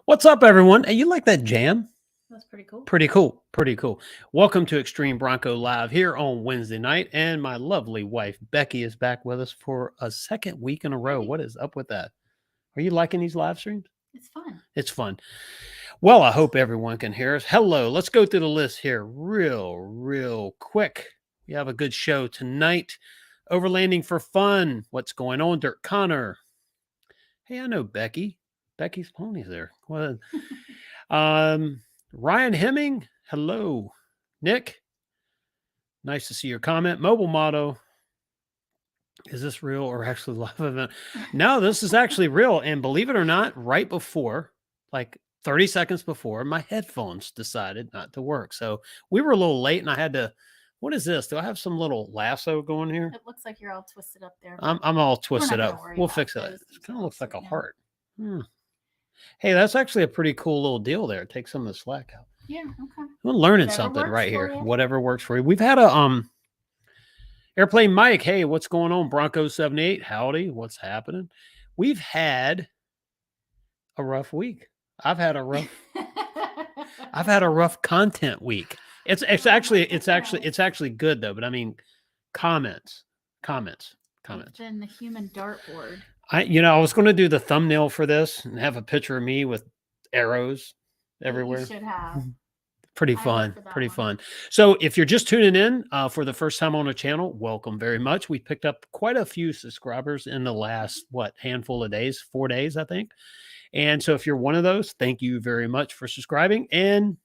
What's up, everyone? Hey, you like that jam? That's pretty cool. Pretty cool. Pretty cool. Welcome to Extreme Bronco Live here on Wednesday night. And my lovely wife, Becky, is back with us for a second week in a row. Hey. What is up with that? Are you liking these live streams? It's fun. It's fun. Well, I hope everyone can hear us. Hello. Let's go through the list here real quick. We have a good show tonight. Overlanding for fun. What's going on? Dirk Connor. Hey, I know Becky. Becky's pony's there. Well, Ryan Hemming, hello. Nick, nice to see your comment. Mobile motto, is this real or actually live event? No, this is actually real. And believe it or not, right before, like 30 seconds before, my headphones decided not to work. So we were a little late and I had to, what is this? Do I have some little lasso going here? It looks like you're all twisted up there. I'm all twisted up. We'll fix it. It kind of looks like a heart. Hey, that's actually a pretty cool little deal there. Take some of the slack out. Yeah, okay. We're learning something right here. Whatever works for you. We've had a airplane Mike. Hey, what's going on? Bronco 78. Howdy. What's happening? We've had a rough week. I've had a rough content week. It's actually good though, but I mean comments. It's been the human dartboard. I was going to do the thumbnail for this and have a picture of me with arrows everywhere. You should have. Pretty fun. So if you're just tuning in for the first time on the channel, welcome very much. We picked up quite a few subscribers in the last, handful of days, 4 days, I think. And so if you're one of those, thank you very much for subscribing. And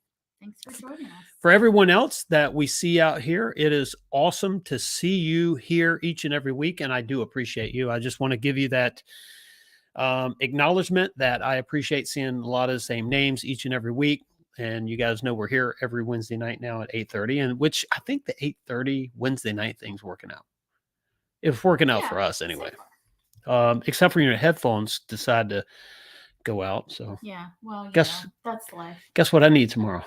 thanks for joining us. For everyone else that we see out here, it is awesome to see you here each and every week. And I do appreciate you. I just want to give you that acknowledgement that I appreciate seeing a lot of the same names each and every week. And you guys know we're here every Wednesday night now at 8:30, and which I think the 8:30 Wednesday night thing's working out. It's working out for us anyway. Except for your headphones decide to go out. So yeah, well, that's life. Guess what I need tomorrow?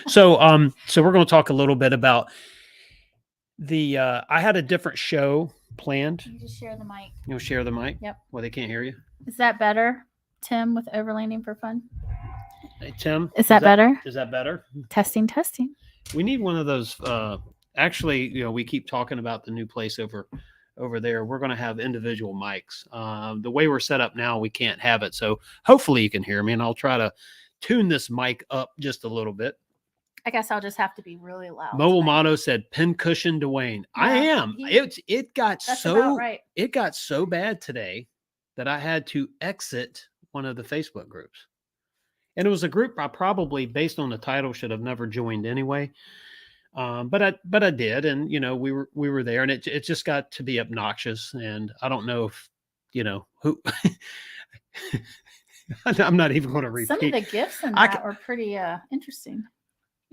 So we're going to talk a little bit about the, I had a different show planned. You just share the mic. You'll share the mic? Yep. Well, they can't hear you. Is that better, Tim, with overlanding for fun? Hey, Tim. Is that better? Is that better? Testing. We need one of those. Actually, we keep talking about the new place over there. We're going to have individual mics. The way we're set up now, we can't have it. So hopefully you can hear me, and I'll try to tune this mic up just a little bit. I guess I'll just have to be really loud. Mobile Motto said pincushion Duane. Yeah, I am. It got so bad today that I had to exit one of the Facebook groups. And it was a group I probably, based on the title, should have never joined anyway. But I did, and we were there, and it just got to be obnoxious. And I don't know if who. I'm not even going to repeat. Some of the gifts in that were pretty interesting.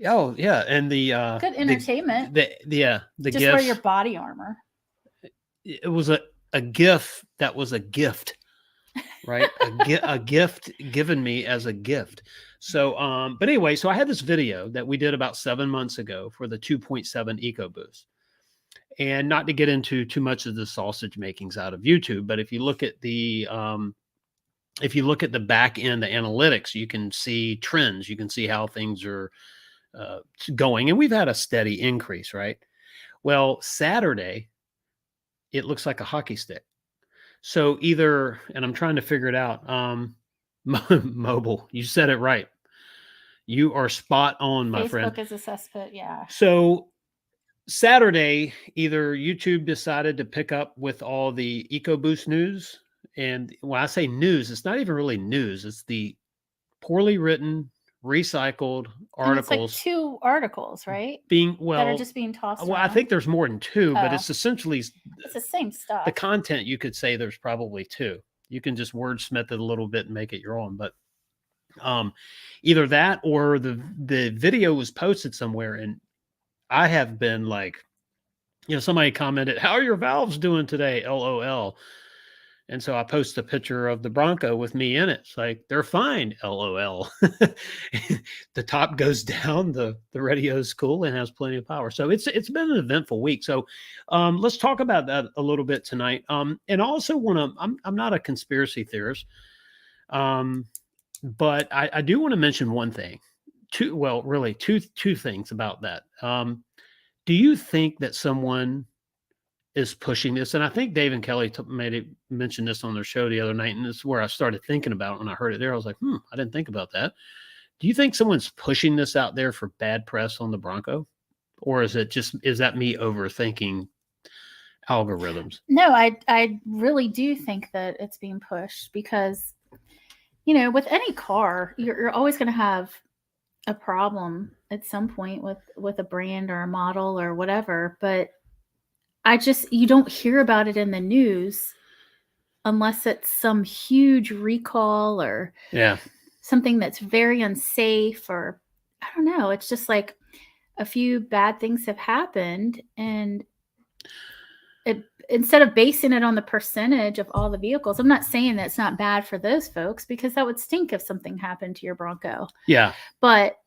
Oh yeah, and the good entertainment. The just gifts, wear your body armor. It was a gift that was a gift, right? a gift given me as a gift. So, but anyway, so I had this video that we did about 7 months ago for the 2.7 Ecoboost, and not to get into too much of the sausage makings out of YouTube, but if you look at the back end, the analytics, you can see trends. You can see how things are going, and we've had a steady increase, right? Well, Saturday, it looks like a hockey stick. So either, and I'm trying to figure it out. Mobile, you said it right. You are spot on, my friend. Facebook is a cesspit, yeah. So Saturday, either YouTube decided to pick up with all the EcoBoost news, and when I say news, it's not even really news. It's the poorly written, recycled articles. And it's like 2 articles, right? That are just being tossed around. I think there's more than 2, but it's essentially it's the same stuff. The content, you could say there's probably 2. You can just wordsmith it a little bit and make it your own. But either that or the video was posted somewhere, and I have been like, somebody commented, "How are your valves doing today? LOL." And so I post a picture of the Bronco with me in it. It's like, they're fine, LOL. The top goes down, the radio is cool and has plenty of power. So it's been an eventful week. So let's talk about that a little bit tonight. And I also want to, I'm not a conspiracy theorist. But I do want to mention one thing. Two things about that. Do you think that someone is pushing this? And I think Dave and Kelly mentioned this on their show the other night, and this is where I started thinking about it. When I heard it there, I was like, I didn't think about that. Do you think someone's pushing this out there for bad press on the Bronco? Or is that me overthinking algorithms? No, I really do think that it's being pushed because, with any car, you're always going to have a problem at some point with a brand or a model or whatever. But you don't hear about it in the news unless it's some huge recall or something that's very unsafe, or I don't know. It's just like a few bad things have happened, and instead of basing it on the percentage of all the vehicles, I'm not saying that it's not bad for those folks, because that would stink if something happened to your Bronco. Yeah. But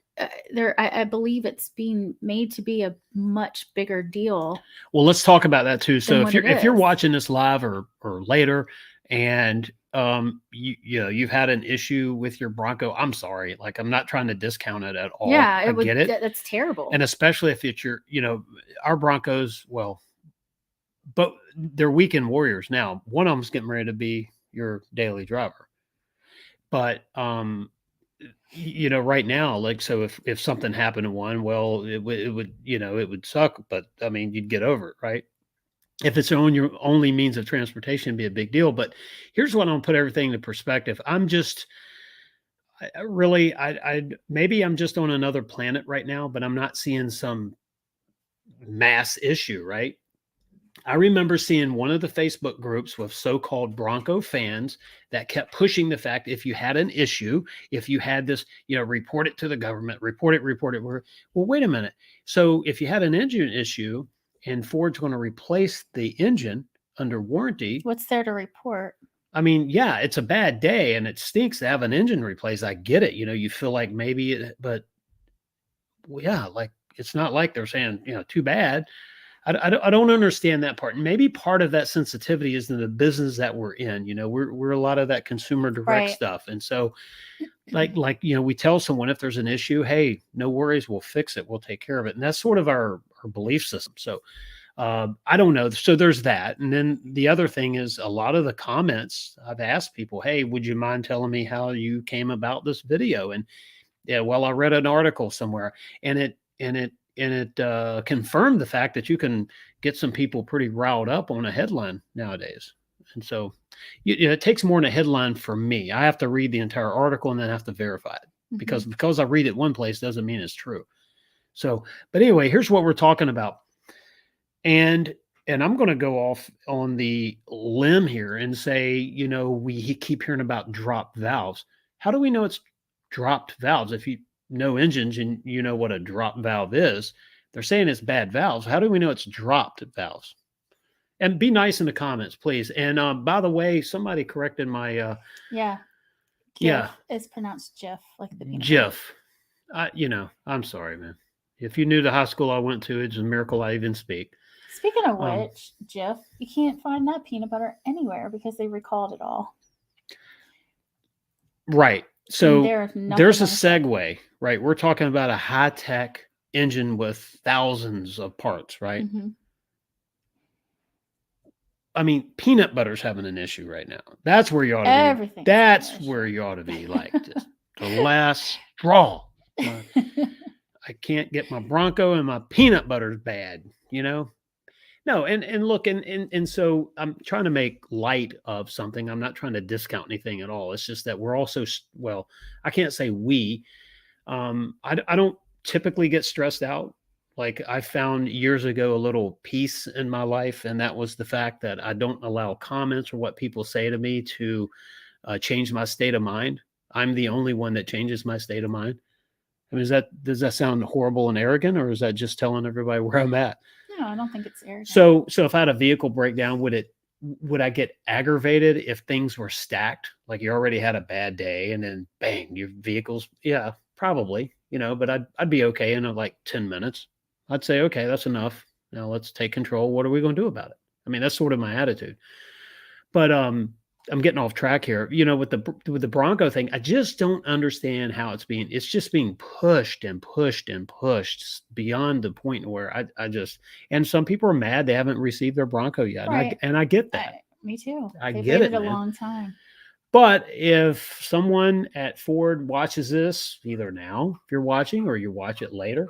I believe it's being made to be a much bigger deal. Well, let's talk about that too. So if you're watching this live or later, and you've had an issue with your Bronco, I'm sorry. Like, I'm not trying to discount it at all. Yeah, I get it. That's terrible. And especially if it's our Broncos, but they're weekend warriors now. One of them's getting ready to be your daily driver. But right now, like, so if something happened to one, well, it would suck, but I mean, you'd get over it, right? If it's on your only means of transportation, it'd be a big deal. But here's what I'll put everything into perspective. Maybe I'm just on another planet right now, but I'm not seeing some mass issue, right? I remember seeing one of the Facebook groups with so-called Bronco fans that kept pushing the fact, if you had an issue, if you had this, report it to the government, report it. Well, wait a minute. So if you had an engine issue and Ford's going to replace the engine under warranty, what's there to report? I mean, yeah, it's a bad day and it stinks to have an engine replaced. I get it. You feel like but yeah, like, it's not like they're saying, too bad. I don't understand that part. And maybe part of that sensitivity is in the business that we're in. We're a lot of that consumer direct stuff. And so like, we tell someone if there's an issue, hey, no worries, we'll fix it. We'll take care of it. And that's sort of our belief system. So I don't know. So there's that. And then the other thing is, a lot of the comments, I've asked people, hey, would you mind telling me how you came about this video? And I read an article somewhere, and it confirmed the fact that you can get some people pretty riled up on a headline nowadays. And so it takes more than a headline for me. I have to read the entire article and then have to verify it, because I read it one place doesn't mean it's true. So, but anyway, here's what we're talking about. And I'm going to go off on the limb here and say, we keep hearing about dropped valves. How do we know it's dropped valves? If you know engines and you know what a drop valve is, they're saying it's bad valves. How do we know it's dropped valves? And be nice in the comments, please. And by the way, somebody corrected my it's pronounced Jeff, like the peanut Jeff. I'm sorry, man. If you knew the high school I went to, it's a miracle I even speak. Speaking of which, Jeff, you can't find that peanut butter anywhere because they recalled it all. Right. So there's a segue, right? We're talking about a high-tech engine with thousands of parts, right? Mm-hmm. I mean, peanut butter's having an issue right now. That's where you ought to be. That's where you ought to be, like, just the last straw. I can't get my Bronco and my peanut butter's bad, No, and look, and so I'm trying to make light of something. I'm not trying to discount anything at all. It's just that we're also, I can't say we. I don't typically get stressed out. Like, I found years ago a little peace in my life, and that was the fact that I don't allow comments or what people say to me to change my state of mind. I'm the only one that changes my state of mind. I mean, does that sound horrible and arrogant, or is that just telling everybody where I'm at? No, I don't think it's arrogant. So if I had a vehicle breakdown, would I get aggravated if things were stacked? Like, you already had a bad day and then bang, your vehicle's, yeah, probably, but I'd be okay in like 10 minutes. I'd say, okay, that's enough. Now let's take control. What are we going to do about it? I mean, that's sort of my attitude. But I'm getting off track here. With the Bronco thing, I just don't understand how it's just being pushed and pushed and pushed beyond the point where I just, and some people are mad they haven't received their Bronco yet. Right. And I get that. Me too. I They've get waited it, a man. long time. But if someone at Ford watches this, either now, if you're watching, or you watch it later,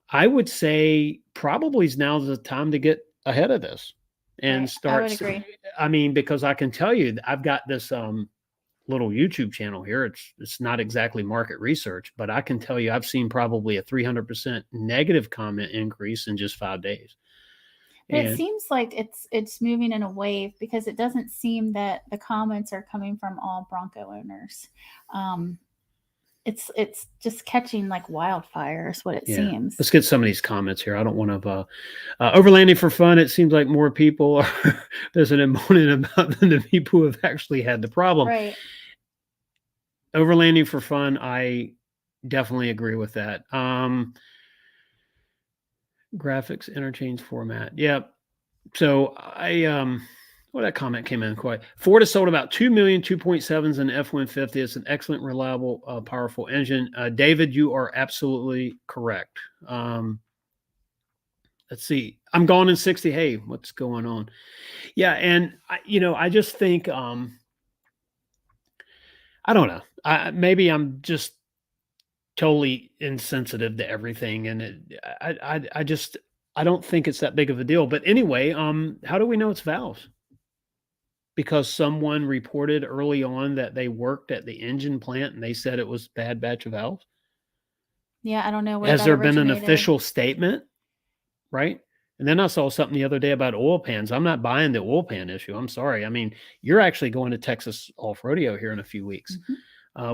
I would say probably is now the time to get ahead of this and Right. start. I would agree. I mean, because I can tell you, I've got this little YouTube channel here. It's not exactly market research, but I can tell you, I've seen probably a 300% negative comment increase in just 5 days. But it seems like it's moving in a wave, because it doesn't seem that the comments are coming from all Bronco owners. It's just catching like wildfire is what it seems. Let's get some of these comments here. I don't want to overlanding for fun. It seems like more people are there's an moaning about than the people who have actually had the problem. Right. Overlanding for fun, I definitely agree with that. Graphics interchange format. Yep. So that comment came in quite. Ford has sold about 2 million 2.7s in F-150. It's an excellent, reliable, powerful engine. David, you are absolutely correct. Let's see. I'm gone in 60. Hey, what's going on? Yeah, and I just think I don't know. Maybe I'm just totally insensitive to everything, and I don't think it's that big of a deal. But anyway, how do we know it's valves? Because someone reported early on that they worked at the engine plant and they said it was a bad batch of valves. Yeah, I don't know where Has that there been an originated. official statement? Right. And then I saw something the other day about oil pans. I'm not buying the oil pan issue. I'm sorry. I mean, you're actually going to Texas off rodeo here in a few weeks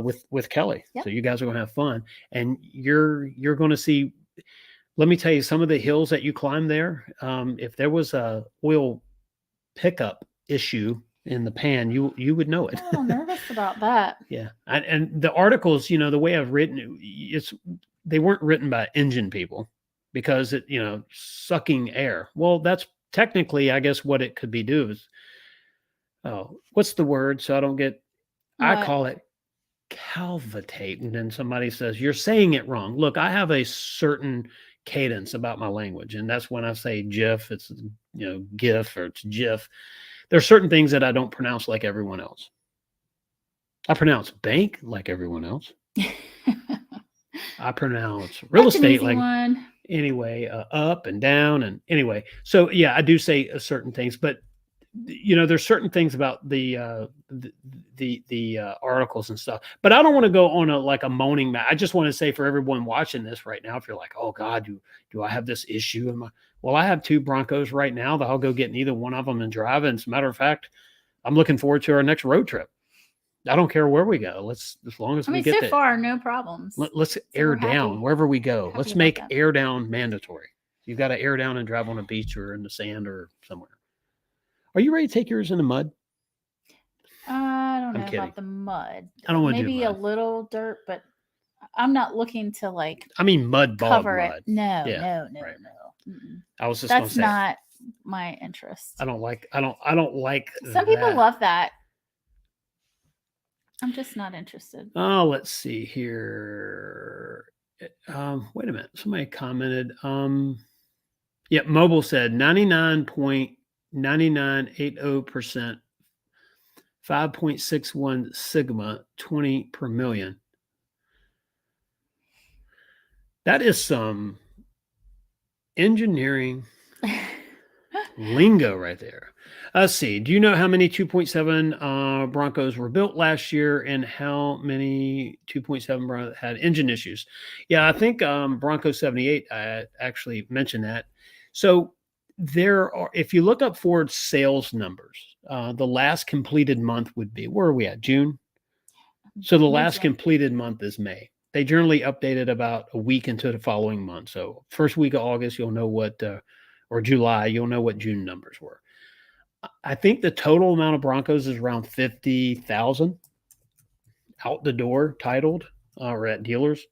with Kelly. Yep. So you guys are going to have fun, and you're going to see. Let me tell you, some of the hills that you climb there. If there was a oil pickup issue in the pan, you would know it. I'm a little nervous about that. Yeah, and the articles, the way I've written they weren't written by engine people, because it, sucking air. Well, that's technically, I guess, what it could be do is, what's the word? So I don't get, What? I call it calvitate. And then somebody says, you're saying it wrong. Look, I have a certain cadence about my language. And that's when I say GIF, it's, GIF, or it's GIF. There's certain things that I don't pronounce like everyone else. I pronounce bank like everyone else. I pronounce real estate like one. Anyway, up and down, and anyway. So yeah, I do say certain things, but there's certain things about the articles and stuff. But I don't want to go on a moaning match. I just want to say, for everyone watching this right now, if you're like, oh God, do I have this issue? Well, I have 2 Broncos right now that I'll go get in either one of them and drive. And as a matter of fact, I'm looking forward to our next road trip. I don't care where we go. As long as we get there. So far, no problems. Let's air down wherever we go. Let's make air down mandatory. You've got to air down and drive on a beach or in the sand or somewhere. Are you ready to take yours in the mud? I don't know about the mud. I don't want to do maybe a little dirt, but I'm not looking to mud bog cover mud. it. No, yeah, no. I was just that's not my interest. I don't like Some people love that. I'm just not interested. Oh, let's see here. Wait a minute. Somebody commented. Mobile said 99.9980%, 5.61 sigma, 20 per million. That is some engineering lingo right there. Let's see. Do you know how many 2.7 Broncos were built last year, and how many 2.7 Broncos had engine issues? Yeah, I think Bronco 78, I actually mentioned that. So there are, if you look up Ford sales numbers, the last completed month would be, where are we at? June? So the last completed month is May. They generally update it about a week into the following month. So first week of August, you'll know what, or July, you'll know what June numbers were. I think the total amount of Broncos is around 50,000 out the door, titled, or at dealers.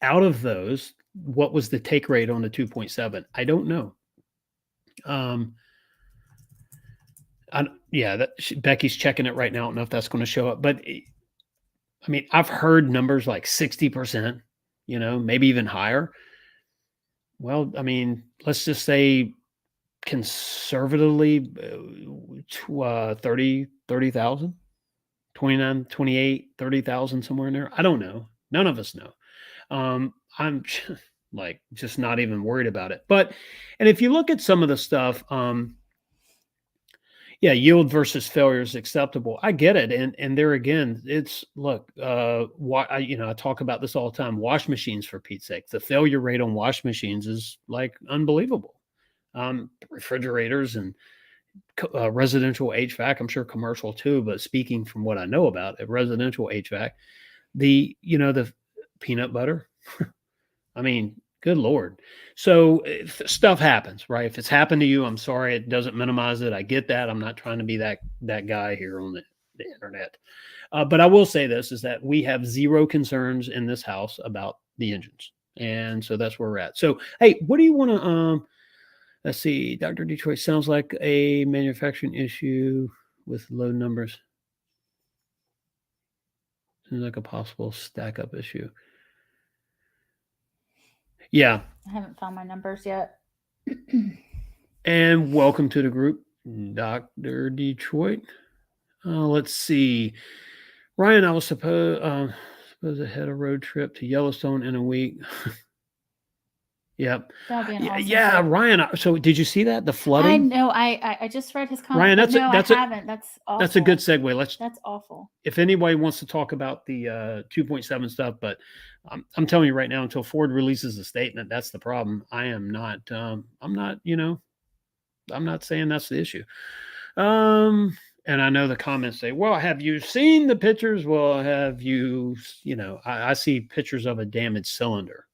Out of those, what was the take rate on the 2.7? I don't know. Becky's checking it right now. I don't know if that's going to show up, but I mean, I've heard numbers like 60%, maybe even higher. Well, I mean, let's just say conservatively 30,000, 29, 28, 30,000, somewhere in there. I don't know. None of us know. I'm like just not even worried about it. And if you look at some of the stuff, yeah, yield versus failure is acceptable. I get it, and there again, it's look, I talk about this all the time. Wash machines, for Pete's sake, the failure rate on wash machines is like unbelievable. Refrigerators and residential HVAC, I'm sure commercial too, but speaking from what I know about it, residential HVAC, the peanut butter. I mean, good Lord. So if stuff happens, right? If it's happened to you, I'm sorry. It doesn't minimize it. I get that. I'm not trying to be that guy here on the internet. But I will say this is that we have zero concerns in this house about the engines. And so that's where we're at. So, hey, what do you want to, let's see, Dr. Detroit sounds like a manufacturing issue with low numbers. Seems like a possible stack up issue. Yeah. I haven't found my numbers yet. And welcome to the group, Dr. Detroit. Let's see. Ryan, I was supposed to head a road trip to Yellowstone in a week. Yep. That'd be an awesome Yeah, trip. Ryan. So did you see that? The flooding? I know. I just read his comment. Ryan, I haven't. That's awful. That's a good segue. That's awful. If anybody wants to talk about the 2.7 stuff, but I'm telling you right now, until Ford releases a statement, that's the problem. I'm not saying that's the issue. And I know the comments say, well, have you seen the pictures? Well, have you, I see pictures of a damaged cylinder.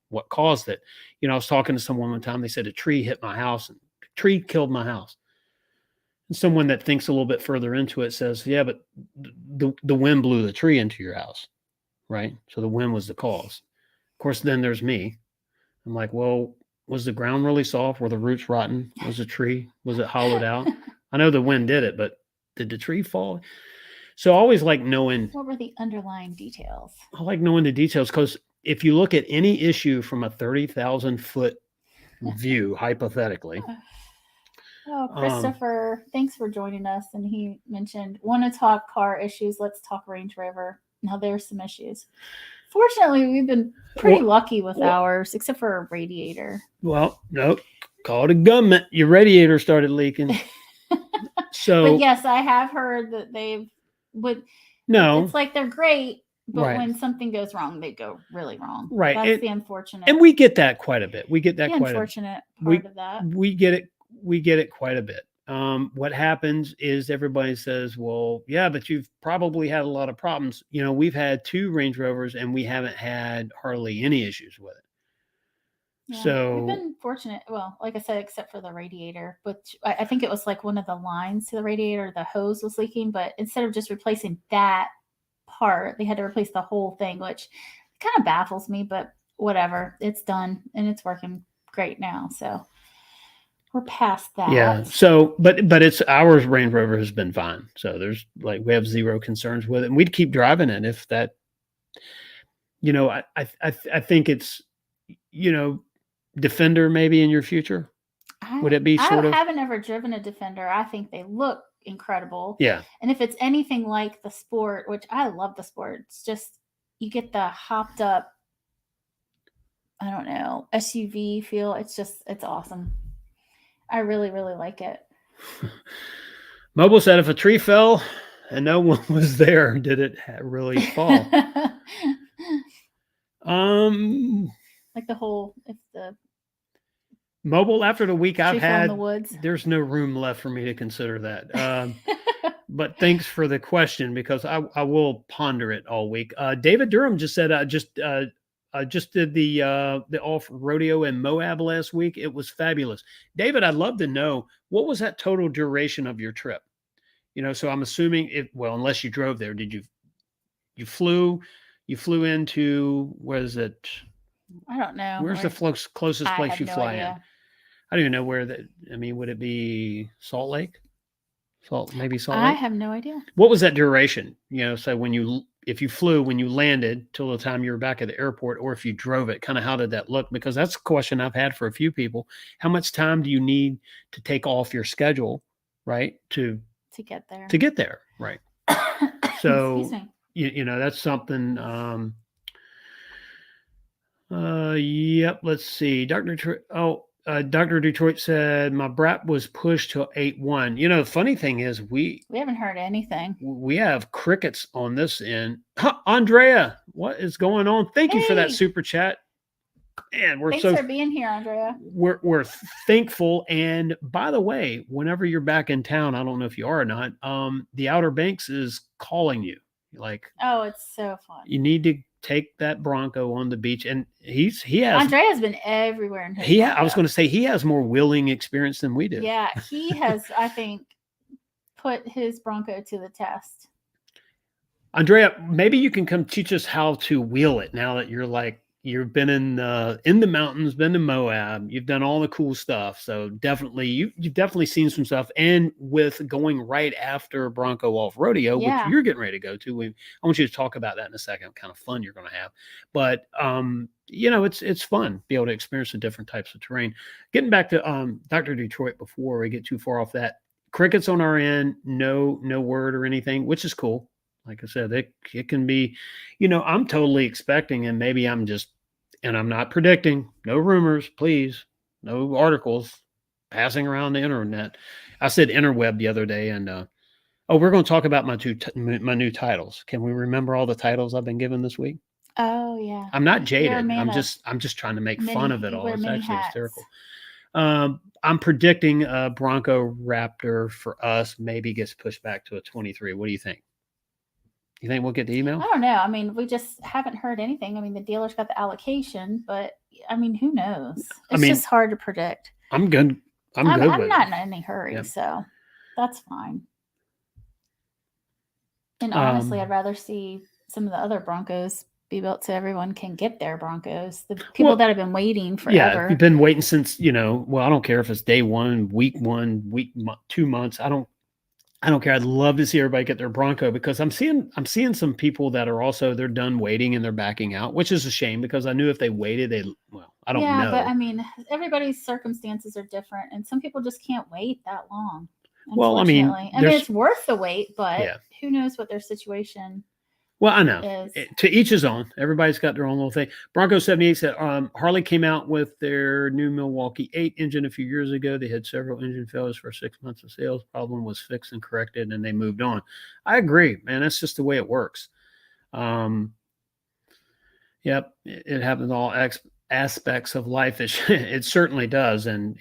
What caused it? I was talking to someone one time. They said a tree hit my house and the tree killed my house. And someone that thinks a little bit further into it says, yeah, but the wind blew the tree into your house, right? So the wind was the cause. Of course, then there's me. I'm like, well, was the ground really soft? Were the roots rotten? Was the tree? Was it hollowed out? I know the wind did it, but did the tree fall? So I always like knowing. What were the underlying details? I like knowing the details because if you look at any issue from a 30,000-foot view, hypothetically. Oh, Christopher, thanks for joining us. And he mentioned, want to talk car issues? Let's talk Range Rover. Now there's some issues. Fortunately, we've been pretty lucky with ours, except for a radiator. Well, nope. Call it a government. Your radiator started leaking. So, but yes, I have heard that it's like they're great, but when something goes wrong, they go really wrong. Right. That's the unfortunate. And we get that quite a bit. We get that quite unfortunate part of that. We get it quite a bit. What happens is everybody says, well, yeah, but you've probably had a lot of problems. We've had 2 Range Rovers and we haven't had hardly any issues with it. Yeah, so we've been fortunate. Well, like I said, except for the radiator, but I think it was like one of the lines to the radiator, the hose was leaking, but instead of just replacing that part, they had to replace the whole thing, which kind of baffles me, but whatever. It's done and it's working great now. So we're past that. Yeah. So, but it's ours. Range Rover has been fine. So there's we have zero concerns with it, and we'd keep driving it if that. I think it's, Defender maybe in your future. Would it be sort of? I haven't ever driven a Defender. I think they look incredible. Yeah. And if it's anything like the Sport, which I love the Sport, it's just you get the hopped up, I don't know, SUV feel. It's awesome. I really, really like it. Mobile said if a tree fell and no one was there, did it really fall? Like the whole, if the Mobile, after the week I've had, in the woods. There's no room left for me to consider that. But thanks for the question because I will ponder it all week. David Durham just said I just did the off rodeo in Moab last week. It was fabulous. David, I'd love to know what was that total duration of your trip? So I'm assuming unless you drove there, did you flew into, where is it? I don't know. Where's the closest place you fly in? I don't even know where would it be Salt Lake? Maybe Salt I Lake. have no idea. What was that duration? So if you flew, when you landed till the time you were back at the airport, or if you drove it, kind of how did that look? Because that's a question I've had for a few people. How much time do you need to take off your schedule, right? To get there. get there, right? So, Excuse me. That's something. Yep. Let's see. Dr. Detroit said my brat was pushed to 8-1. The funny thing is We haven't heard anything. we have crickets on this end. Andrea, what is going on? Thank you for that Hey! super chat. And Thanks for being here, Andrea. We're thankful. And by the way, whenever you're back in town, I don't know if you are or not, the Outer Banks is calling you. Like, oh, it's so fun. You need to take that Bronco on the beach, and he has. Andrea's been everywhere in his I was going to say he has more wheeling experience than we do. Yeah, he has, I think, put his Bronco to the test. Andrea, maybe you can come teach us how to wheel it now that you've been in the mountains, been to Moab, you've done all the cool stuff. So definitely, you've definitely seen some stuff. And with going right after Bronco Off Rodeo, which you're getting ready to go to, I want you to talk about that in a second. What kind of fun you're going to have, but it's fun to be able to experience the different types of terrain. Getting back to Dr. Detroit before we get too far off that, crickets on our end, no word or anything, which is cool. Like I said, it can be, I'm totally expecting, and maybe I'm not predicting, no rumors, please, no articles passing around the internet. I said interweb the other day, and we're going to talk about my new titles. Can we remember all the titles I've been given this week? Oh yeah. I'm not jaded. I'm just trying to make fun of it all. It's actually hysterical. I'm predicting a Bronco Raptor for us maybe gets pushed back to a 23. What do you think? You think we'll get the email? I don't know. I mean, we just haven't heard anything. I mean, the dealer's got the allocation, but I mean, who knows? It's just hard to predict. I'm good. I'm not in any hurry, so that's fine. And honestly, I'd rather see some of the other Broncos be built so everyone can get their Broncos. The people that have been waiting forever. Yeah, you've been waiting since, I don't care if it's day 1, week 2 months. I don't care. I'd love to see everybody get their Bronco, because I'm seeing some people that are also, they're done waiting and they're backing out, which is a shame, because I knew if they waited, I don't know. Yeah, but I mean, everybody's circumstances are different, and some people just can't wait that long. Well, I mean, it's worth the wait, but who knows what their situation. Well, I know. To each his own. Everybody's got their own little thing. Bronco 78 said Harley came out with their new Milwaukee 8 engine a few years ago. They had several engine failures for 6 months of sales. Problem was fixed and corrected, and they moved on. I agree, man. That's just the way it works. Yep, it happens in all aspects of life. It certainly does. And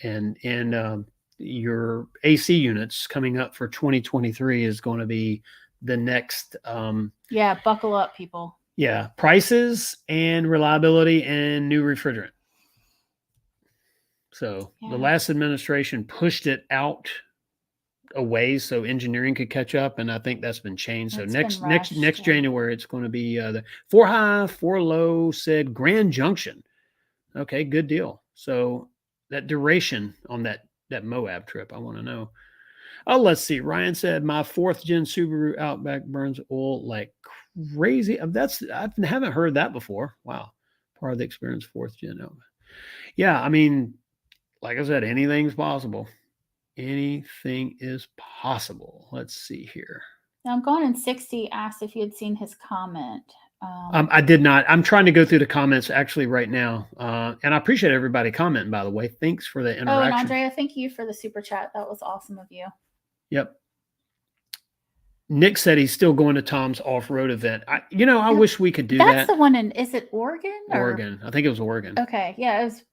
your AC units coming up for 2023 is going to be the next buckle up, people. Prices and reliability and new refrigerant. So the last administration pushed it out a ways so engineering could catch up, and I think that's been changed. So next January it's going to be the 4 high 4 low said Grand Junction. Okay, good deal. So that duration on that Moab trip, I want to know. Oh, let's see. Ryan said my 4th gen Subaru Outback burns oil like crazy. I haven't heard that before. Wow. Part of the experience, 4th gen Outback. Yeah, I mean, like I said, anything's possible. Anything is possible. Let's see here. Now, Gone in 60 asked if you had seen his comment. I did not. I'm trying to go through the comments actually right now. And I appreciate everybody commenting, by the way. Thanks for the interaction. Oh, and Andrea, thank you for the super chat. That was awesome of you. Yep. Nick said he's still going to Tom's off-road event. I wish we could do that. That's the one is it Oregon? Oregon. I think it was Oregon. Okay. Yeah, it was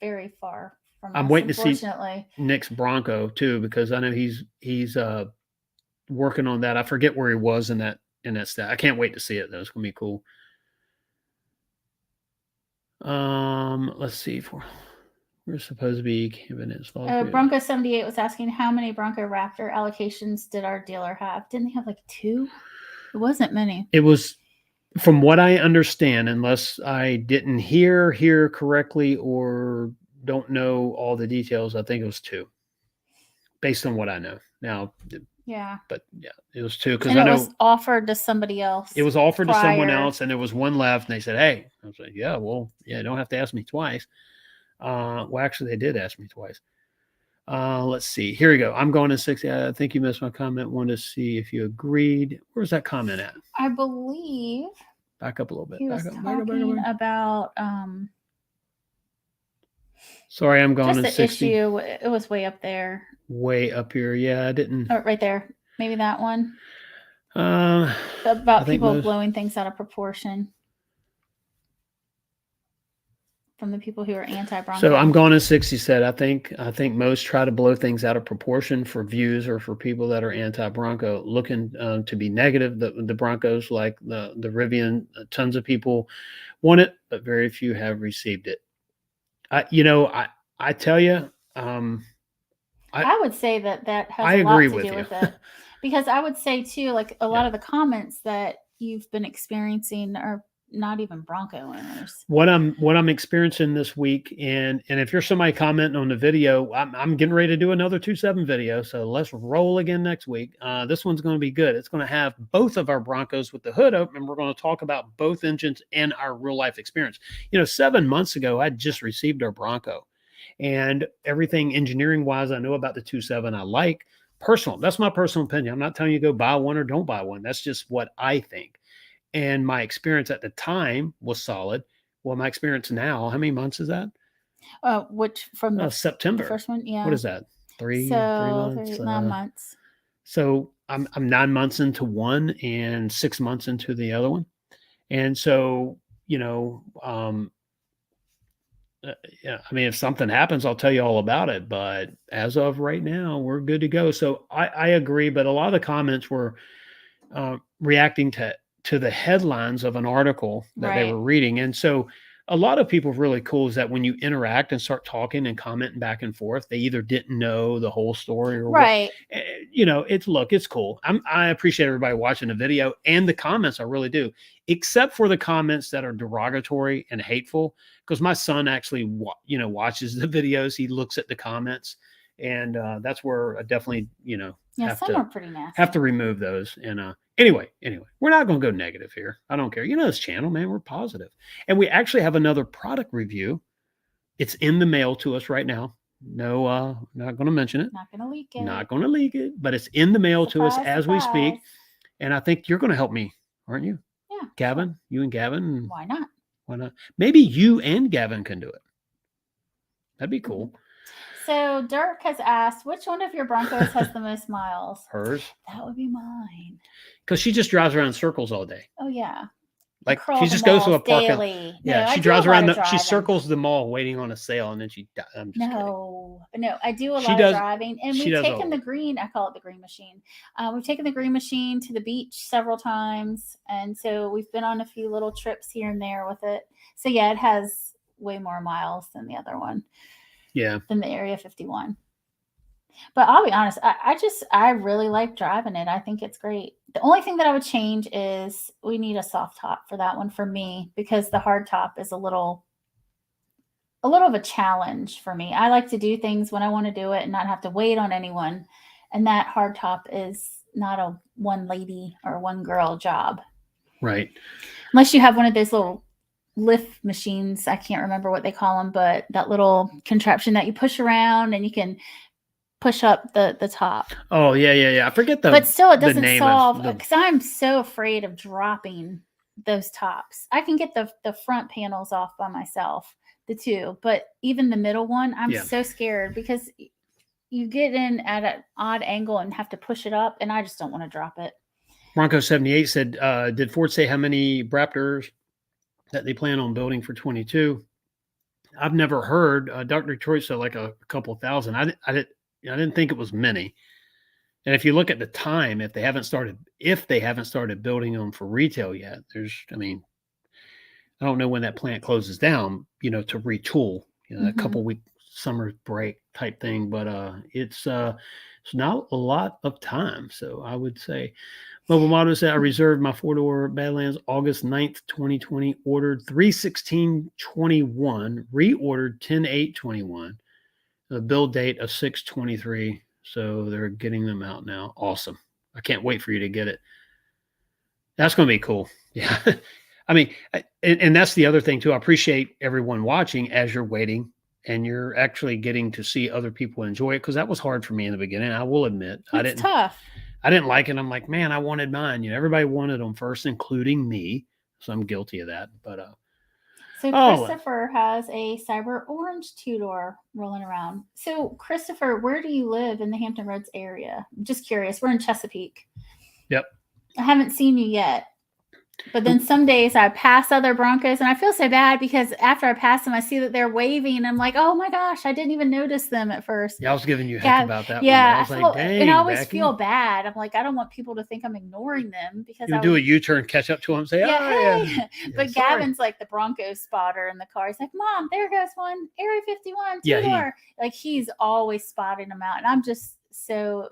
very far from I'm waiting to see Nick's Bronco too, because I know he's working on that. I forget where he was in that stat. I can't wait to see it though. It's gonna be cool. Let's see. We're supposed to be giving it. Bronco 78 was asking how many Bronco Raptor allocations did our dealer have? Didn't they have like 2? It wasn't many. It was, from what I understand, unless I didn't hear correctly or don't know all the details, I think it was 2, based on what I know. Now, Yeah. But yeah, it was 2 because And I it know was offered to somebody else. it was offered to someone prior. else, and there was one left, and they said, "Hey," I was like, "Yeah, well, yeah, you don't have to ask me twice." Well, actually, they did ask me twice. Let's see. Here we go. I'm going to 60. I think you missed my comment. Wanted to see if you agreed. Where's that comment at? I believe Back up a little bit. he was Back up, talking back up. about Sorry, I'm going just to the 60. issue. It was way up there. Way up here. Yeah, I didn't. Oh, right there. Maybe that one. I About think people most, blowing things out of proportion. From the people who are anti-Bronco. So I'm going to 60 said, I think most try to blow things out of proportion for views or for people that are anti-Bronco, looking to be negative. The Broncos, like the Rivian, tons of people want it, but very few have received it. I tell you, I would say that has I a lot agree to with do you. with it. Because I would say too, like a lot of the comments that you've been experiencing are not even Bronco owners. What I'm experiencing this week, and if you're somebody commenting on the video, I'm getting ready to do another 2.7 video, so let's roll again next week. This one's going to be good. It's going to have both of our Broncos with the hood open, and we're going to talk about both engines and our real life experience. 7 months ago, I just received our Bronco, and everything engineering wise I know about the 2.7 I like. Personal, that's my personal opinion. I'm not telling you to go buy one or don't buy one. That's just what I think. And my experience at the time was solid. Well, my experience now, how many months is that? Which from the September. the first one, yeah. What is that? Three months. 9 months. So I'm 9 months into one and 6 months into the other one, and so yeah, I mean, if something happens, I'll tell you all about it. But as of right now, we're good to go. So I agree, but a lot of the comments were reacting to the headlines of an article that they were reading. And so a lot of people really cool is that when you interact and start talking and commenting back and forth, they either didn't know the whole story or right. It's cool. I appreciate everybody watching the video and the comments. I really do, except for the comments that are derogatory and hateful. Because my son actually, watches the videos. He looks at the comments, and that's where I definitely, some are pretty nasty. Have to remove those. And anyway, we're not going to go negative here. I don't care. This channel, man, we're positive. And we actually have another product review. It's in the mail to us right now. No, not going to mention it. Not going to leak it. Not going to leak it, but it's in the mail to us as we speak. And I think you're going to help me, aren't you? Yeah. Gavin, sure. you and Gavin. Why not? Why not? Maybe you and Gavin can do it. That'd be cool. So Dirk has asked, which one of your Broncos has the most miles? Hers. That would be mine. Because she just drives around in circles all day. Oh yeah. Like she just goes to a park. Daily. Yeah, she drives around. She circles the mall waiting on a sale, and then she. I'm just kidding. I do a lot of driving, and we've taken the green. I call it the green machine. We've taken the green machine to the beach several times, and so we've been on a few little trips here and there with it. So yeah, it has way more miles than the other one. Yeah. Than the Area 51. But I'll be honest, I really like driving it. I think it's great. The only thing that I would change is we need a soft top for that one for me, because the hard top is a little of a challenge for me. I like to do things when I want to do it and not have to wait on anyone. And that hard top is not a one lady or one girl job. Right. Unless you have one of those little lift machines. I can't remember what they call them, but that little contraption that you push around and you can push up the top. Oh yeah. I forget but still it doesn't solve, because I'm so afraid of dropping those tops. I can get the front panels off by myself, the two, but even the middle one, I'm so scared, because you get in at an odd angle and have to push it up, and I just don't want to drop it. Bronco 78 said, did Ford say how many Raptors that they plan on building for 22? I've never heard. Dr. Detroit said like a couple thousand. I didn't think it was many. And if you look at the time, if they haven't started building them for retail yet, I don't know when that plant closes down, to retool, a couple week summer break type thing, but it's not a lot of time. So I would say, Mobile Model said, I reserved my 4-door Badlands August 9th, 2020, ordered 3/16/21, reordered 10/8/21, the build date of 6/23. So they're getting them out now. Awesome. I can't wait for you to get it. That's going to be cool. Yeah. I mean, and that's the other thing too. I appreciate everyone watching as you're waiting and you're actually getting to see other people enjoy it, because that was hard for me in the beginning. I will admit, It's tough. I didn't like it. I'm like, man, I wanted mine. You know, everybody wanted them first, including me. So I'm guilty of that. But so Christopher has a cyber orange two-door rolling around. So Christopher, where do you live in the Hampton Roads area? I'm just curious. We're in Chesapeake. Yep. I haven't seen you yet. But then some days I pass other Broncos and I feel so bad because after I pass them, I see that they're waving and I'm like, oh my gosh, I didn't even notice them at first. Yeah, I was giving you heck about that. Yeah, one. I was like, dang, and I always Becky. feel bad. I'm like, I don't want people to think I'm ignoring them because you do a U-turn, catch up to them, and say, yeah, oh, hey. yeah. But sorry. Gavin's like the Bronco spotter in the car. He's like, Mom, there goes one, Area 51, Yeah, two-door. Like he's always spotting them out, and I'm just so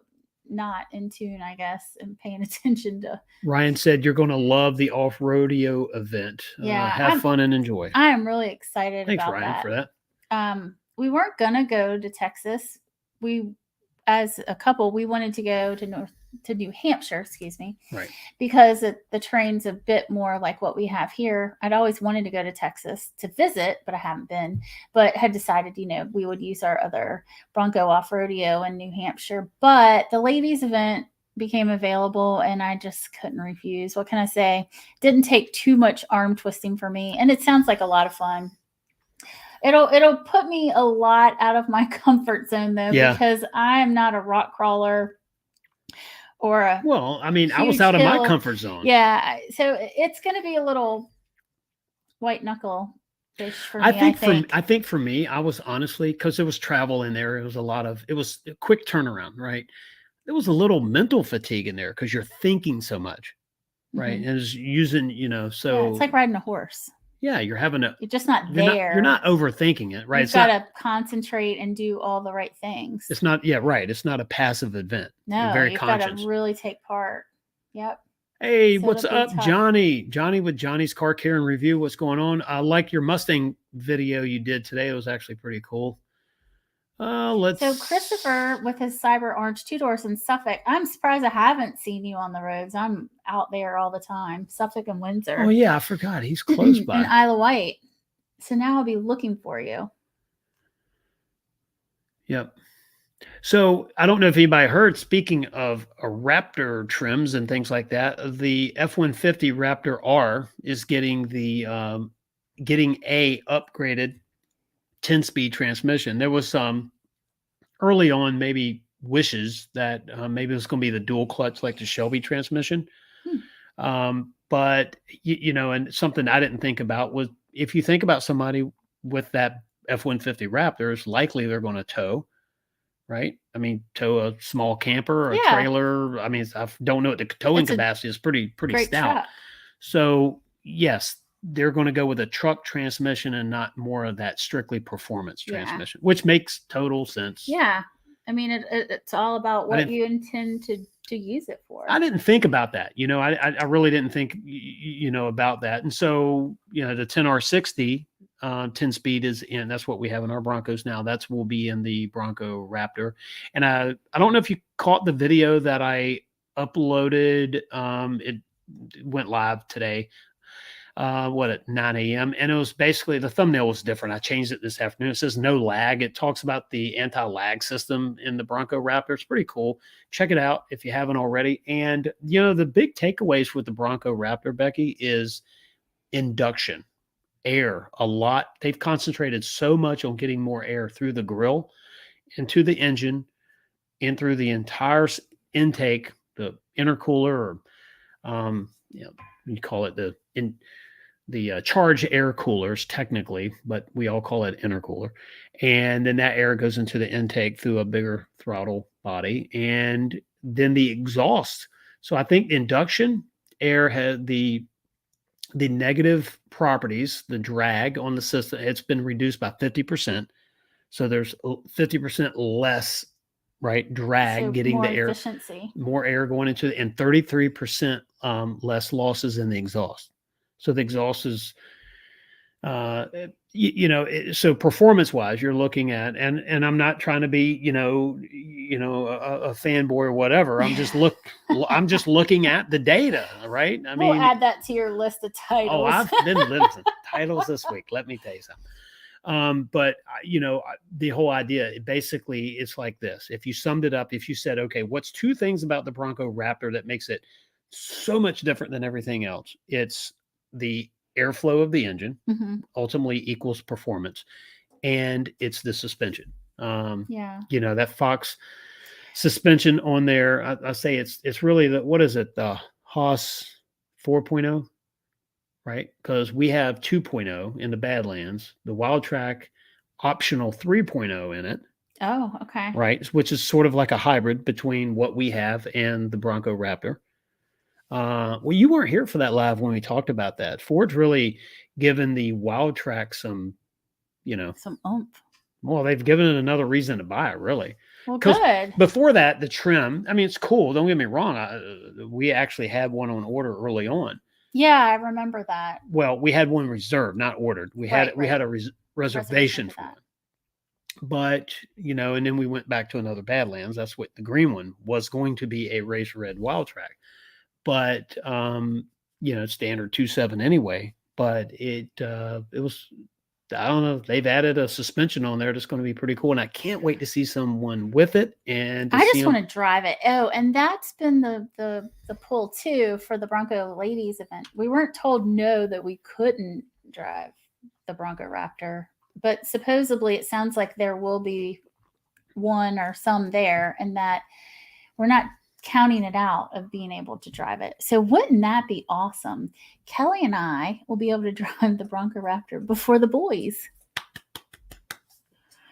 not in tune, I guess, and paying attention to. Ryan said you're going to love the off-rodeo event. Yeah, have fun and enjoy. I am really excited Thanks, about Ryan, that. for that. We weren't gonna go to Texas. We, as a couple, we wanted to go to New Hampshire, excuse me, right? Because the terrain's a bit more like what we have here. I'd always wanted to go to Texas to visit, but I haven't been. But had decided, we would use our other Bronco off rodeo in New Hampshire. But the ladies' event became available, and I just couldn't refuse. What can I say? Didn't take too much arm twisting for me, and it sounds like a lot of fun. It'll put me a lot out of my comfort zone though, because I am not a rock crawler or a. Well, I mean, I was out of my comfort zone. Yeah, so it's going to be a little white knuckle fish for me. I think for me, I was honestly, because there was travel in there. It was a quick turnaround, right? There was a little mental fatigue in there because you're thinking so much, right? Mm-hmm. And it's using, so it's like riding a horse. Yeah, you're just not there. You're not overthinking it, right? You've got to concentrate and do all the right things. It's not, right. It's not a passive event. No, you're very you've conscious. got to really take part. Yep. Hey, so what's up, Johnny? Johnny with Johnny's Car Care and Review. What's going on? I like your Mustang video you did today. It was actually pretty cool. So Christopher with his cyber orange two-doors in Suffolk. I'm surprised I haven't seen you on the roads. I'm out there all the time, Suffolk and Windsor. Oh yeah, I forgot. He's close by. And Isle of Wight. So now I'll be looking for you. Yep. So I don't know if anybody heard, speaking of Raptor trims and things like that, the F-150 Raptor R is getting a upgraded 10-speed transmission. There was some early on maybe wishes that maybe it was going to be the dual clutch like the Shelby transmission. But and something I didn't think about was, if you think about somebody with that F-150 Raptor, it's likely they're going to tow, right? I mean, tow a small camper or a trailer. I mean, I don't know what the towing capacity is. Pretty stout. Truck. So yes, they're going to go with a truck transmission and not more of that strictly performance transmission, which makes total sense. Yeah. I mean, it's all about what you intend to use it for. I didn't think about that. I really didn't think, about that. And so, the 10R60 10-speed is in. That's what we have in our Broncos now. Will be in the Bronco Raptor. And I don't know if you caught the video that I uploaded. It went live today. At 9 a.m. And it was basically, the thumbnail was different. I changed it this afternoon. It says no lag. It talks about the anti-lag system in the Bronco Raptor. It's pretty cool. Check it out if you haven't already. And, the big takeaways with the Bronco Raptor, Becky, is induction, air, a lot. They've concentrated so much on getting more air through the grill, into the engine, and through the entire intake, the intercooler, or, you call it the charge air coolers technically, but we all call it intercooler. And then that air goes into the intake through a bigger throttle body, and then the exhaust. So I think induction air had the negative properties, the drag on the system. It's been reduced by 50%. So there's 50% less, right, drag getting the air, more air going into it, and 33% less losses in the exhaust. So the exhaust is, So performance wise, you're looking at, and I'm not trying to be, a fanboy or whatever. I'm just looking at the data, right? I We'll mean, add that to your list of titles. I've been listening titles this week. Let me tell you something. But the whole idea, basically, it's like this. If you summed it up, if you said, okay, what's two things about the Bronco Raptor that makes it so much different than everything else? It's the airflow of the engine, ultimately equals performance, and it's the suspension. That Fox suspension on there. I say it's really what is it? The Haas 4.0. Right? Because we have 2.0 in the Badlands, the Wild Track optional 3.0 in it. Oh, okay. Right? Which is sort of like a hybrid between what we have and the Bronco Raptor. Well, you weren't here for that live when we talked about that. Ford's really given the Wild Track some oomph. Well, they've given it another reason to buy it, really. Well, good. Before that, the trim, I mean, it's cool. Don't get me wrong. We actually had one on order early on. Yeah, I remember that. Well, we had one reserved, not ordered. We had a reservation for one. But, and then we went back to another Badlands. That's what the green one was going to be, a race red Wild Track. But, standard 2.7 anyway. But it was, I don't know, they've added a suspension on there that's going to be pretty cool. And I can't wait to see someone with it. And I just want to drive it. Oh, and that's been the pull too for the Bronco ladies event. We weren't told no that we couldn't drive the Bronco Raptor, but supposedly it sounds like there will be one or some there, and that we're not counting it out of being able to drive it. So wouldn't that be awesome? Kelly and I will be able to drive the Bronco Raptor before the boys.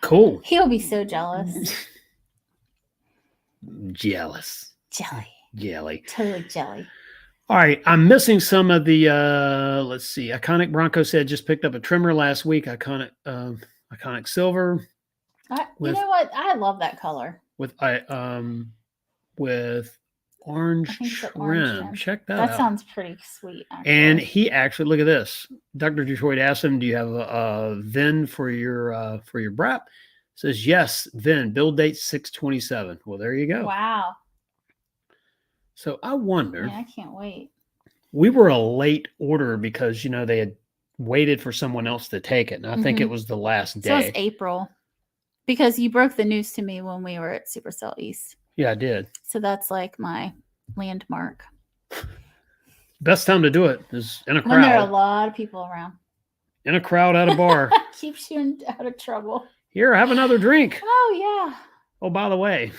Cool. He'll be so jealous. Jelly. Totally jelly. All right. I'm missing some of the, let's see. Iconic Bronco said just picked up a trimmer last week. Iconic silver. You know what? I love that color. With orange trim. Check that out. That sounds pretty sweet. Actually. And he actually, look at this. Dr. Detroit asked him, do you have a VIN for your BRAP? Says, yes, VIN, build date 6/27. Well, there you go. Wow. So I wonder. Yeah, I can't wait. We were a late order because, they had waited for someone else to take it. And I think it was the last day. So it was April. Because you broke the news to me when we were at Supercell East. Yeah, I did. So that's like my landmark. Best time to do it is in a crowd. When there are a lot of people around. In a crowd at a bar. Keeps you out of trouble. Here, have another drink. Oh, yeah. Oh, by the way.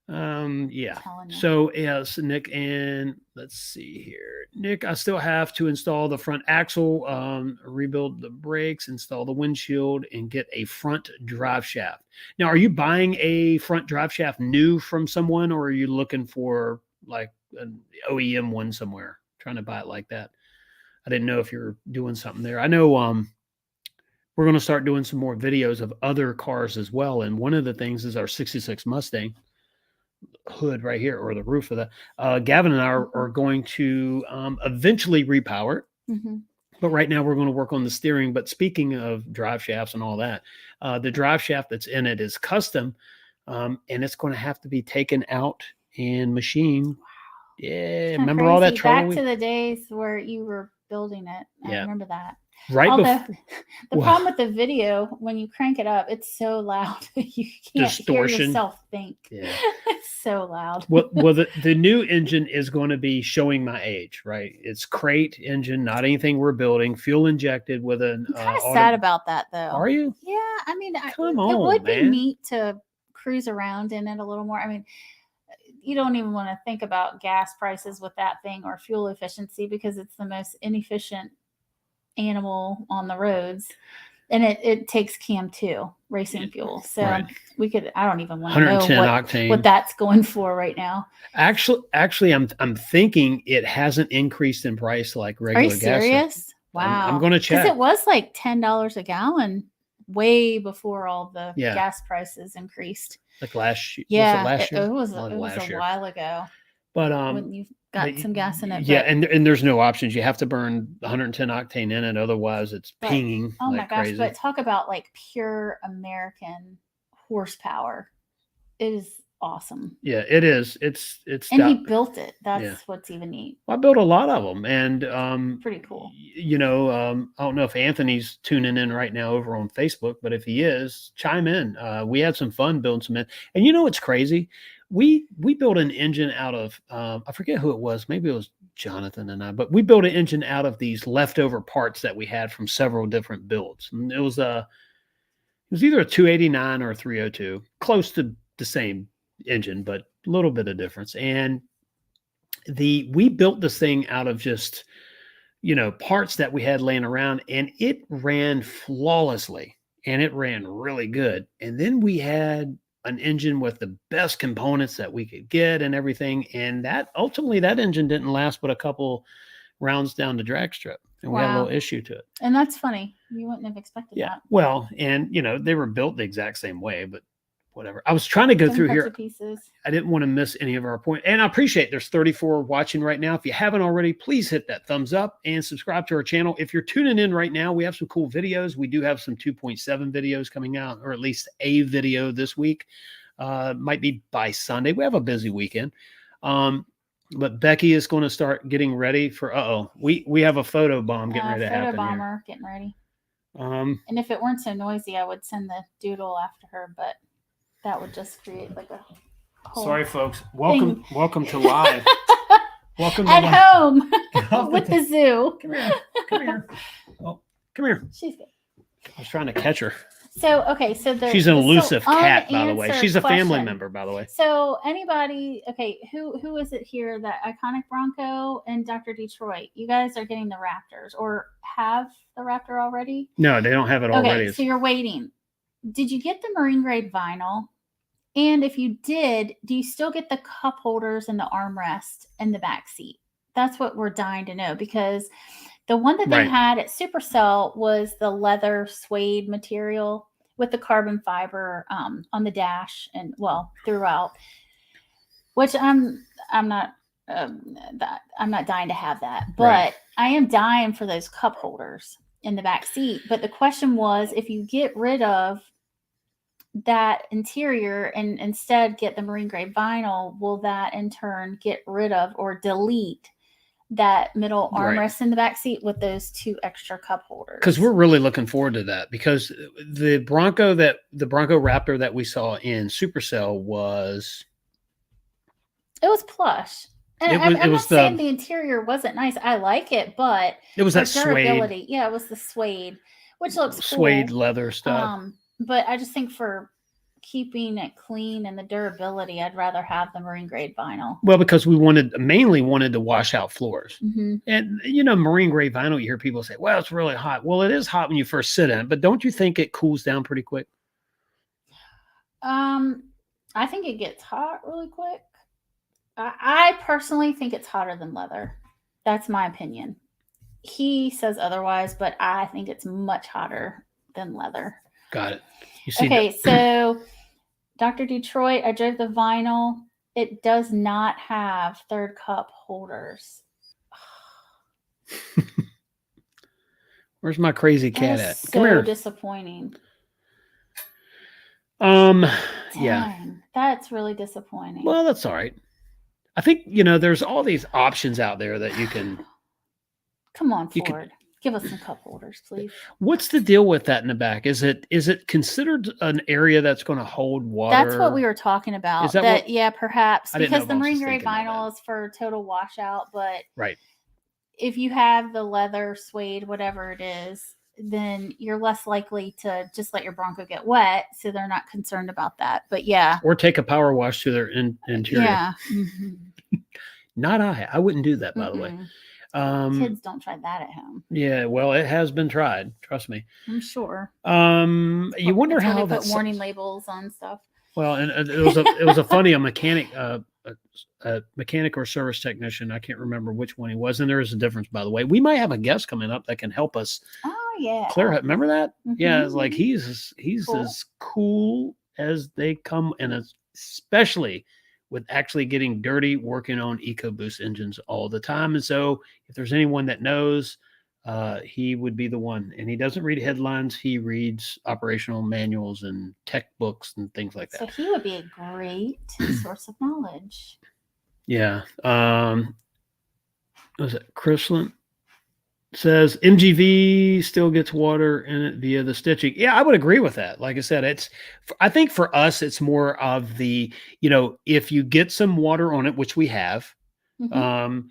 Yeah. So, yes, Nick, and let's see here. Nick, I still have to install the front axle, rebuild the brakes, install the windshield, and get a front drive shaft. Now, are you buying a front drive shaft new from someone, or are you looking for like an OEM one somewhere, trying to buy it like that? I didn't know if you're doing something there. I know we're going to start doing some more videos of other cars as well. And one of the things is our 66 Mustang hood right here, or the roof of that. Gavin and I are going to eventually repower it. But right now we're going to work on the steering. But speaking of drive shafts and all that, the drive shaft that's in it is custom, and it's going to have to be taken out and machined. Wow. Yeah, remember all that trouble? Back to the days where you were building it. I remember that. Right. The problem with the video, when you crank it up, it's so loud you can't hear yourself think. Yeah. It's so loud. Well, the new engine is going to be showing my age, right? It's crate engine, not anything we're building, fuel injected with an. I'm kind of sad about that, though. Are you? Yeah, I mean, come on, it would be neat to cruise around in it a little more. I mean, you don't even want to think about gas prices with that thing or fuel efficiency, because it's the most inefficient animal on the roads, and it takes CAM 2 racing fuel. So we could, I don't even want to know octane. What that's going for right now. Actually, I'm thinking it hasn't increased in price like regular gas. Are you serious? Wow. I'm going to check. Because it was like $10 a gallon way before all the gas prices increased. Like last year. Yeah, was it last year? It was a while ago. But when you've got but some gas in it. yeah, But, and there's no options. You have to burn 110 octane in it, otherwise it's pinging oh my like gosh! crazy. But talk about like pure American horsepower. It is awesome. Yeah, it is. It's And he built it. That's yeah. what's even neat. I built a lot of them, and Pretty cool. you know, I don't know if Anthony's tuning in right now over on Facebook, but if he is, chime in. We had some fun building some in, and you know what's crazy? We built an engine out of I forget who it was. Maybe it was Jonathan and I, but we built an engine out of these leftover parts that we had from several different builds. And it was either a 289 or a 302, close to the same engine, but a little bit of difference. And we built this thing out of just, you know, parts that we had laying around, and it ran flawlessly and it ran really good. And then we had an engine with the best components that we could get and everything. And that ultimately that engine didn't last but a couple rounds down the drag strip. And we had a Wow. little issue to it. And that's funny. You wouldn't have expected Yeah. that. Well, and you know, they were built the exact same way, but whatever. I was trying to go through here. Pieces. I didn't want to miss any of our point. And I appreciate there's 34 watching right now. If you haven't already, please hit that thumbs up and subscribe to our channel. If you're tuning in right now, we have some cool videos. We do have some 2.7 videos coming out, or at least a video this week. Might be by Sunday. We have a busy weekend. But Becky is going to start getting ready for, we have a photo bomb getting ready to happen. Photo bomber getting ready. And if it weren't so noisy, I would send the doodle after her, but that would just create like a whole sorry, folks. Welcome to live. Welcome to at live. home with the zoo. Come here. Come here. Oh, come here. She's good. I was trying to catch her. So, okay. So she's an elusive cat, by the way. She's a family member, by the way. So anybody, okay, who is it here? That iconic Bronco and Dr. Detroit. You guys are getting the Raptors or have the Raptor already? No, they don't have it already. Okay, so you're waiting. Did you get the marine grade vinyl? And if you did, do you still get the cup holders and the armrest in the back seat? That's what we're dying to know, because the one that they had at Supercell was the leather suede material with the carbon fiber on the dash and throughout. Which I'm not dying to have that, but I am dying for those cup holders in the back seat. But the question was, if you get rid of that interior and instead get the marine grade vinyl, will that in turn get rid of or delete that middle armrest in the back seat with those 2 extra cup holders? Because we're really looking forward to that, because the Bronco Raptor that we saw in Supercell was plush. And I'm not saying the interior wasn't nice. I like it, but it was that durability. suede. Yeah, it was the suede, which looks suede cool. Leather stuff. But I just think for keeping it clean and the durability, I'd rather have the marine grade vinyl. Well, because we mainly wanted to wash out floors. Mm-hmm. And, you know, marine grade vinyl, you hear people say, well, it's really hot. Well, it is hot when you first sit in it, but don't you think it cools down pretty quick? I think it gets hot really quick. I personally think it's hotter than leather. That's my opinion. He says otherwise, but I think it's much hotter than leather. Got it. You see okay, so Dr. Detroit, I drove the vinyl. It does not have 3rd cup holders. Where's my crazy cat at? So come here. Disappointing. Yeah. That's really disappointing. Well, that's all right. I think, you know, there's all these options out there that you can. Come on, Ford. Give us some cup holders, please. What's the deal with that in the back? Is it considered an area that's going to hold water? That's what we were talking about. Is that yeah, perhaps. Because the marine grade vinyl that. is for total washout, but right. If you have the leather, suede, whatever it is, then you're less likely to just let your Bronco get wet, so they're not concerned about that. But yeah. Or take a power wash to their interior. Yeah. Mm-hmm. Not I wouldn't do that, by the way. Kids don't try that at home. Yeah, well, it has been tried. Trust me. I'm sure. You wonder how they put warning labels on stuff. Well, and it was a funny mechanic, a mechanic or service technician. I can't remember which one he was, and there is a difference, by the way. We might have a guest coming up that can help us. Oh yeah, clear it. Remember that? Mm-hmm. Yeah, it's like he's cool. As they come, and especially with actually getting dirty working on EcoBoost engines all the time. And so if there's anyone that knows, he would be the one. And he doesn't read headlines. He reads operational manuals and tech books and things like that. So he would be a great source of knowledge. Yeah. Was it Chrisland? Says MGV still gets water in it via the stitching. Yeah, I would agree with that. Like I said, I think for us, it's more of the, if you get some water on it, which we have, Mhm.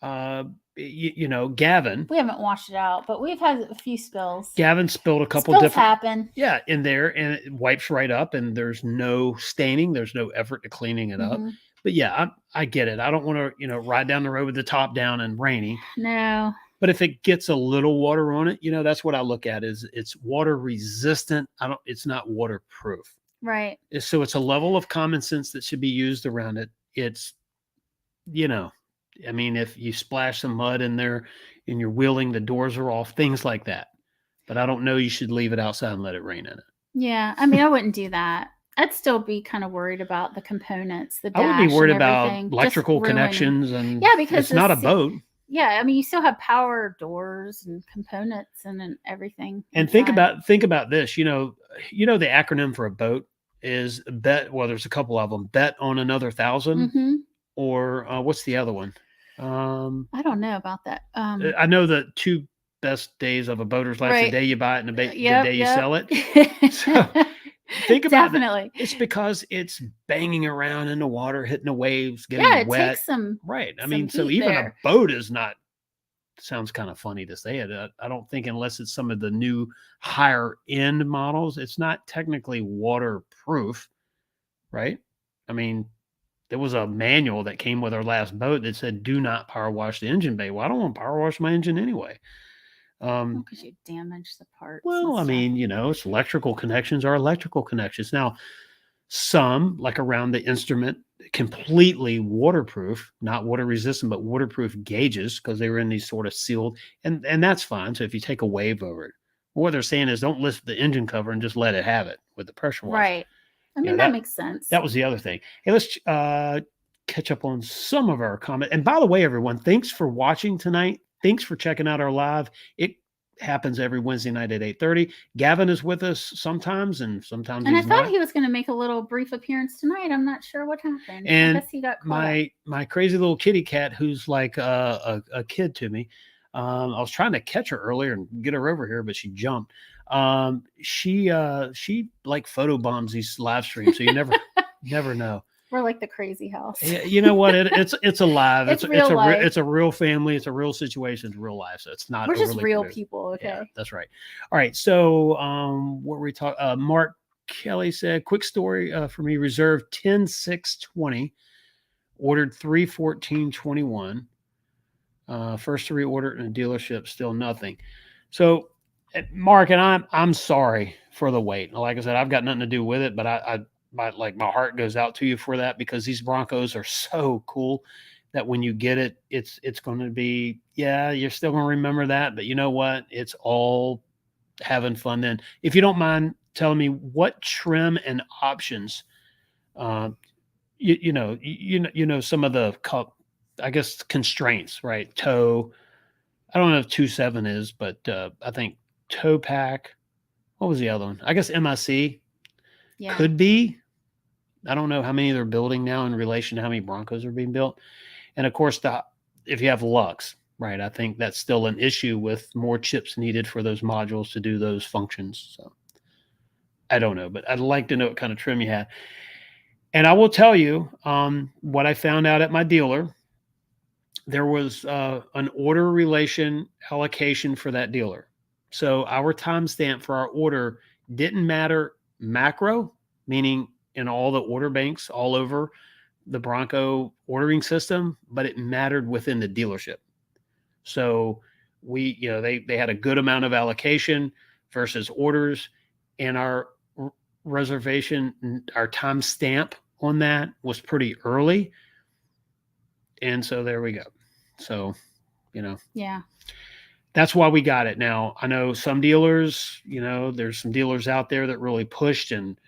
Gavin. We haven't washed it out, but we've had a few spills. Gavin spilled a couple Spills different happen. Yeah, in there, and it wipes right up, and there's no staining. There's no effort to cleaning it up. But yeah, I get it. I don't want to, ride down the road with the top down and raining. No. But if it gets a little water on it, that's what I look at is it's water resistant. It's not waterproof. Right. So it's a level of common sense that should be used around it. It's, if you splash some mud in there and you're wheeling, the doors are off, things like that. But I don't know you should leave it outside and let it rain in it. Yeah. I wouldn't do that. I'd still be kind of worried about the components, the dash. I would be worried and about everything, electrical connections and because it's not a boat. Yeah, you still have power doors and components and everything. And think about this. The acronym for a boat is bet. Well, there's a couple of them. Bet on another 1,000, or what's the other one? I don't know about that. I know the two best days of a boater's life: the day you buy it and the day you sell it. So think about definitely. It's because it's banging around in the water, hitting the waves, getting wet. Takes some right. So even a boat is not. Sounds kind of funny to say it. I don't think unless it's some of the new higher end models, it's not technically waterproof, right? There was a manual that came with our last boat that said, "Do not power wash the engine bay." Well, I don't want to power wash my engine anyway. Because you damage the parts. Well, it's electrical connections are electrical connections. Now, some like around the instrument, completely waterproof, not water resistant, but waterproof gauges because they were in these sort of sealed, and that's fine. So if you take a wave over it, what they're saying is don't lift the engine cover and just let it have it with the pressure washer. Right. That makes sense. That was the other thing. Hey, let's catch up on some of our comments. And by the way, everyone, thanks for watching tonight. Thanks for checking out our live. It happens every Wednesday night at 8:30. Gavin is with us sometimes, and sometimes and he's I thought not. he was going to make a little brief appearance tonight. I'm not sure what happened. And I guess he got caught my crazy little kitty cat, who's like a kid to me. I was trying to catch her earlier and get her over here, but she jumped. She like photobombs these live streams, so you never know. We're like the crazy house. You know what? It's alive. It's real life. It's a real family. It's a real situation. It's real life. So it's not. We're just real people. Okay. Yeah, that's right. All right. So what were we talking? Mark Kelly said, quick story for me. Reserved 10/6/20, ordered 3/14/21. First to reorder in a dealership, still nothing. So, Mark, and I'm sorry for the wait. Like I said, I've got nothing to do with it, but my heart goes out to you for that because these Broncos are so cool that when you get it, it's going to be, you're still going to remember that. But you know what? It's all having fun then. If you don't mind telling me what trim and options, you know some of the I guess constraints, right? Toe. I don't know if 2.7 is, but I think toe pack. What was the other one? I guess MIC could be. I don't know how many they're building now in relation to how many Broncos are being built. And of course, if you have Lux, right, I think that's still an issue with more chips needed for those modules to do those functions. So I don't know, but I'd like to know what kind of trim you had. And I will tell you what I found out at my dealer. There was an order relation allocation for that dealer. So our timestamp for our order didn't matter macro, meaning in all the order banks all over the Bronco ordering system, but it mattered within the dealership. So they had a good amount of allocation versus orders, and our reservation, our timestamp on that was pretty early. And so there we go. So, that's why we got it. Now, I know some dealers, there's some dealers out there that really pushed and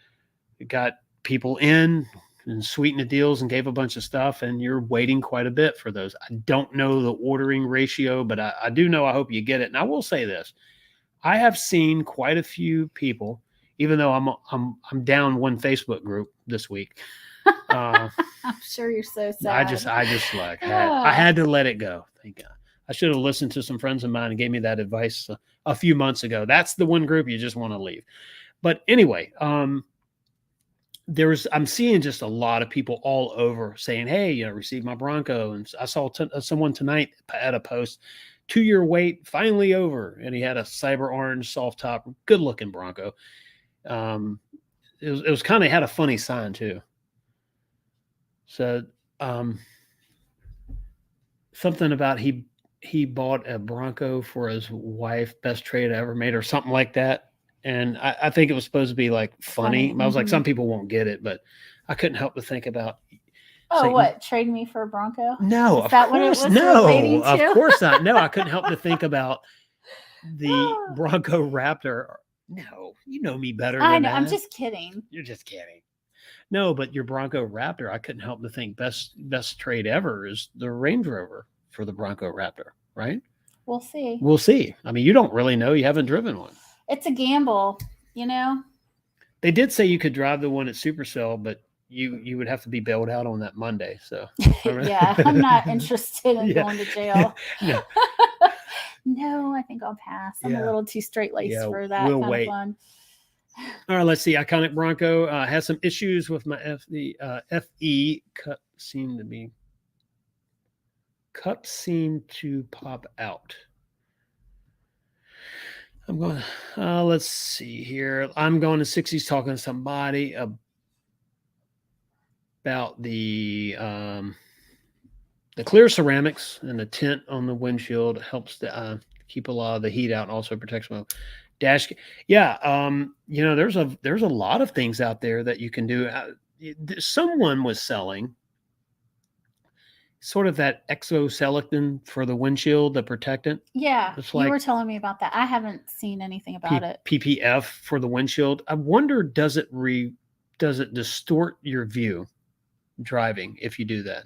got people in and sweetened the deals and gave a bunch of stuff, and you're waiting quite a bit for those. I don't know the ordering ratio, but I do know I hope you get it. And I will say this: I have seen quite a few people, even though I'm down one Facebook group this week. I'm sure you're so sad. I just like I had to let it go. Thank God. I should have listened to some friends of mine and gave me that advice a few months ago. That's the one group you just want to leave. But anyway, I'm seeing just a lot of people all over saying, "Hey, received my Bronco." And I saw someone tonight at a post, 2-year wait finally over, and he had a cyber orange soft top, good looking Bronco. It was kind of had a funny sign too. So something about he bought a Bronco for his wife, best trade I ever made, or something like that. And I think it was supposed to be like funny. I was like, some people won't get it, but I couldn't help but think about. Oh, what? Trade me for a Bronco? No, of course, no, of course not. No, I couldn't help to think about the Bronco Raptor. No, you know me better than that. I'm just kidding. You're just kidding. No, but your Bronco Raptor, I couldn't help to think best trade ever is the Range Rover for the Bronco Raptor, right? We'll see. We'll see. I mean, you don't really know. You haven't driven one. It's a gamble, They did say you could drive the one at Supercell, but you would have to be bailed out on that Monday. So yeah, I'm not interested in going to jail. No. No, I think I'll pass. I'm a little too straight-laced for that. We'll wait. Fun. All right, let's see. Iconic Bronco has some issues with my FE cup seem to pop out. I'm going. Let's see here. I'm going to 60s talking to somebody about the clear ceramics and the tint on the windshield helps to keep a lot of the heat out and also protects my dash. Yeah, there's a lot of things out there that you can do. Someone was selling sort of that exoskeleton for the windshield, the protectant. Yeah, you were telling me about that. I haven't seen anything about it. PPF for the windshield. I wonder, does it distort your view driving if you do that?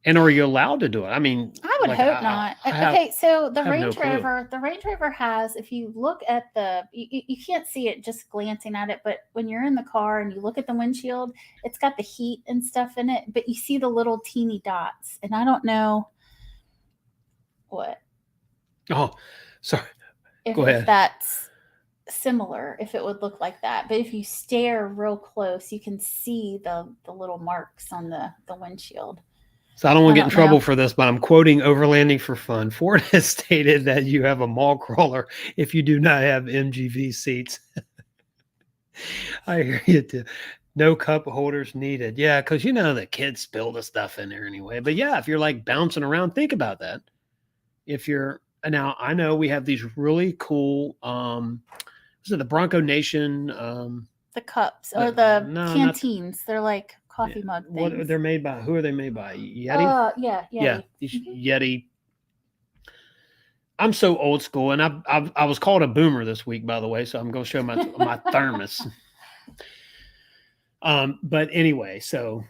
And are you allowed to do it? I mean, I would hope not. Okay, so the Range Rover has, if you look at you can't see it just glancing at it, but when you're in the car and you look at the windshield, it's got the heat and stuff in it, but you see the little teeny dots, and I don't know what. Oh, sorry. Go ahead. If that's similar, if it would look like that, but if you stare real close, you can see the little marks on the windshield. So I don't want to get in trouble for this, but I'm quoting Overlanding for Fun. Ford has stated that you have a mall crawler if you do not have MGV seats. I hear you too. No cup holders needed. Yeah, because the kids spill the stuff in there anyway. But yeah, if you're like bouncing around, think about that. Now I know we have these really cool, the Bronco Nation. The cups or the canteens. They're like coffee mug things. What they're made by? Who are they made by? Yeti? Yeah. Yeah, Yeti. I'm so old school, and I was called a boomer this week, by the way, so I'm going to show my thermos. But anyway, so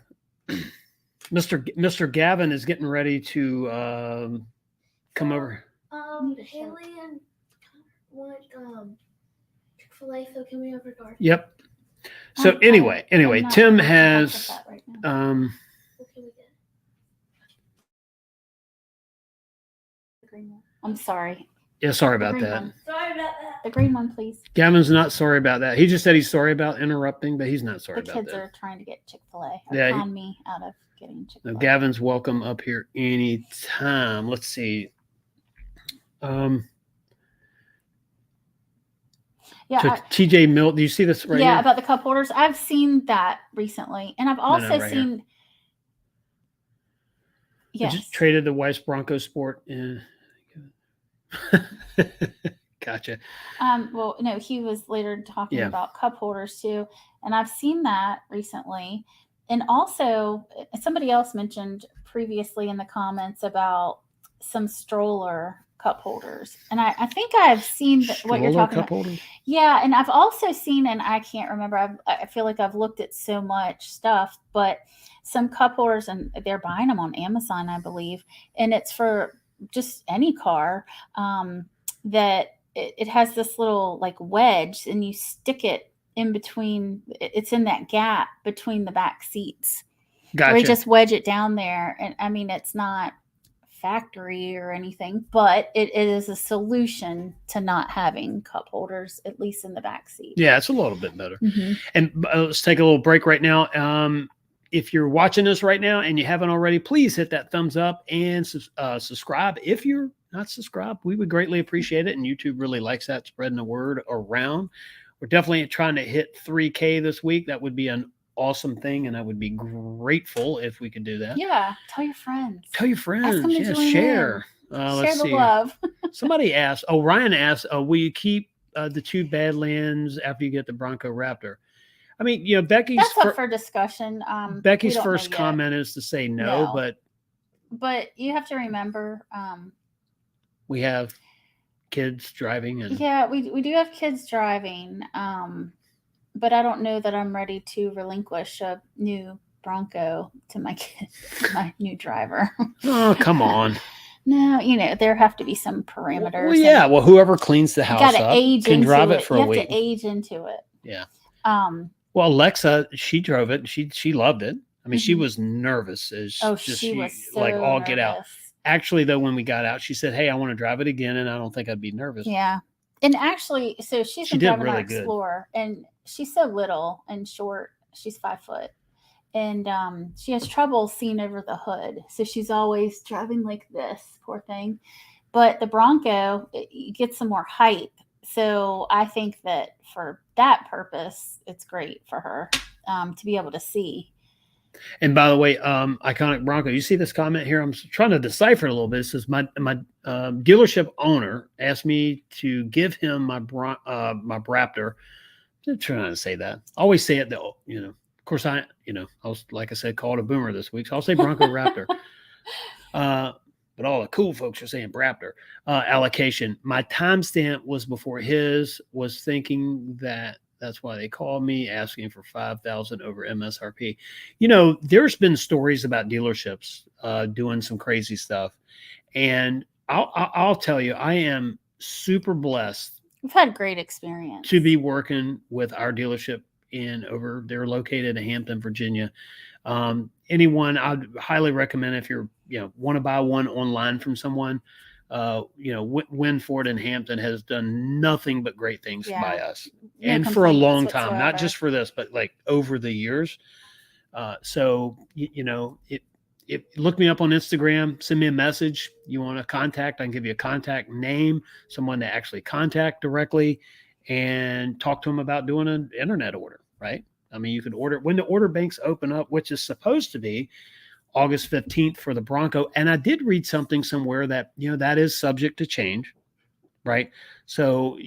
Mr. Gavin is getting ready to come over. Haley and want Chick-fil-A, so can we over to Yep. So anyway, Tim has I'm sorry. Yeah, sorry about that. Sorry about that. The green one, please. Gavin's not sorry about that. He just said he's sorry about interrupting, but he's not sorry about that. The kids are trying to get Chick-fil-A. Con me out of getting Chick-fil-A. No, Gavin's welcome up here anytime. Let's see. Yeah. So TJ Milt, do you see this right here? About the cup holders. I've seen that recently. And I've also seen. Yes. I just traded the Weiss Bronco Sport in. Gotcha. Well, no, he was later talking about cup holders too. And I've seen that recently. And also somebody else mentioned previously in the comments about some stroller cup holders. And I think I've seen what you're Stroller talking cup about. holders? Yeah, and I've also seen, and I can't remember, I feel like I've looked at so much stuff, but some cup holders, and they're buying them on Amazon, I believe, and it's for just any car, that it has this little like wedge, and you stick it in between, it's in that gap between the back seats. Where you Gotcha. just wedge it down there. And I mean, it's not factory or anything, but it is a solution to not having cup holders, at least in the back seat. Yeah, it's a little bit better. Mm-hmm. And let's take a little break right now. If you're watching this right now and you haven't already, please hit that thumbs up and subscribe. If you're not subscribed, we would greatly appreciate it. And YouTube really likes that, spreading the word around. We're definitely trying to hit 3K this week. That would be an awesome thing, and I would be grateful if we could do that. Yeah, tell your friends. Tell your friends. Ask them to Yeah, join share. Share Let's the see. love. Somebody asked. Oh, Ryan asked, "Will you keep the 2 Badlands after you get the Bronco Raptor?" I mean, you know, Becky's That's up for discussion. Becky's we don't first know yet. comment is to say no, No. But you have to remember, we have kids driving, and yeah, we do have kids driving, but I don't know that I'm ready to relinquish a new Bronco to my kid, my new driver. oh, come on. No, you know, there have to be some parameters. Well, yeah. Well, whoever cleans the You house got to up age can into drive it. it for You a have week. to age into it. Yeah. Um. Well, Alexa, she drove it. She loved it. I mean, she Mhm. was nervous as She was so like all get out. nervous. Actually, though, when we got out, she said, "Hey, I want to drive it again, and I don't think I'd be nervous." Yeah. And actually, so she's She been did driving really our good. Explorer, and she's so little and short. She's 5 foot, and she has trouble seeing over the hood. So she's always driving like this, poor thing. But the Bronco, it gets some more height. So I think that for that purpose, it's great for her to be able to see. And by the way, Iconic Bronco, you see this comment here? I'm trying to decipher it a little bit. It says my dealership owner asked me to give him my Raptor. I'm trying to say that. I always say it though. You know, of course I was, like I said, called a boomer this week, so I'll say Bronco Raptor. But all the cool folks are saying Raptor. Allocation. My timestamp was before his. Was thinking that's why they called me asking for $5,000 over MSRP. You know, there's been stories about dealerships doing some crazy stuff, and I'll tell you, I am super blessed. We've had great experience to be working with our dealership they're located in Hampton, Virginia. Anyone, I'd highly recommend if you're, want to buy one online from someone, Win Ford in Hampton has done nothing but great things by us, No and for a long complaints time, not whatsoever. just for this, but like over the years. So, look me up on Instagram, send me a message. You want to contact, I can give you a contact name, someone to actually contact directly and talk to them about doing an internet order, right? I mean, you could order when the order banks open up, which is supposed to be August 15th for the Bronco. And I did read something somewhere that, that is subject to change, right? So,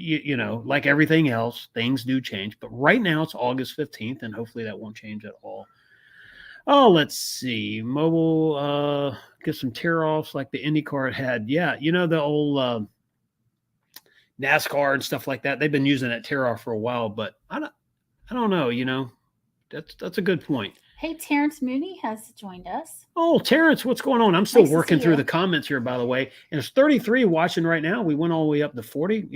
like everything else, things do change. But right now it's August 15th, and hopefully that won't change at all. Oh, let's see. Mobile, get some tear-offs like the IndyCar had. Yeah, the old NASCAR and stuff like that. They've been using that tear-off for a while, but I don't know. That's a good point. Hey, Terrence Mooney has joined us. Oh, Terrence, what's going on? I'm still Nice working through you. the comments here, by the way. And there's 33 watching right now. We went all the way up to 40.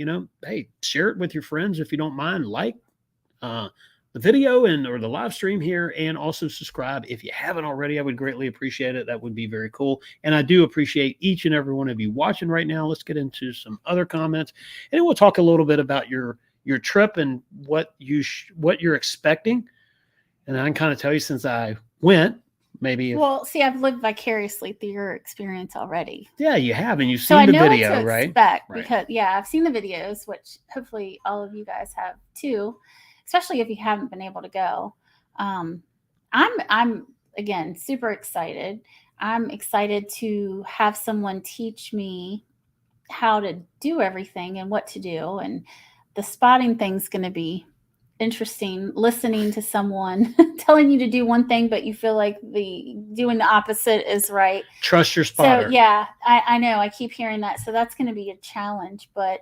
Hey, share it with your friends if you don't mind. Like the video or the live stream here, and also subscribe if you haven't already. I would greatly appreciate it. That would be very cool. And I do appreciate each and every one of you watching right now. Let's get into some other comments, and then we'll talk a little bit about your trip and what you're expecting. And I can kind of tell you, since I went, maybe. Well, see, I've lived vicariously through your experience already. Yeah, you have, and you've So seen I the know video, what to right? expect Right. because I've seen the videos, which hopefully all of you guys have too, especially if you haven't been able to go. I'm again super excited. I'm excited to have someone teach me how to do everything and what to do, and the spotting thing's going to be interesting listening to someone telling you to do one thing, but you feel like doing the opposite is right. Trust your spotter. So yeah, I know. I keep hearing that. So that's going to be a challenge, but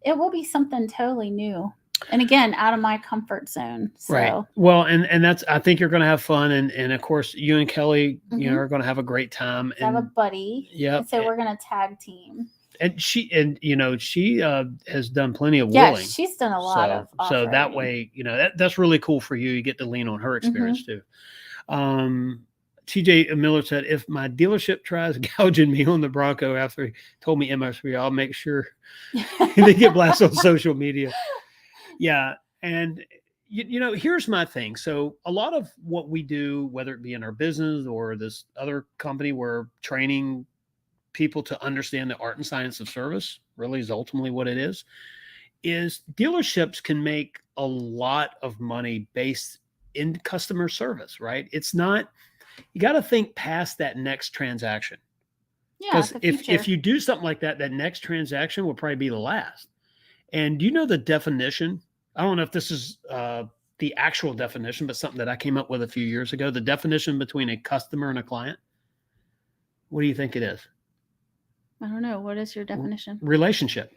it will be something totally new. And again, out of my comfort zone. So. Right. Well, and that's, I think you're going to have fun. And of course, you and Kelly, Mhm. are going to have a great time. I have a buddy. Yeah. And so we're going to tag team. And she has done plenty of Yeah, willing. she's done a lot of off-roading. So that way, that's really cool for you. You get to lean on her experience too. TJ Miller said, if my dealership tries gouging me on the Bronco after he told me MSRP, I'll make sure they get blasted on social media. Yeah. And, here's my thing. So a lot of what we do, whether it be in our business or this other company, we're training people to understand the art and science of service, really is ultimately what it is dealerships can make a lot of money based in customer service, right? It's not, you got to think past that next transaction. Yeah. Because if you do something like that, that next transaction will probably be the last. And do you know the definition? I don't know if this is the actual definition, but something that I came up with a few years ago, the definition between a customer and a client. What do you think it is? I don't know. What is your definition? Relationship.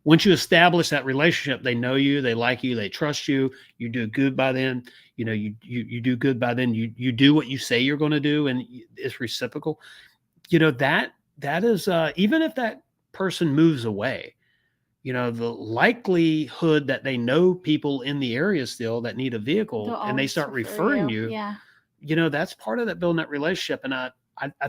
Once you establish that relationship, they know you, they like you, they trust you, you do good by them. You do good by them. You do what you say you're going to do, and it's reciprocal. That is, even if that person moves away, the likelihood that they know people in the area still that need a vehicle and they start referring you, that's part of that, building that relationship. And I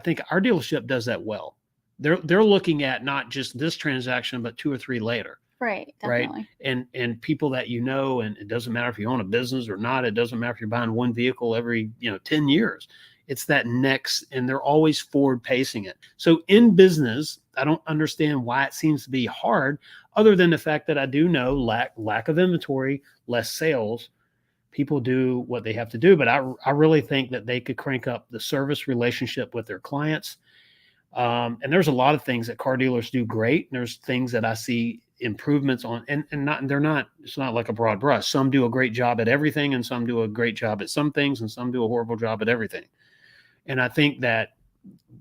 think our dealership does that well. They're looking at not just this transaction, but 2 or 3 later. Right. Definitely. Right. And people that and it doesn't matter if you own a business or not. It doesn't matter if you're buying one vehicle every 10 years. It's that next, and they're always forward pacing it. So in business, I don't understand why it seems to be hard, other than the fact that I do know lack of inventory, less sales. People do what they have to do, but I really think that they could crank up the service relationship with their clients. And there's a lot of things that car dealers do great. And there's things that I see improvements on, and it's not like a broad brush. Some do a great job at everything, and some do a great job at some things, and some do a horrible job at everything. And I think that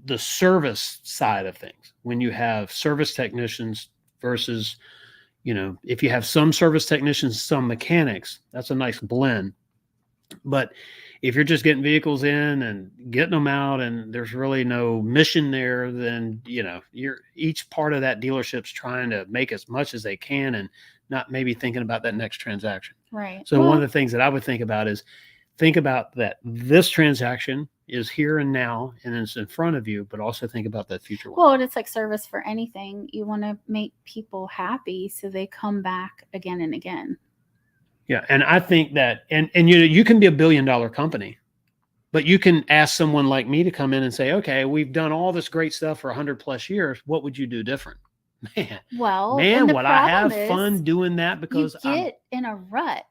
the service side of things, when you have service technicians versus, if you have some service technicians, some mechanics, that's a nice blend. But if you're just getting vehicles in and getting them out and there's really no mission there, then, each part of that dealership's trying to make as much as they can and not maybe thinking about that next transaction. Right. So one of the things that I would think about is think about that this transaction is here and now, and it's in front of you, but also think about that future one. Well, and it's like service for anything. You want to make people happy so they come back again and again. Yeah. And I think that, and you can be a $1 billion company, but you can ask someone like me to come in and say, okay, we've done all this great stuff for 100+ years. What would you do different? Man, would I have fun doing that? Because you get in a rut.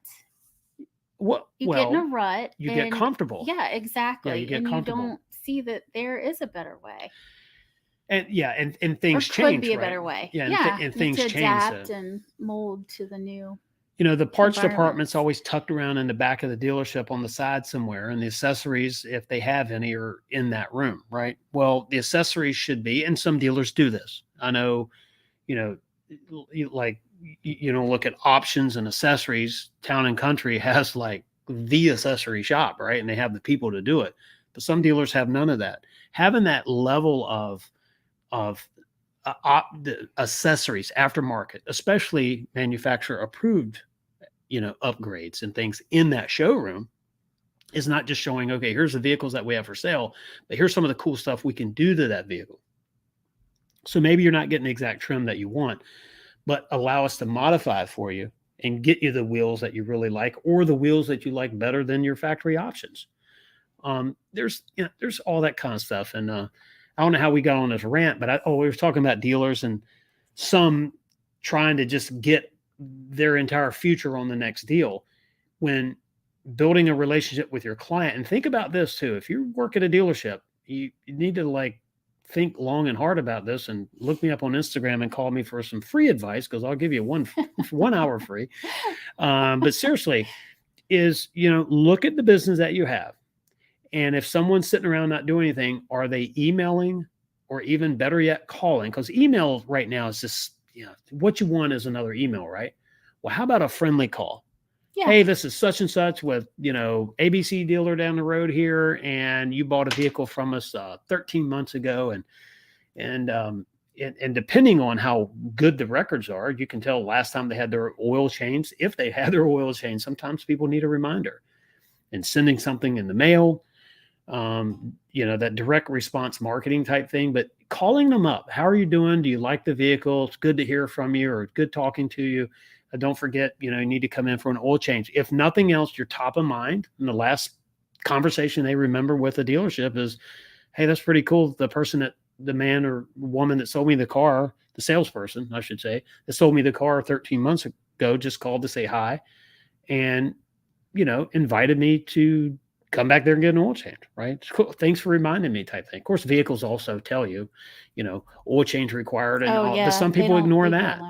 You get in a rut. You get comfortable. Yeah, exactly. Yeah, you get and comfortable. You don't see that there is a better way. And things change. Could be a better way. Yeah. And things change. Adapt and mold to the new. The parts department's always tucked around in the back of the dealership on the side somewhere. And the accessories, if they have any, are in that room, right? Well, the accessories should be, and some dealers do this. I know, look at options and accessories. Town and Country has like the accessory shop, right? And they have the people to do it. But some dealers have none of that. Having that level of the accessories, aftermarket, especially manufacturer approved, upgrades and things in that showroom, is not just showing, okay, here's the vehicles that we have for sale, but here's some of the cool stuff we can do to that vehicle. So maybe you're not getting the exact trim that you want, but allow us to modify it for you and get you the wheels that you really like, or the wheels that you like better than your factory options. There's all that kind of stuff. And I don't know how we got on this rant, but we were talking about dealers and some trying to just get their entire future on the next deal, when building a relationship with your client. And think about this too. If you work at a dealership, you need to think long and hard about this and look me up on Instagram and call me for some free advice, because I'll give you 1 hour free. But seriously, is, look at the business that you have. And if someone's sitting around not doing anything, are they emailing, or even better yet, calling? Because email right now is just, what you want is another email, right? Well, how about a friendly call? Yeah. Hey, this is such and such with, ABC dealer down the road here, and you bought a vehicle from us 13 months ago. And depending on how good the records are, you can tell last time they had their oil changed. If they had their oil changed, sometimes people need a reminder. And sending something in the mail, that direct response marketing type thing. But calling them up, how are you doing? Do you like the vehicle? It's good to hear from you, or good talking to you. Don't forget, you need to come in for an oil change. If nothing else, you're top of mind. And the last conversation they remember with the dealership is, hey, that's pretty cool. The man or woman that sold me the car, the salesperson, I should say, that sold me the car 13 months ago, just called to say hi and, invited me to come back there and get an oil change, right? It's cool. Thanks for reminding me type thing. Of course, vehicles also tell you, oil change required. And but some people ignore that.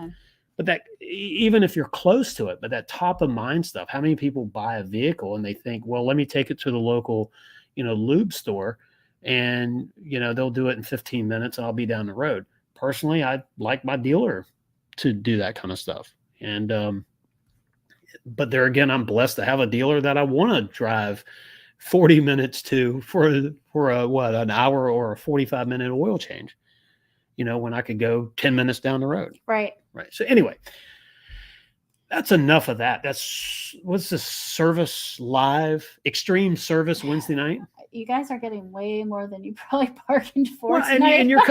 But that, even if you're close to it, but that top of mind stuff, how many people buy a vehicle and they think, well, let me take it to the local, lube store, and, they'll do it in 15 minutes and I'll be down the road. Personally, I like my dealer to do that kind of stuff. And, but there again, I'm blessed to have a dealer that I want to drive 40 minutes to for an hour or a 45-minute oil change, when I could go 10 minutes down the road. Right. So anyway, that's enough of that. What's this service live extreme service Wednesday night? You guys are getting way more than you probably bargained for. Well, and you're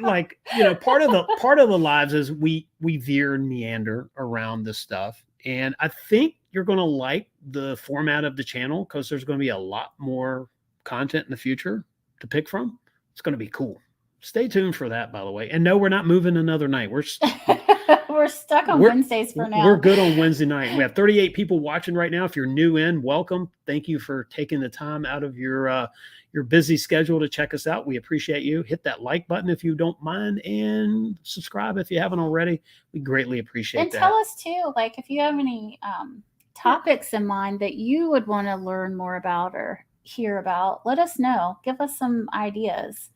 like, part of the lives is we veer and meander around this stuff. And I think you're going to like the format of the channel, because there's going to be a lot more content in the future to pick from. It's going to be cool. Stay tuned for that, by the way. And no, we're not moving another night. We're stuck on Wednesdays for now. We're good on Wednesday night. We have 38 people watching right now. If you're new in, welcome. Thank you for taking the time out of your busy schedule to check us out. We appreciate you. Hit that like button if you don't mind, and subscribe if you haven't already. We greatly appreciate that. And tell us too, like, if you have any topics in mind that you would want to learn more about or hear about, let us know. Give us some ideas.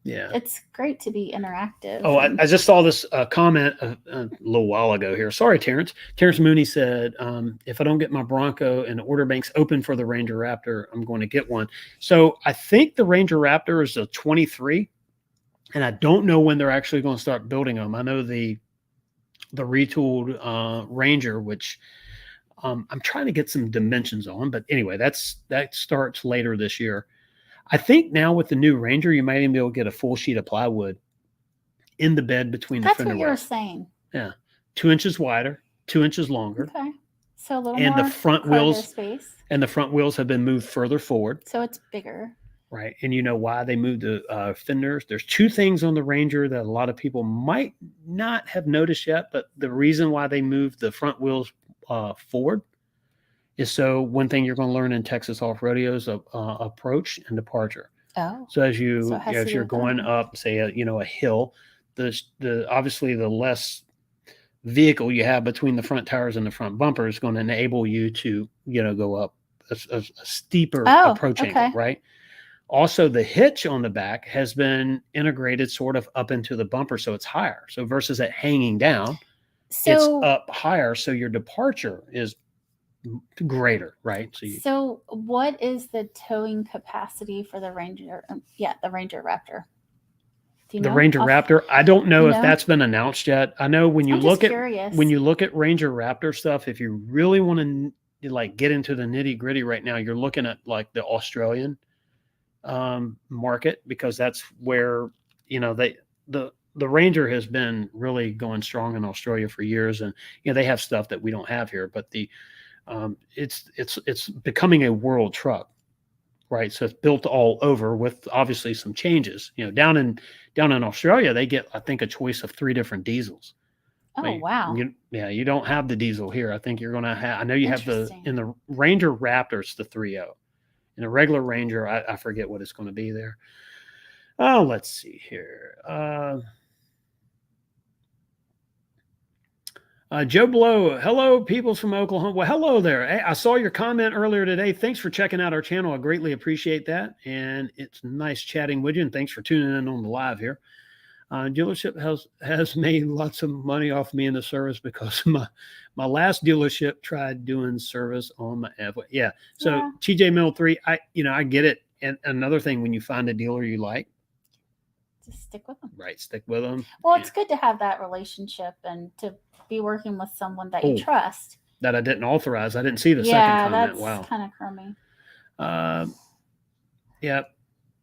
Yeah, it's great to be interactive. Oh, I just saw this comment a little while ago here. Sorry, Terrence. Terrence Mooney said, if I don't get my Bronco and the order bank's open for the Ranger Raptor, I'm going to get one. So I think the Ranger Raptor is a 23, and I don't know when they're actually going to start building them. I know the retooled Ranger, which I'm trying to get some dimensions on, but anyway, that starts later this year. I think now with the new Ranger, you might even be able to get a full sheet of plywood in the bed between the fender wells. That's what you were saying. Yeah. 2 inches wider, 2 inches longer. Okay. So a little and more the front wheels space. And the front wheels have been moved further forward. So it's bigger. Right. And you know why they moved the fenders? There's two things on the Ranger that a lot of people might not have noticed yet, but the reason why they moved the front wheels forward is so one thing you're going to learn in Texas off-roading is approach and departure. Oh. So as you're going up, say a hill, the obviously the less vehicle you have between the front tires and the front bumper is going to enable you to go up a steeper approach angle, right? Also, the hitch on the back has been integrated sort of up into the bumper, so it's higher. So versus it hanging down, it's up higher, so your departure is greater, right? So what is the towing capacity for the Ranger? The Ranger Raptor. Do you know? The Ranger Raptor. I don't know if that's been announced yet. I know when you look at Ranger Raptor stuff, if you really want to get into the nitty gritty right now, you're looking at like the Australian market, because that's where the Ranger has been really going strong in Australia for years, and they have stuff that we don't have here, but it's becoming a world truck, right? So it's built all over with obviously some changes. Down in Australia, they get, I think, a choice of 3 different diesels. Oh, wow. You don't have the diesel here. I think you're going to have, I know you have in the Ranger Raptor, it's the 3.0. In a regular Ranger, I forget what it's going to be there. Oh, let's see here. Joe Blow, hello, peoples from Oklahoma. Well, hello there. Hey, I saw your comment earlier today. Thanks for checking out our channel. I greatly appreciate that. And it's nice chatting with you. And thanks for tuning in on the live here. Dealership has made lots of money off me in the service because my last dealership tried doing service on my F. Yeah. So Yeah. TJ Mill 3, I get it. And another thing, when you find a dealer you like, Just stick with them. right, stick with them. Well, it's good to have that relationship and to be working with someone that you trust. That I didn't authorize. I didn't see the second comment. That's Wow. kind of crummy. Yeah.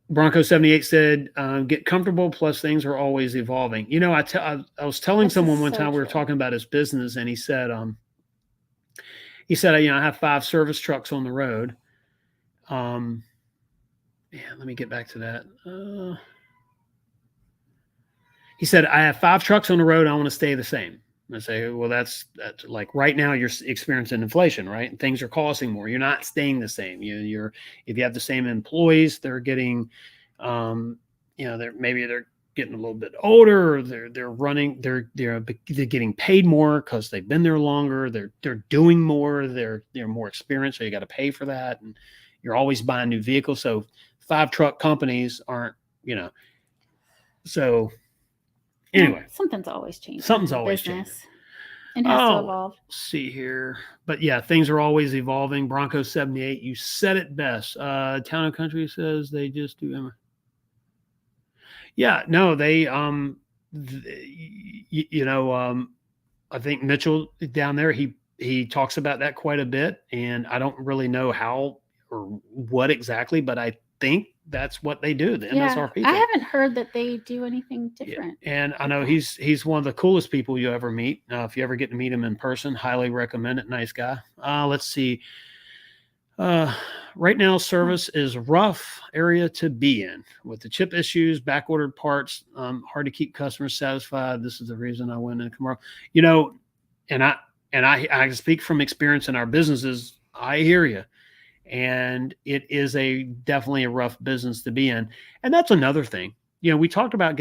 Bronco 78 said, get comfortable, plus things are always evolving. You know, I was telling someone one time, we were talking about his business, and he said, you know, I have 5 service trucks on the road. Yeah, let me get back to that. He said, I have 5 trucks on the road. I want to stay the same. I say, well, that's like right now you're experiencing inflation, right? And things are costing more. You're not staying the same. If you have the same employees, they're getting, you know, they're getting a little bit older. Or they're getting paid more because they've been there longer. They're doing more. They're more experienced. So you got to pay for that, and you're always buying new vehicles. So 5 truck companies aren't, you know, so. Anyway, something's always changing. Something's always changing. It has to evolve. See here. But yeah, things are always evolving. Bronco 78, you said it best. Town and Country says they just do. Yeah, no, they, I think Mitchell down there, he talks about that quite a bit. And I don't really know how or what exactly, but I think that's what they do, the MSRP thing. I haven't heard that they do anything different. Yeah. And I know he's one of the coolest people you ever meet. If you ever get to meet him in person, highly recommend it. Nice guy. Let's see. Right now, service is rough area to be in with the chip issues, back ordered parts, hard to keep customers satisfied. This is the reason I went in tomorrow. You know, and I speak from experience in our businesses. I hear you. And it is definitely a rough business to be in. And that's another thing. You know, we talked about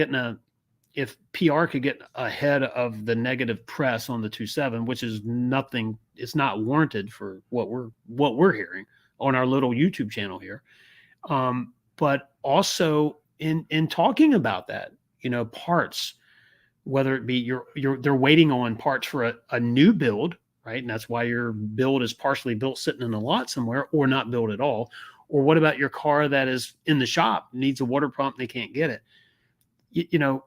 if PR could get ahead of the negative press on the 2.7, which is nothing, it's not warranted for what we're hearing on our little YouTube channel here. But also in talking about that, you know, parts, whether it be they're waiting on parts for a new build, right? And that's why your build is partially built sitting in a lot somewhere or not built at all. Or what about your car that is in the shop, needs a water pump, they can't get it? You know,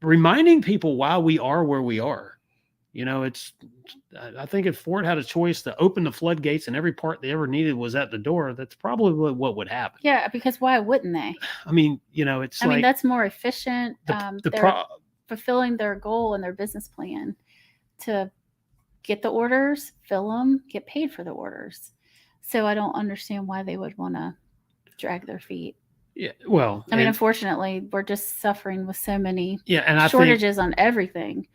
reminding people why we are where we are. You know, I think if Ford had a choice to open the floodgates and every part they ever needed was at the door, that's probably what would happen. Yeah, because why wouldn't they? I mean, you know, I mean, that's more efficient. They're fulfilling their goal and their business plan to get the orders, fill them, get paid for the orders. So I don't understand why they would want to drag their feet. Yeah, well, I mean, unfortunately, we're just suffering with so many I shortages on everything.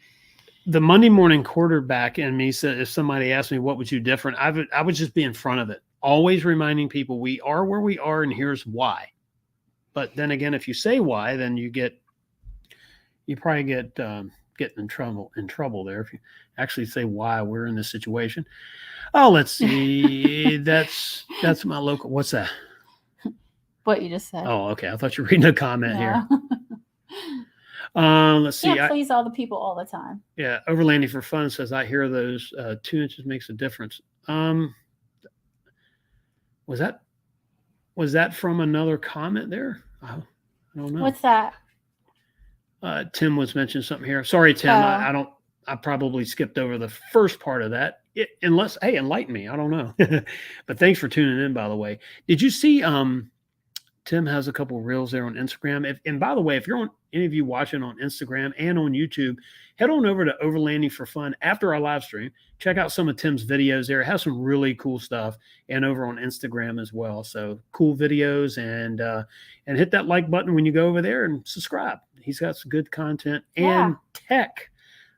The Monday morning quarterback in me said, if somebody asked me what would you different, I would just be in front of it, always reminding people we are where we are and here's why. But then again, if you say why, then you probably get in trouble there if you actually say why we're in this situation. Oh, let's see. that's my local. What's that? What you just said. Oh, okay. I thought you were reading a comment here. Let's see. Can't please all the people all the time. Yeah. Overlanding for Fun says, I hear those 2 inches makes a difference. Was that from another comment there? I don't know. What's that? Tim was mentioning something here. Sorry, Tim. I probably skipped over the first part of that. Unless, hey, enlighten me. I don't know. But thanks for tuning in, by the way. Did you see Tim has a couple of reels there on Instagram. And by the way, if you're any of you watching on Instagram and on YouTube, head on over to Overlanding for Fun after our live stream. Check out some of Tim's videos there. It has some really cool stuff, and over on Instagram as well. So cool videos, and hit that like button when you go over there and subscribe. He's got some good content and tech.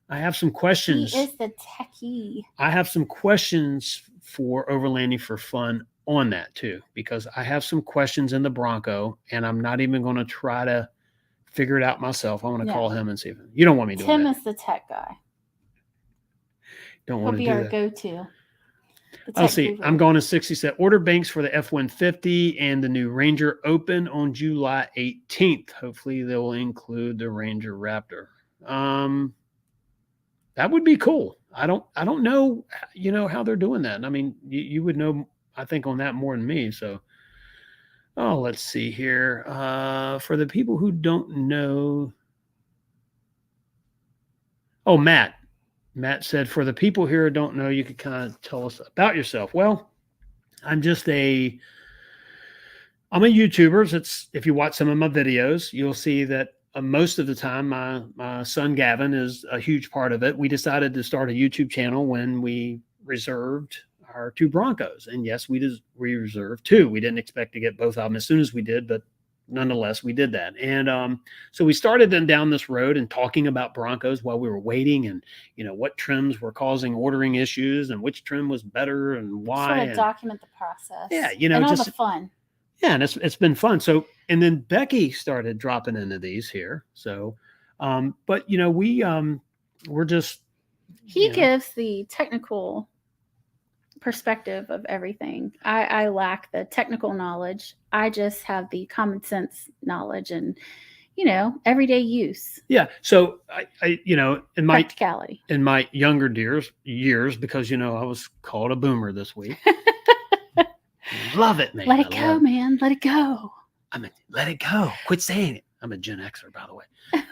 I have some questions. He is the techie. I have some questions for Overlanding for Fun on that too, because I have some questions in the Bronco, and I'm not even going to try to figure it out myself. I want to Yeah. call him and see if you don't want me doing Tim that. is the tech guy. Don't He'll want to be do our that. go-to. The I'll tech see. guru. I'm going to 60 set. Order banks for the F-150 and the new Ranger open on July 18th. Hopefully they will include the Ranger Raptor. That would be cool. I don't know, how they're doing that. I mean, you would know, I think, on that more than me. So, let's see here. For the people who don't know, Matt. Matt said, for the people here who don't know, you could kind of tell us about yourself. Well, I'm a YouTuber. If you watch some of my videos, you'll see that most of the time my son Gavin is a huge part of it. We decided to start a YouTube channel when we reserved our 2 Broncos. And yes, we reserved 2. We didn't expect to get both of them as soon as we did, but nonetheless, we did that. And so we started then down this road and talking about Broncos while we were waiting, and what trims were causing ordering issues and which trim was better and why. Sort of document the process. Yeah, and all just the fun. Yeah, and it's been fun. So, and then Becky started dropping into these here. So, but we're just He gives the technical perspective of everything. I lack the technical knowledge. I just have the common sense knowledge and everyday use. Yeah. So I in my practicality. In my younger years, because I was called a boomer this week. Love it, man. Let it go, man. Let it go. Let it go. Quit saying it. I'm a Gen Xer, by the way.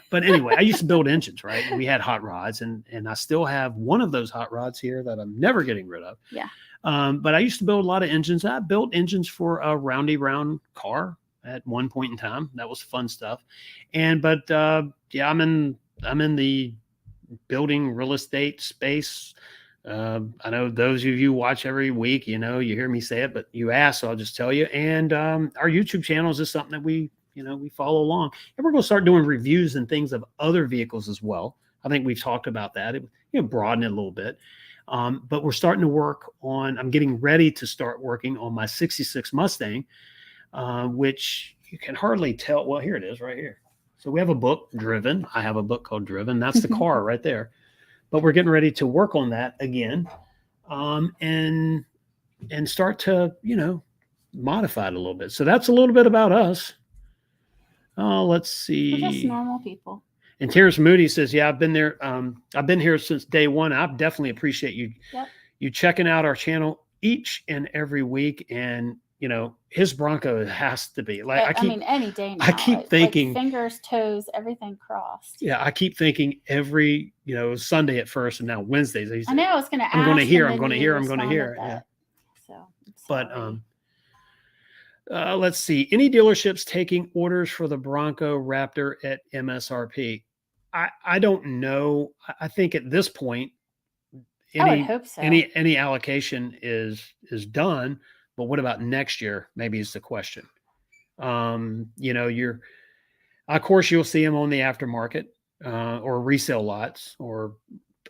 But anyway, I used to build engines, right? And we had hot rods, and I still have one of those hot rods here that I'm never getting rid of. Yeah. But I used to build a lot of engines. I built engines for a roundy round car at one point in time. That was fun stuff. But I'm in the building real estate space. I know those of you watch every week, you hear me say it, but you ask, so I'll just tell you. And our YouTube channel is just something that we follow along. And we're going to start doing reviews and things of other vehicles as well. I think we've talked about that, broaden it a little bit. But we're starting to work on, I'm getting ready to start working on my 66 Mustang, which you can hardly tell. Well, here it is right here. So we have a book, Driven. I have a book called Driven. That's the car right there. But we're getting ready to work on that again, and start to, modify it a little bit. So that's a little bit about us. Let's see. We're just normal people. And Terrence Moody says, yeah, I've been there. I've been here since day one. I definitely appreciate you checking out our channel each and every week. And, his Bronco has to be like, any day now. I keep thinking fingers, toes, everything crossed. Yeah, I keep thinking every, Sunday at first, and now Wednesdays. I know I was going to ask. I'm going to hear. Yeah. So, but let's see. Any dealerships taking orders for the Bronco Raptor at MSRP? I don't know. I think at this point, I would hope so. Any allocation is done. But what about next year? Maybe is the question. Of course, you'll see them on the aftermarket or resale lots or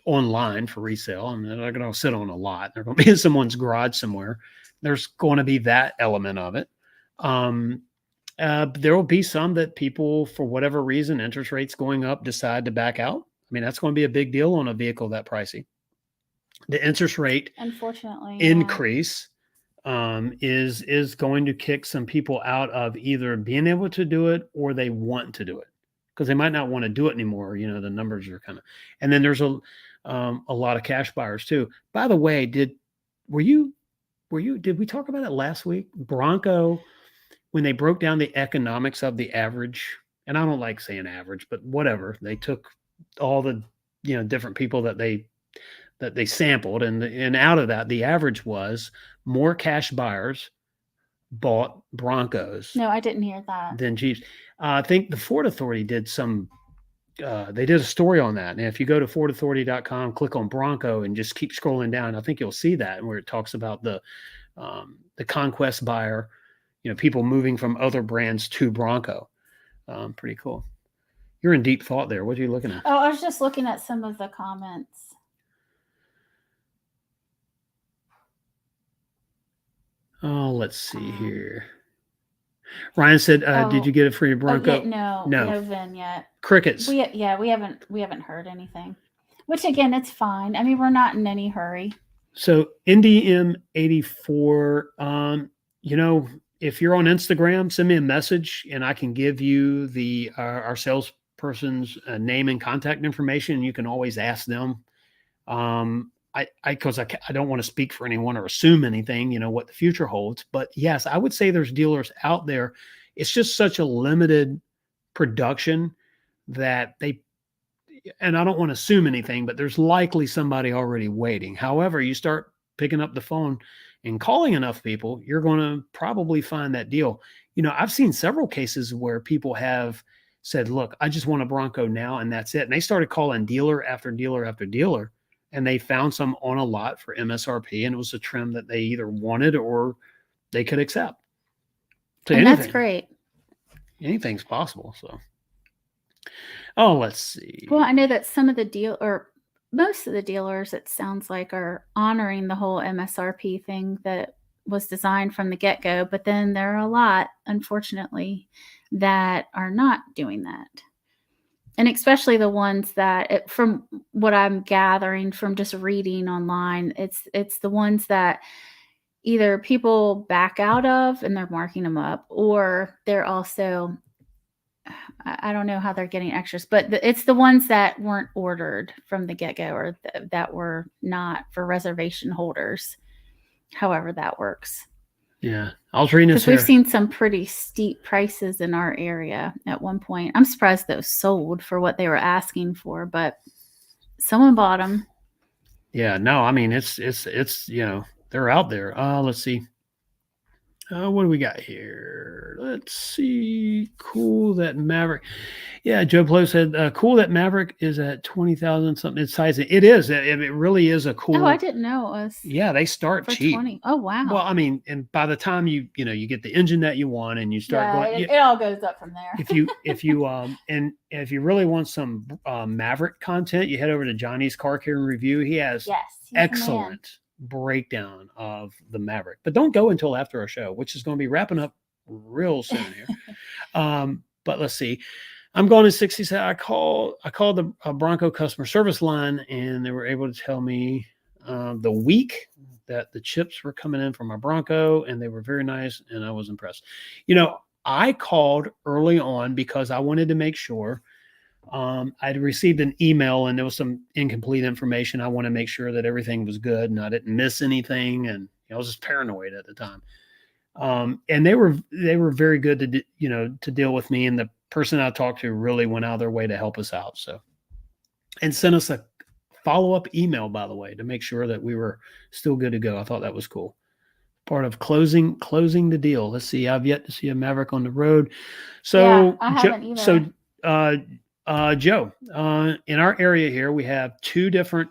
online for resale. And they're not going to sit on a lot. They're going to be in someone's garage somewhere. There's going to be that element of it. There will be some that people, for whatever reason, interest rates going up, decide to back out. I mean, that's going to be a big deal on a vehicle that pricey. The interest rate, unfortunately, increase is going to kick some people out of either being able to do it or they want to do it because they might not want to do it anymore. The numbers are kind of, and then there's a lot of cash buyers too. By the way, did we talk about it last week? Bronco, when they broke down the economics of the average, and I don't like saying average, but whatever, they took all the, different people that they sampled, and out of that, the average was more cash buyers bought Broncos. No, I didn't hear that. Than Jeeps. I think the Ford Authority did they did a story on that. And if you go to FordAuthority.com, click on Bronco and just keep scrolling down, I think you'll see that where it talks about the conquest buyer, people moving from other brands to Bronco. Pretty cool. You're in deep thought there. What are you looking at? Oh, I was just looking at some of the comments. Oh, let's see here. Ryan said, "Did you get it for your Oh, Bronco?" yeah, no VIN yet. Crickets. We haven't heard anything. Which again, it's fine. I mean, we're not in any hurry. So NDM 84. If you're on Instagram, send me a message and I can give you the our salesperson's name and contact information. And you can always ask them. Because I don't want to speak for anyone or assume anything, what the future holds. But yes, I would say there's dealers out there. It's just such a limited production that and I don't want to assume anything, but there's likely somebody already waiting. However, you start picking up the phone and calling enough people, you're going to probably find that deal. I've seen several cases where people have said, look, I just want a Bronco now, and that's it. And they started calling dealer after dealer after dealer, and they found some on a lot for MSRP, and it was a trim that they either wanted or they could accept. So and that's great. Anything's possible. So, let's see. Well, I know that some of the most of the dealers, it sounds like, are honoring the whole MSRP thing that was designed from the get-go, but then there are a lot, unfortunately, that are not doing that. And especially the ones that, from what I'm gathering from just reading online, it's the ones that either people back out of and they're marking them up, or they're also, I don't know how they're getting extras, but it's the ones that weren't ordered from the get-go, or that were not for reservation holders. However that works. Yeah, I was reading this because we've seen some pretty steep prices in our area at one point. I'm surprised those sold for what they were asking for, but someone bought them. Yeah, no, I mean it's they're out there. Let's see. What do we got here? Let's see. Cool that Maverick. Yeah, Joe Blow said, cool that Maverick is at 20,000 something. It's size. It is. It really is a cool. Oh, I didn't know it was. Yeah, they start for cheap. 20. Oh, wow. Well, I mean, and by the time you get the engine that you want and you start going, it all goes up from there. if you really want some Maverick content, you head over to Johnny's Car Care and Review. He has excellent breakdown of the Maverick, but don't go until after our show, which is going to be wrapping up real soon here. But let's see. I'm going to 60. I called the Bronco customer service line, and they were able to tell me the week that the chips were coming in from my Bronco, and they were very nice, and I was impressed. I called early on because I wanted to make sure. I'd received an email and there was some incomplete information. I want to make sure that everything was good and I didn't miss anything. And I was just paranoid at the time. And they were very good to deal with me. And the person I talked to really went out of their way to help us out. So, and sent us a follow-up email, by the way, to make sure that we were still good to go. I thought that was cool. Part of closing the deal. Let's see. I've yet to see a Maverick on the road. So, I haven't either. So, Joe, in our area here, we have two different.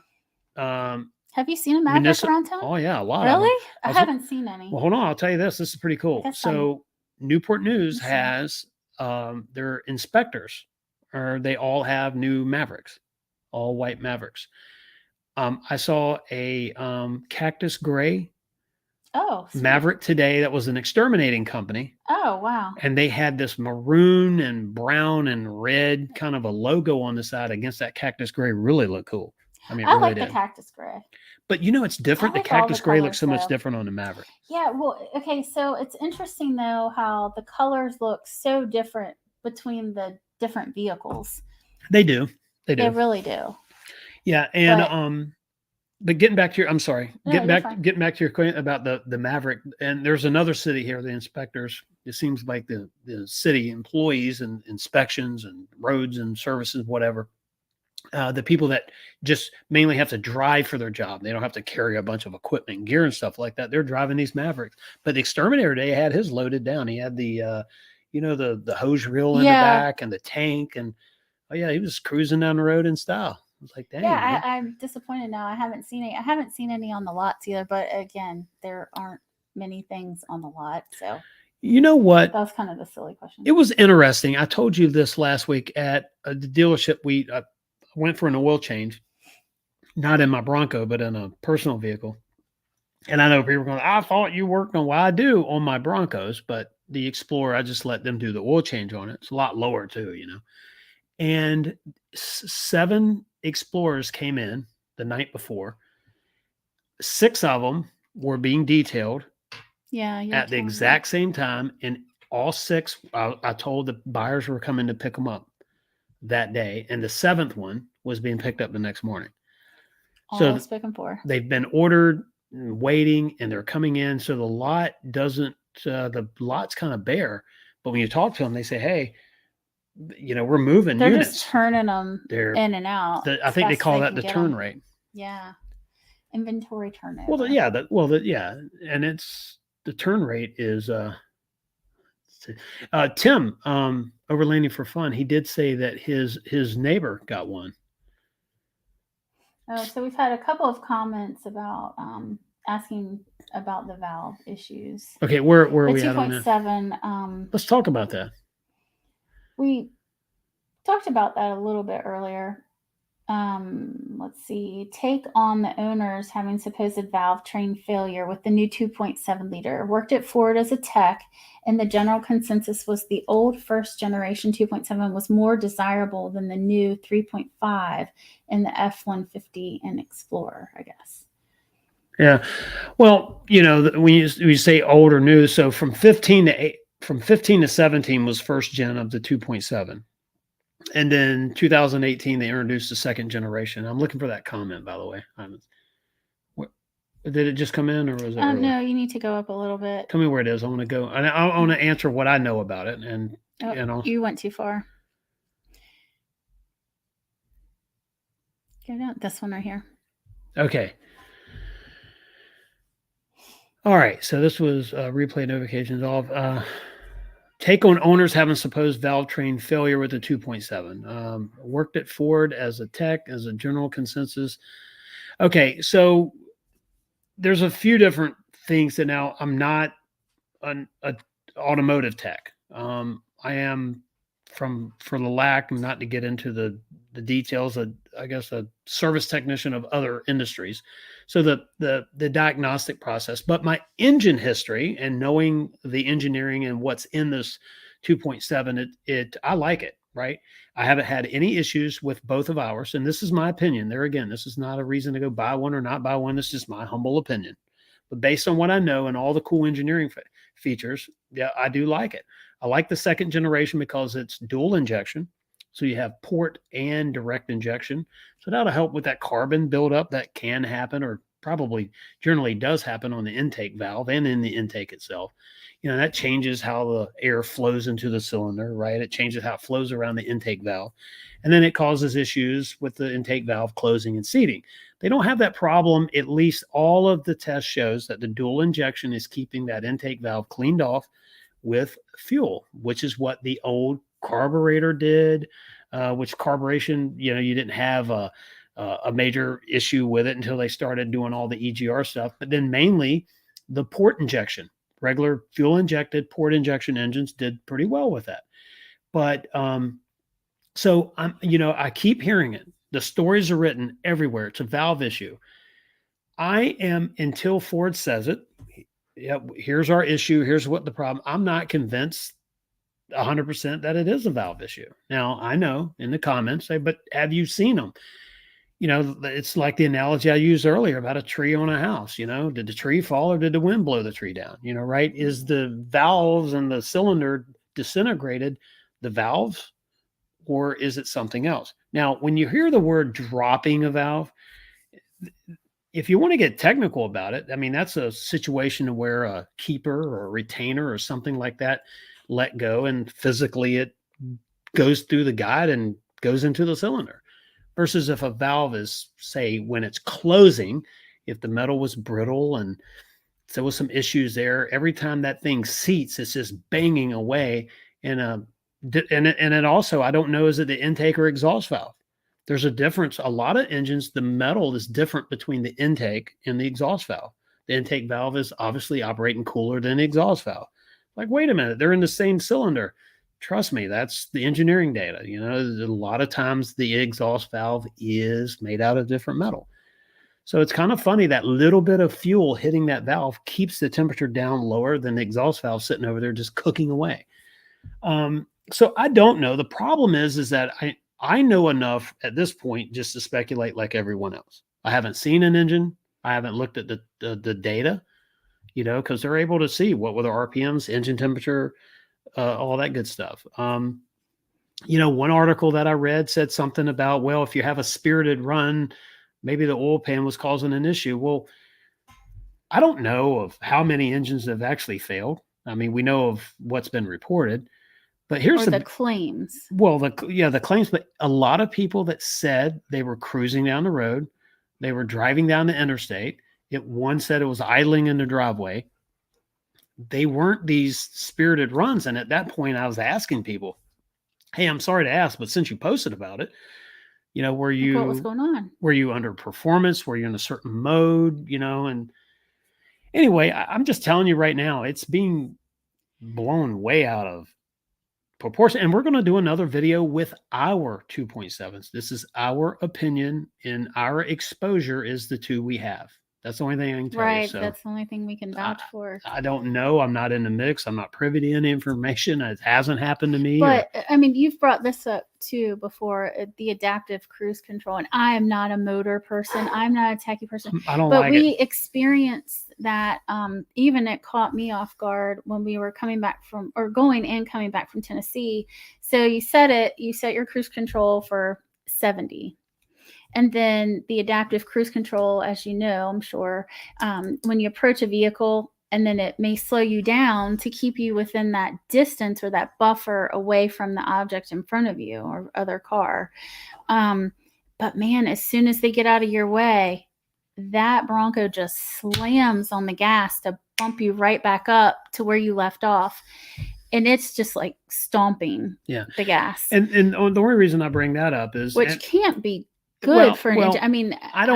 Have you seen a Maverick around town? Oh yeah, a lot. Really? I haven't seen any. Well, hold on, I'll tell you this. This is pretty cool. So Newport News has their inspectors, or they all have new Mavericks, all white Mavericks. I saw a cactus gray. Maverick today that was an exterminating company. Oh, wow. And they had this maroon and brown and red kind of a logo on the side against that cactus gray. Really looked cool. I mean, I like the cactus gray. But it's different. The cactus gray looks so much different on the Maverick. Yeah, well, okay, so it's interesting though how the colors look so different between the different vehicles. They do. They really do. Yeah, and but getting back to your, I'm sorry, getting back to your question about the Maverick, and there's another city here, the inspectors. It seems like the city employees and inspections and roads and services, whatever, the people that just mainly have to drive for their job. They don't have to carry a bunch of equipment and gear and stuff like that. They're driving these Mavericks. But the exterminator today had his loaded down. He had the hose reel in the back and the tank, and he was cruising down the road in style. I was like, dang. Yeah, I'm disappointed now. I haven't seen any on the lots either. But again, there aren't many things on the lot. So you know what? That was kind of a silly question. It was interesting. I told you this last week at the dealership. We went for an oil change, not in my Bronco, but in a personal vehicle. And I know people are going, I thought you worked on, well, I do on my Broncos, but the Explorer, I just let them do the oil change on it. It's a lot lower too, And 7 Explorers came in the night before. 6 of them were being detailed Yeah, at the exact same time, and all 6, I told the buyers were coming to pick them up that day, and the 7th one was being picked up the next morning. All spoken for. They've been ordered and waiting, and they're coming in. So the lot doesn't, the lot's kind of bare. But when you talk to them, they say, "Hey, we're moving They're units." just turning them in and out. I think they call that the turn rate. Yeah, inventory turnover. Well, yeah, and it's the turn rate is. Tim, over Landing for Fun, he did say that his neighbor got one. Oh, so we've had a couple of comments about asking about the valve issues. Okay, where are we at on that? 2.7. Let's talk about that. We talked about that a little bit earlier. Let's see. Take on the owners having supposed valve train failure with the new 2.7 liter. Worked at Ford as a tech, and the general consensus was the old first generation 2.7 was more desirable than the new 3.5 in the F-150 and Explorer, I guess. Yeah. Well, when you say old or new, so from 15 to 17 was first gen of the 2.7. And then 2018, they introduced the second generation. I'm looking for that comment, by the way. Did it just come in, or was it? No, you need to go up a little bit. Tell me where it is. I want to go. I want to answer what I know about it. And you went too far. Go down. This one right here. Okay. All right. So this was replay notifications off. Take on owners having supposed valve train failure with the 2.7. Worked at Ford as a tech, as a general consensus. Okay, so there's a few different things that now I'm not an automotive tech. I am for the lack, not to get into the details, I guess a service technician of other industries. So the diagnostic process, but my engine history and knowing the engineering and what's in this 2.7, I like it, right? I haven't had any issues with both of ours. And this is my opinion. There again, this is not a reason to go buy one or not buy one. This is just my humble opinion. But based on what I know and all the cool engineering features, yeah, I do like it. I like the second generation because it's dual injection. So you have port and direct injection. So that'll help with that carbon buildup that can happen, or probably generally does happen on the intake valve and in the intake itself. That changes how the air flows into the cylinder, right? It changes how it flows around the intake valve. And then it causes issues with the intake valve closing and seating. They don't have that problem. At least all of the test shows that the dual injection is keeping that intake valve cleaned off with fuel, which is what the old carburetor did, which carburation, you didn't have a major issue with it until they started doing all the EGR stuff. But then mainly the port injection, regular fuel injected port injection engines did pretty well with that. But so I keep hearing it. The stories are written everywhere. It's a valve issue. I am, until Ford says it, here's our issue. Here's what the problem. I'm not convinced 100% that it is a valve issue. Now, I know in the comments say, but have you seen them? It's like the analogy I used earlier about a tree on a house. Did the tree fall or did the wind blow the tree down? Right? Is the valves and the cylinder disintegrated the valves, or is it something else? Now, when you hear the word dropping a valve, if you want to get technical about it, I mean, that's a situation where a keeper or a retainer or something like that let go, and physically it goes through the guide and goes into the cylinder. Versus if a valve is, say, when it's closing, if the metal was brittle and there was some issues there, every time that thing seats, it's just banging away. And it also, I don't know, is it the intake or exhaust valve? There's a difference. A lot of engines, the metal is different between the intake and the exhaust valve. The intake valve is obviously operating cooler than the exhaust valve. Like, wait a minute, they're in the same cylinder. Trust me, that's the engineering data. A lot of times the exhaust valve is made out of different metal. So it's kind of funny that little bit of fuel hitting that valve keeps the temperature down lower than the exhaust valve sitting over there just cooking away. So I don't know. The problem is that I know enough at this point just to speculate like everyone else. I haven't seen an engine. I haven't looked at the data, because they're able to see what were the RPMs, engine temperature, all that good stuff. One article that I read said something about, well, if you have a spirited run, maybe the oil pan was causing an issue. Well, I don't know of how many engines have actually failed. I mean, we know of what's been reported, but here's the claims. Well, the claims, but a lot of people that said they were cruising down the road, they were driving down the interstate. One said it was idling in the driveway. They weren't these spirited runs. And at that point, I was asking people, hey, I'm sorry to ask, but since you posted about it, were you, what was going on? Were you under performance? Were you in a certain mode, and anyway, I'm just telling you right now, it's being blown way out of proportion. And we're going to do another video with our 2.7s. This is our opinion, and our exposure is the two we have. That's the only thing I can tell you. Right. So That's the only thing we can vouch for. I don't know. I'm not in the mix. I'm not privy to any information. It hasn't happened to me. But I mean, you've brought this up too before, the adaptive cruise control. And I am not a motor person. I'm not a techie person. I don't but like we it. experienced that. Even it caught me off guard when we were coming back from Tennessee. So you set your cruise control for 70. And then the adaptive cruise control, as you know, I'm sure, when you approach a vehicle, and then it may slow you down to keep you within that distance or that buffer away from the object in front of you or other car. But man, as soon as they get out of your way, that Bronco just slams on the gas to bump you right back up to where you left off. And it's just like stomping the gas. And the only reason I bring that up is... Which can't be good for an engine. I mean, I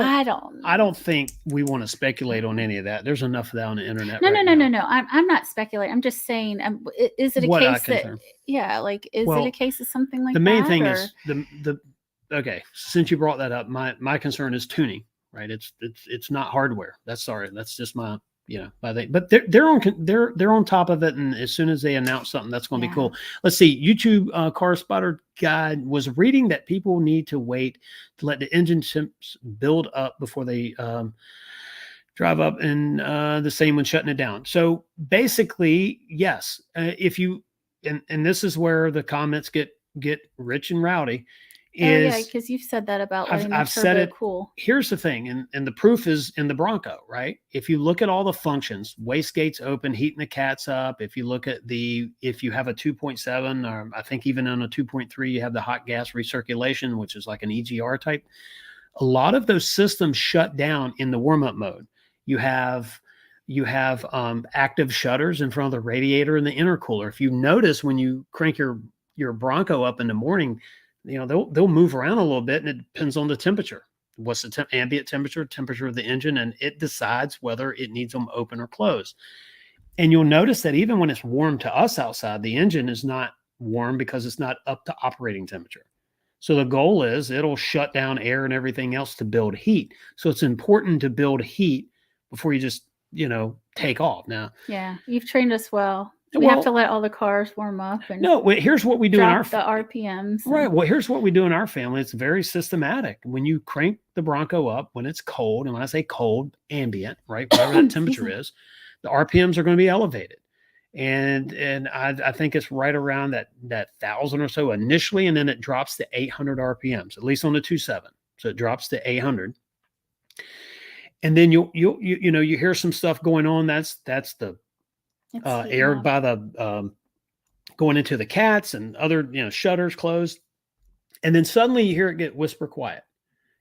don't think we want to speculate on any of that. There's enough of that on the internet. No. I'm not speculating. I'm just saying, is it a case that, it a case of something like that? The main thing is okay. Since you brought that up, my concern is tuning, right? It's not hardware. That's just my, my thing. But they're on top of it. And as soon as they announce something, that's going to be cool. Let's see. YouTube Car Spotter Guide was reading that people need to wait to let the engine temps build up before they drive up, and the same when shutting it down. So basically, yes, if you, and this is where the comments get rich and rowdy. Because you've said that about letting the turbo cool. Here's the thing, and the proof is in the Bronco, right? If you look at all the functions, wastegate's open, heating the cats up. If you look at if you have a 2.7, or I think even on a 2.3, you have the hot gas recirculation, which is like an EGR type. A lot of those systems shut down in the warm-up mode. You have active shutters in front of the radiator and the intercooler. If you notice, when you crank your Bronco up in the morning, they'll move around a little bit, and it depends on the temperature. What's the ambient temperature of the engine, and it decides whether it needs them open or closed. And you'll notice that even when it's warm to us outside, the engine is not warm because it's not up to operating temperature. So the goal is it'll shut down air and everything else to build heat. So it's important to build heat before you just, take off. Now, you've trained us well. We have to let all the cars warm up. And here's what we do in our the RPMs. Right. Well, here's what we do in our family. It's very systematic. When you crank the Bronco up, when it's cold, and when I say cold, ambient, right, whatever that temperature is, the RPMs are going to be elevated. And I think it's right around that 1,000 or so initially, and then it drops to 800 RPMs, at least on the 2.7. So it drops to 800. And then you hear some stuff going on. That's the air by the going into the cats and other shutters closed, and then suddenly you hear it get whisper quiet.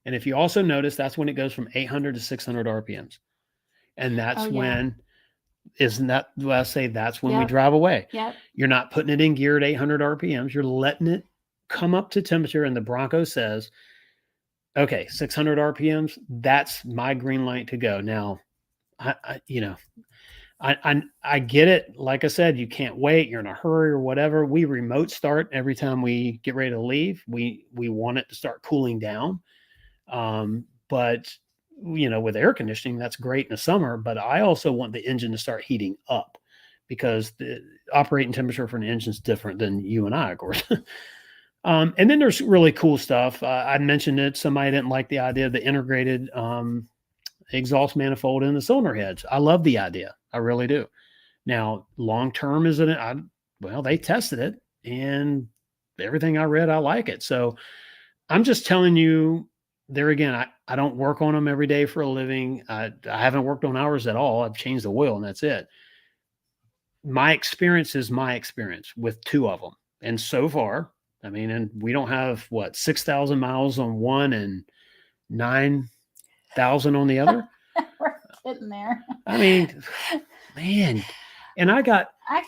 And if you also notice, that's when it goes from 800 to 600 RPMs, and that's when that's when we drive away. You're not putting it in gear at 800 RPMs. You're letting it come up to temperature, and the Bronco says, okay, 600 RPMs, that's my green light to go. Now, I get it. Like I said, you can't wait. You're in a hurry or whatever. We remote start every time we get ready to leave. We want it to start cooling down. But with air conditioning, that's great in the summer, but I also want the engine to start heating up because the operating temperature for an engine is different than you and I, of course. And then there's really cool stuff. I mentioned it. Somebody didn't like the idea of the integrated exhaust manifold in the cylinder heads. I love the idea. I really do. Now, long term, isn't it? Well, they tested it, and everything I read, I like it. So I'm just telling you, there again, I don't work on them every day for a living. I haven't worked on ours at all. I've changed the oil, and that's it. My experience is my experience with two of them. And so far, I mean, and we don't have 6,000 miles on one and 9,000 on the other. We're getting there. I mean, man. And I can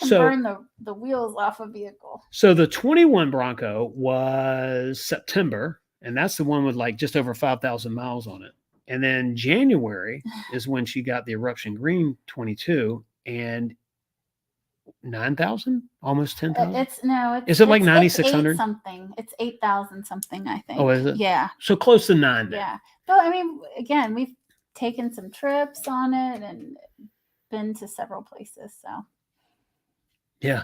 burn the wheels off a vehicle. So the 21 Bronco was September, and that's the one with like just over 5,000 miles on it. And then January is when she got the Eruption Green 22, and 9,000, almost 10,000. Is it like 9,600 something? It's 8,000 something, I think. Oh, is it? Yeah. So close to 9. Then. Yeah. But I mean, again, we've taken some trips on it and been to several places. So. Yeah.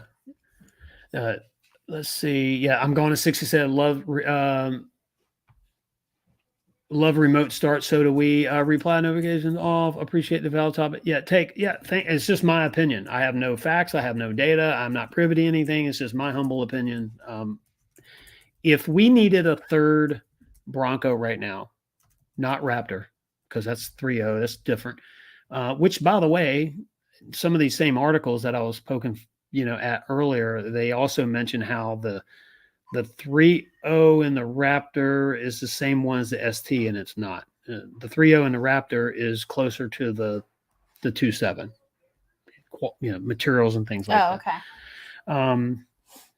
Let's see. Yeah, I'm going to 67. Love remote start. So do we. Reply notifications off. Appreciate the valid topic. It's just my opinion. I have no facts. I have no data. I'm not privy to anything. It's just my humble opinion. If we needed a third Bronco right now, not Raptor, because that's 3.0, that's different. Which, by the way, some of these same articles that I was poking, at earlier, they also mention how the 3.0 in the Raptor is the same one as the ST, and it's not. The 3.0 in the Raptor is closer to the 2.7, materials and things like that. Okay.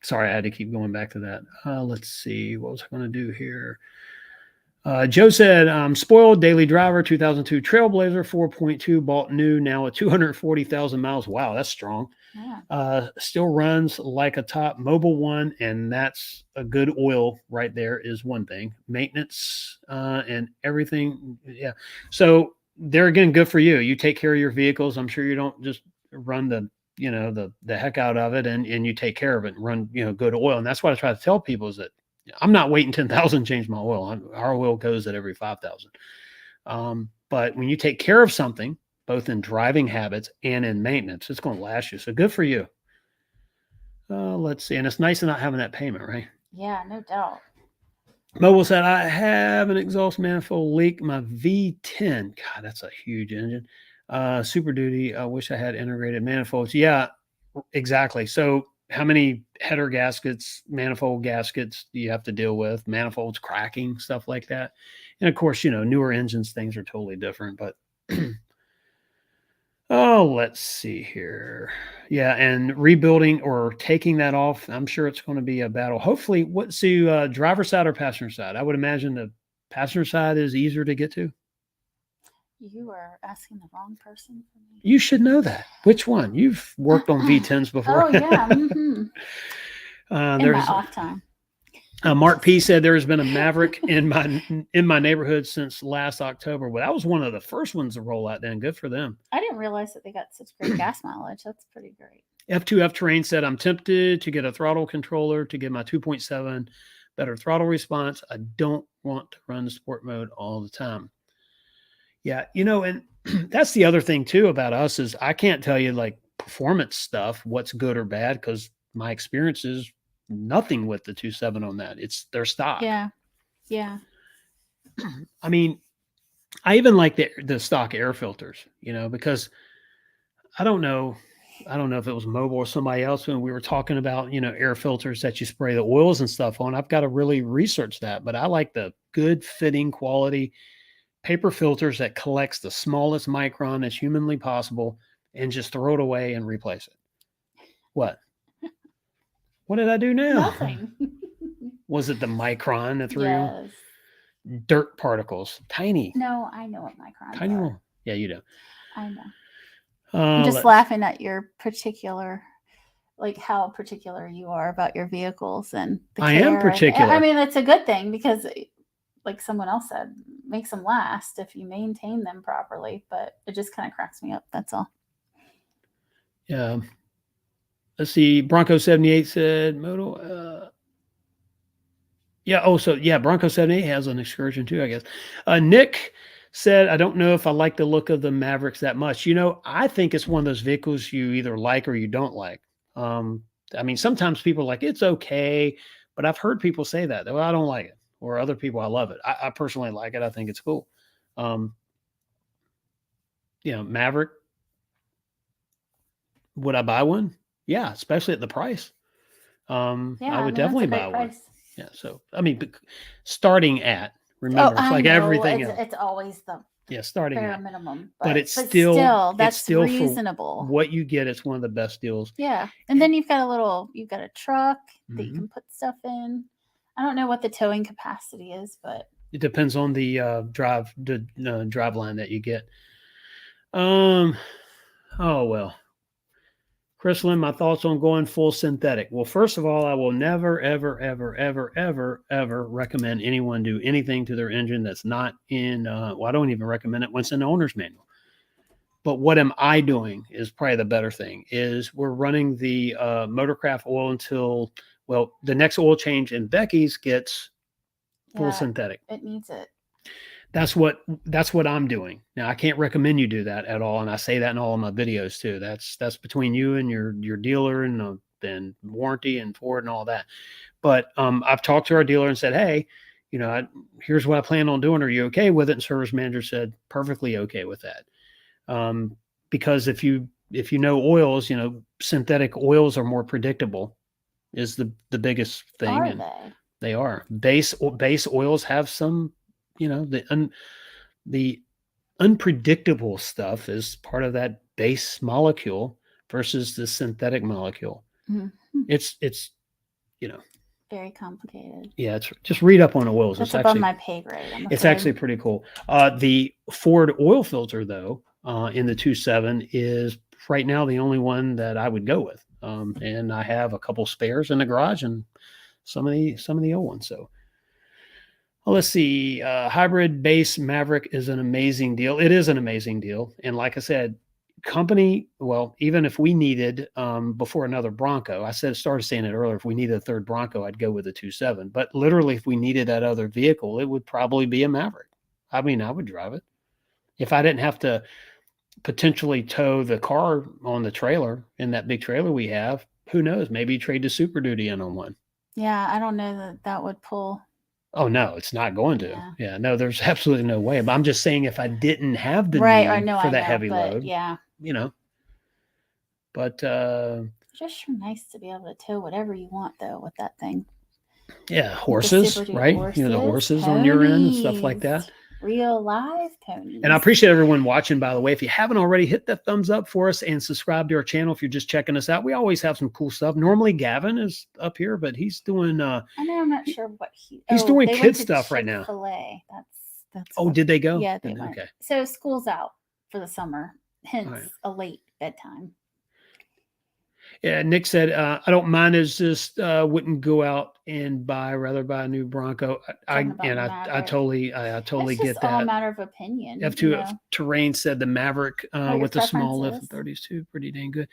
Sorry, I had to keep going back to that. Let's see. What was I going to do here? Joe said, spoiled daily driver, 2002 Trailblazer 4.2, bought new, now at 240,000 miles. Wow, that's strong. Yeah. Still runs like a top mobile one, and that's a good oil right there is one thing. Maintenance and everything. Yeah. So they're, again, good for you. You take care of your vehicles. I'm sure you don't just run the heck out of it and you take care of it and run, good oil. And that's what I try to tell people is that I'm not waiting 10,000 to change my oil. Our oil goes at every 5,000. But when you take care of something, both in driving habits and in maintenance, it's going to last you. So good for you. Let's see. And it's nice not having that payment, right? Yeah, no doubt. Mobile said, I have an exhaust manifold leak. My V10. God, that's a huge engine. Super Duty. I wish I had integrated manifolds. Yeah, exactly. So how many header gaskets, manifold gaskets do you have to deal with? Manifolds cracking, stuff like that. And of course, newer engines, things are totally different. But let's see here. Yeah, and rebuilding or taking that off, I'm sure it's going to be a battle. Hopefully, driver side or passenger side? I would imagine the passenger side is easier to get to. You are asking the wrong person for me. You should know that. Which one? You've worked on V10s before. Oh, yeah. Mm-hmm. In my off time. Mark P said there has been a Maverick in my neighborhood since last October. Well, that was one of the first ones to roll out then. Good for them. I didn't realize that they got such great gas mileage. That's pretty great. F2F Terrain said, I'm tempted to get a throttle controller to give my 2.7 better throttle response. I don't want to run the sport mode all the time. Yeah, and that's the other thing too about us is I can't tell you like performance stuff, what's good or bad, because my experience is nothing with the 2.7 on that. It's their stock. Yeah. Yeah. I mean, I even like the stock air filters, because I don't know if it was Mobile or somebody else when we were talking about, air filters that you spray the oils and stuff on. I've got to really research that, but I like the good fitting quality paper filters that collects the smallest micron that's humanly possible and just throw it away and replace it. What did I do now? Nothing. Was it the micron that threw? Yes. Dirt particles, tiny. No, I know what microns tiny are. one. Yeah, you do. I know. I'm just laughing at your particular, like how particular you are about your vehicles and the care. I am particular. I mean, it's a good thing because like someone else said, makes them last if you maintain them properly. But it just kind of cracks me up. That's all. Yeah. Let's see. Bronco 78 said, Moto. Yeah. Oh, so yeah, Bronco 78 has an excursion too, I guess. Nick said, I don't know if I like the look of the Mavericks that much. I think it's one of those vehicles you either like or you don't like. I mean, sometimes people are like, it's okay, but I've heard people say that. Well, I don't like it. Or other people, I love it. I personally like it. I think it's cool. Maverick, would I buy one? Yeah, especially at the price. I would definitely buy one. Yeah. So, I mean, starting at, remember, it's like everything else. It's always the starting bare at minimum. but it's still that's reasonable. For what you get, it's one of the best deals. Yeah. And then you've got a truck that you can put stuff in. I don't know what the towing capacity is, but it depends on the drive line that you get. Oh well. Chris Lynn, my thoughts on going full synthetic. Well, first of all, I will never, ever, ever, ever, ever, ever recommend anyone do anything to their engine that's not in, I don't even recommend it when it's in the owner's manual. But what am I doing is probably the better thing, is we're running the Motorcraft oil until, the next oil change in Becky's gets full synthetic. It needs it. That's what I'm doing. Now, I can't recommend you do that at all, and I say that in all of my videos too. That's between you and your dealer and warranty and Ford and all that. But I've talked to our dealer and said, hey, here's what I plan on doing. Are you okay with it? And service manager said, perfectly okay with that. Because if you know oils, synthetic oils are more predictable, is the biggest thing. Are and they? They are. Base oils have some. The unpredictable stuff is part of that base molecule versus the synthetic molecule. Mm-hmm. It's very complicated. Yeah, it's just read up on oils. That's it's above my pay grade. It's actually pretty cool. The Ford oil filter, though, in the 2.7 is right now the only one that I would go with. And I have a couple spares in the garage and some of the old ones. So. Well, let's see. Hybrid base Maverick is an amazing deal. It is an amazing deal. And like I said, even if we needed, before another Bronco, started saying it earlier, if we needed a third Bronco, I'd go with the 2.7. But literally, if we needed that other vehicle, it would probably be a Maverick. I mean, I would drive it. If I didn't have to potentially tow the car on the trailer in that big trailer we have, who knows? Maybe trade the Super Duty in on one. Yeah, I don't know that would pull. Oh, no, it's not going to. Yeah, no, there's absolutely no way. But I'm just saying if I didn't have the need for that heavy load. Yeah. But just nice to be able to tow whatever you want, though, with that thing. Yeah, horses, right? Horses, the horses ponies, on your end and stuff like that. Real live ponies. And I appreciate everyone watching, by the way. If you haven't already, hit that thumbs up for us and subscribe to our channel if you're just checking us out. We always have some cool stuff. Normally Gavin is up here, but he's doing I know, I'm not sure what he's doing kid stuff right now. That's did they go? Yeah, they went. Okay. So school's out for the summer, hence a late bedtime. Yeah, Nick said, I don't mind. It's just wouldn't go out and rather buy a new Bronco. I totally it's get that. It's all a matter of opinion. F2F Terrain said the Maverick with the small lift 32, pretty dang good.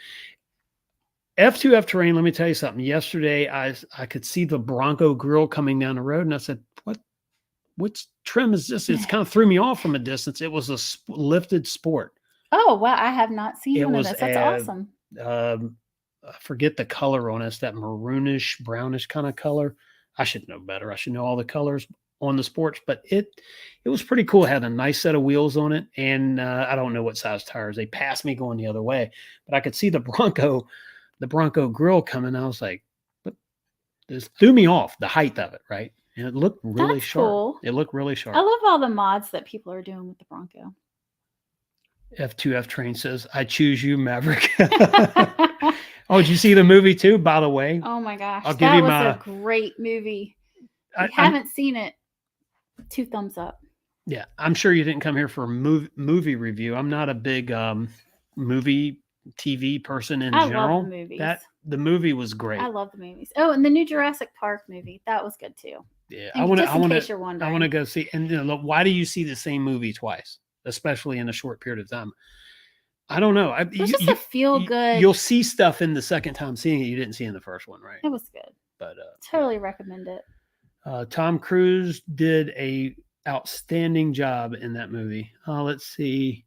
F2F Terrain, let me tell you something. Yesterday, I could see the Bronco grill coming down the road, and I said, what trim is this? It kind of threw me off from a distance. It was a lifted Sport. Oh, wow. I have not seen one of this. That's awesome. I forget the color on it. It's that maroonish, brownish kind of color. I should know better. I should know all the colors on the Sports, but it was pretty cool. It had a nice set of wheels on it, and I don't know what size tires. They passed me going the other way, but I could see the Bronco grill coming. I was like, this threw me off, the height of it, right? And it looked really sharp. Cool. It looked really sharp. I love all the mods that people are doing with the Bronco. F2F Train says, I choose you, Maverick. Oh, did you see the movie too, by the way? Oh my gosh. That was a great movie. If you haven't seen it, 2 thumbs up. Yeah. I'm sure you didn't come here for a movie review. I'm not a big movie TV person in general. I love the movies. The movie was great. I love the movies. Oh, and the new Jurassic Park movie. That was good too. Yeah, Just in case you're wondering. I want to go see. And look, why do you see the same movie twice, especially in a short period of time? I don't know. There's just a feel good. You'll see stuff in the second time seeing it you didn't see in the first one, right? It was good. But totally recommend it. Tom Cruise did a outstanding job in that movie. Let's see.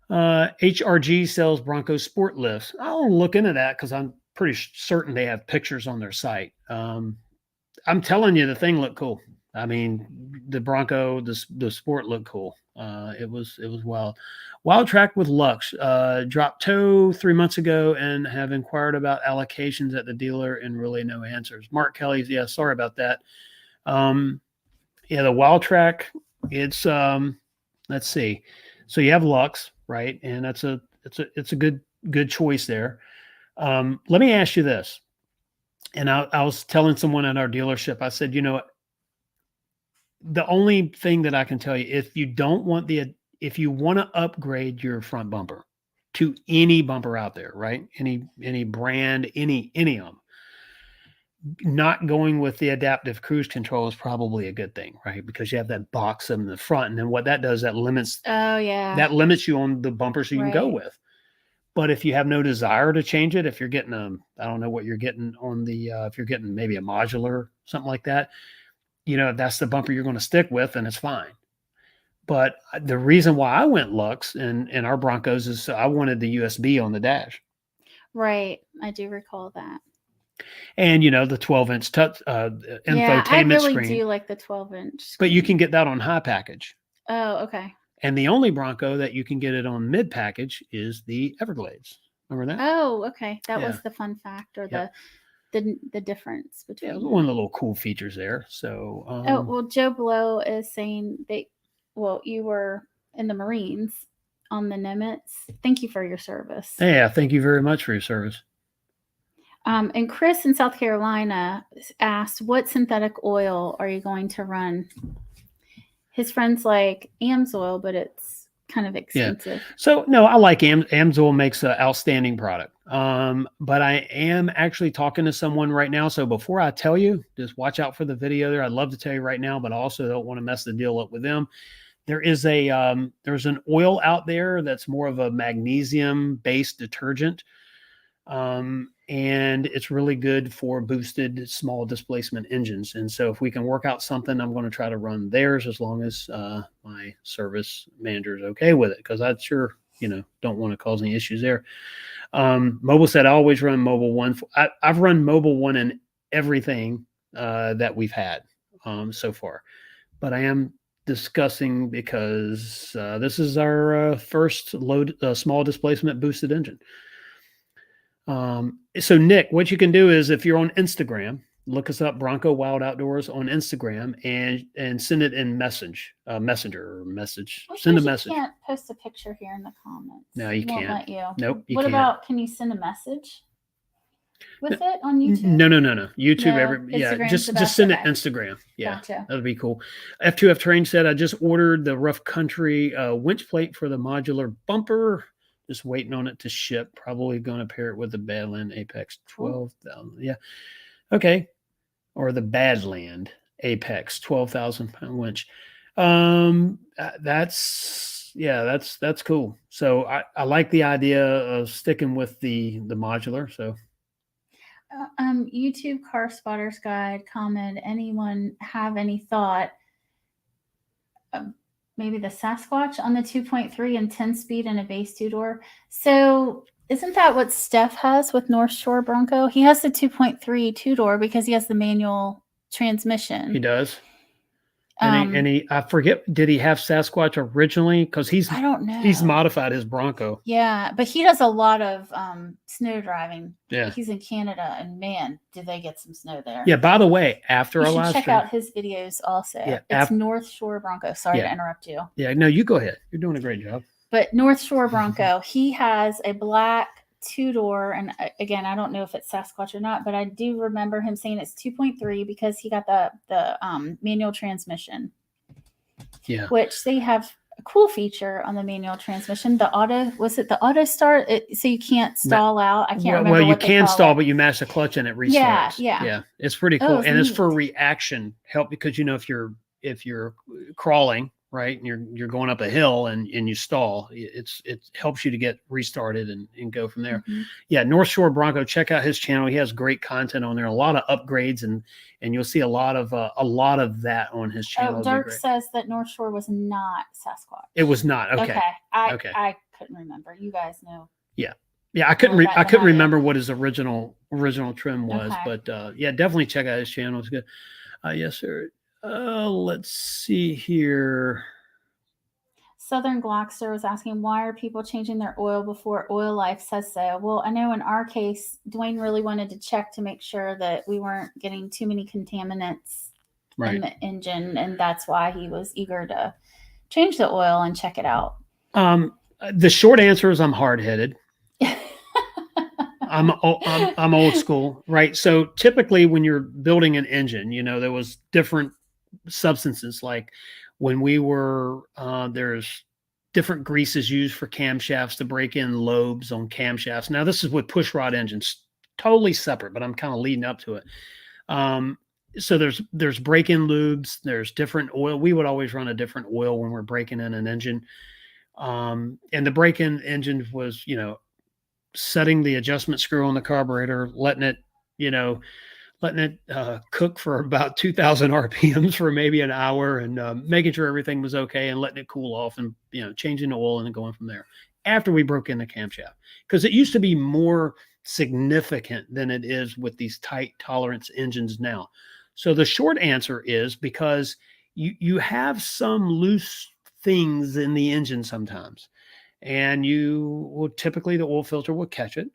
HRG sells Bronco sport lifts. I'll look into that because I'm pretty certain they have pictures on their site. I'm telling you, the thing looked cool. I mean, the Bronco, the sport looked cool. It was wild. Wild Track with Lux dropped tow 3 months ago and have inquired about allocations at the dealer and really no answers. Mark Kelly's, yeah, sorry about that. Yeah, the Wild Track, it's let's see. So you have Lux, right? And it's a good choice there. Let me ask you this. And I was telling someone at our dealership, I said, the only thing that I can tell you, if you want to upgrade your front bumper to any bumper out there, right? Any brand, any of them, not going with the adaptive cruise control is probably a good thing, right? Because you have that box in the front, and then what that does, that limits you on the bumpers you can go with. But if you have no desire to change it, if you're getting I don't know what you're getting on the, if you're getting maybe a modular, something like that, if that's the bumper you're going to stick with, then it's fine. But the reason why I went Lux in our Broncos is I wanted the USB on the dash. Right. I do recall that. And, the 12-inch touch infotainment I really screen. do like the 12-inch. But you can get that on high package. Oh, okay. And the only Bronco that you can get it on mid package is the Everglades. Remember that? Oh, okay. That was the fun fact, or the difference between. Yeah, one of the little cool features there. So. Joe Blow is saying you were in the Marines on the Nimitz. Thank you for your service. Yeah, thank you very much for your service. And Chris in South Carolina asked, what synthetic oil are you going to run? His friends like Amsoil, but it's kind of expensive. Yeah. So, no, I like Amsoil makes an outstanding product. But I am actually talking to someone right now. So before I tell you, just watch out for the video there. I'd love to tell you right now, but I also don't want to mess the deal up with them. There's an oil out there that's more of a magnesium-based detergent. And it's really good for boosted small displacement engines. And so if we can work out something, I'm going to try to run theirs as long as my service manager is okay with it, because I sure, don't want to cause any issues there. Mobile said I always run Mobile One. I've run Mobile One in everything that we've had so far. But I am discussing because this is our first small displacement boosted engine. So Nick, what you can do is, if you're on Instagram, look us up, Bronco Wild Outdoors on Instagram, and send it in messenger or message. Send a message. You can't post a picture here in the comments. No, you can't. Won't let you. Nope. What about, can you send a message with it on YouTube? No. YouTube, just send it Instagram. Yeah, gotcha. That'd be cool. F2F Terrain said, I just ordered the Rough Country winch plate for the modular bumper. Just waiting on it to ship. Probably going to pair it with the Badland Apex 12,000. Yeah. Okay. Or the Badland Apex 12,000 pound winch. That's cool. So I like the idea of sticking with the modular. So. YouTube Car Spotters Guide comment. Anyone have any thought? Maybe the Sasquatch on the 2.3 and 10-speed and a base two-door. So isn't that what Steph has with North Shore Bronco? He has the 2.3 two-door because he has the manual transmission. He does. And I forget, did he have Sasquatch originally? Because I don't know. He's modified his Bronco. Yeah, but he does a lot of snow driving. Yeah. He's in Canada, and man, did they get some snow there. Yeah, by the way, after our live stream, check out his videos also. Yeah, it's North Shore Bronco. Sorry to interrupt you. Yeah, no, you go ahead. You're doing a great job. But North Shore Bronco, he has a black two-door, and again, I don't know if it's Sasquatch or not, but I do remember him saying it's 2.3 because he got the manual transmission. Yeah, which they have cool feature on the manual transmission. The auto start? So you can't stall out. I can't remember Well, you what they can call stall, it. but you mash the clutch and it Yeah, restarts. yeah. It's pretty Oh, cool, it's and it's for neat. reaction help because if you're crawling, right, and you're going up a hill and you stall, it helps you to get restarted and go from there. Mhm. Yeah, North Shore Bronco, check out his channel. He has great content on there, a lot of upgrades, and you'll see a lot of that on his channel. Oh, It'd be Dirk great. says that North Shore was not Sasquatch. It was not. Okay. Okay. I couldn't remember. You guys know. Yeah, I couldn't More about than I do. remember what his original trim was, Okay. but yeah, definitely check out his channel. It's good. Yes, sir. Let's see here. Southern Glockster was asking, why are people changing their oil before Oil Life says so? Well, I know in our case, Duane really wanted to check to make sure that we weren't getting too many contaminants in the engine, and that's why he was eager to change the oil and check it out. The short answer is I'm hard-headed. I'm old school, right? So typically when you're building an engine, there was different substances. Like when we were, there's different greases used for camshafts to break in lobes on camshafts. Now this is with push rod engines, totally separate, but I'm kind of leading up to it. So there's break-in lubes, there's different oil. We would always run a different oil when we're breaking in an engine. And the break-in engine was, setting the adjustment screw on the carburetor, letting it cook for about 2,000 RPMs for maybe an hour, and making sure everything was okay, and letting it cool off, and changing the oil and then going from there. After we broke in the camshaft, because it used to be more significant than it is with these tight tolerance engines now. So the short answer is because you have some loose things in the engine sometimes. And you will typically, the oil filter will catch it,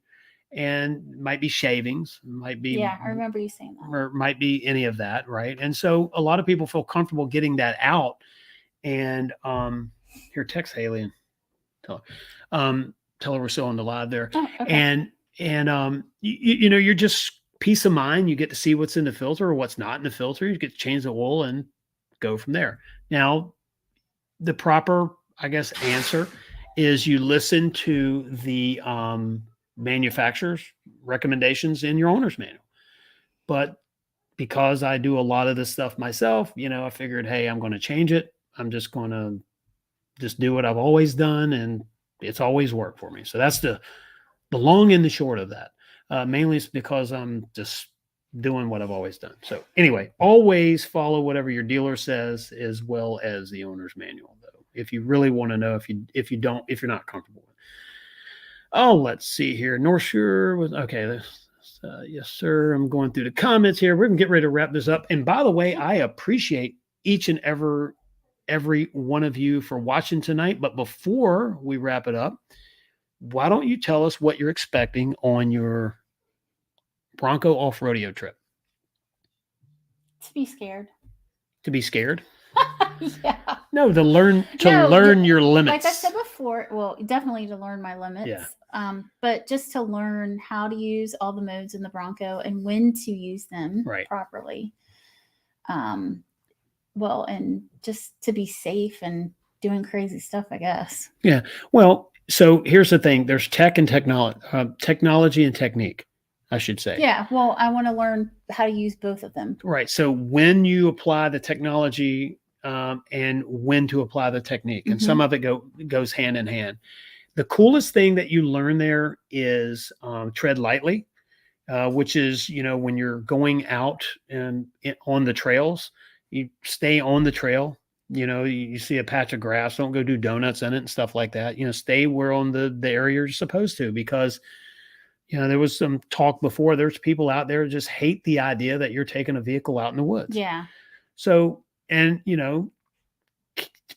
and might be shavings, might be, yeah, I remember you saying that, or might be any of that, right? And so a lot of people feel comfortable getting that out. And here, text Haley and tell her we're still on the live there. Oh, okay. And you're just peace of mind. You get to see what's in the filter or what's not in the filter. You get to change the oil and go from there. Now, the proper, I guess, answer is you listen to the manufacturer's recommendations in your owner's manual. But because I do a lot of this stuff myself, I figured, hey, I'm going to change it. I'm just going to just do what I've always done, and it's always worked for me. So that's the long and the short of that. Mainly it's because I'm just doing what I've always done. So anyway, always follow whatever your dealer says, as well as the owner's manual, though, if you really want to know, if you're not comfortable with it. Oh, let's see here. North Shore was okay. Yes, sir. I'm going through the comments here. We're gonna get ready to wrap this up. And by the way, I appreciate each and every one of you for watching tonight. But before we wrap it up, why don't you tell us what you're expecting on your Bronco off-rodeo trip? To be scared. To be scared? Yeah. No, to learn your limits. Like I said before, well, definitely to learn my limits. Yeah. But just to learn how to use all the modes in the Bronco and when to use them properly. Well, and just to be safe and doing crazy stuff, I guess. Yeah. Well, so here's the thing. There's technology and technique, I should say. Yeah. Well, I want to learn how to use both of them. Right. So when you apply the technology and when to apply the technique, and some of it goes hand in hand. The coolest thing that you learn there is tread lightly, which is, when you're going out and on the trails, you stay on the trail. You see a patch of grass, don't go do donuts in it and stuff like that. Stay where on the area you're supposed to, because there was some talk before. There's people out there who just hate the idea that you're taking a vehicle out in the woods. Yeah. So, and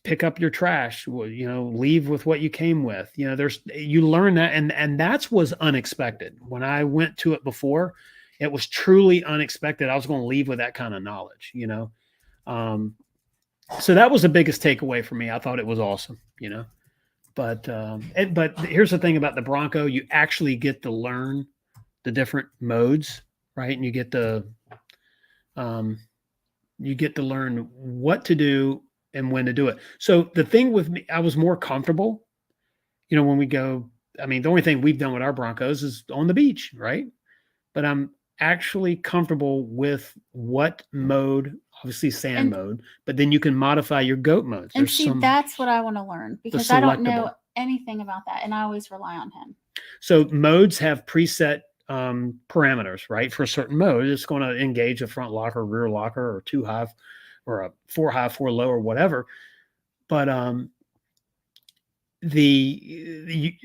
pick up your trash, leave with what you came with. You learn that, and that was unexpected. When I went to it before, it was truly unexpected. I was going to leave with that kind of knowledge, so that was the biggest takeaway for me. I thought it was awesome, but here's the thing about the Bronco: you actually get to learn the different modes, right? And you get to learn what to do and when to do it. So the thing with me, I was more comfortable, when we go. I mean, the only thing we've done with our Broncos is on the beach, right? But I'm actually comfortable with what mode, obviously sand And- mode, but then you can modify your goat modes. And There's see, some, that's what I want to learn because I don't know selectable. anything about that, and I always rely on him. So modes have preset parameters, right? For a certain mode, it's going to engage a front locker, rear locker, or 2 high, or a 4 high, 4 low, or whatever. But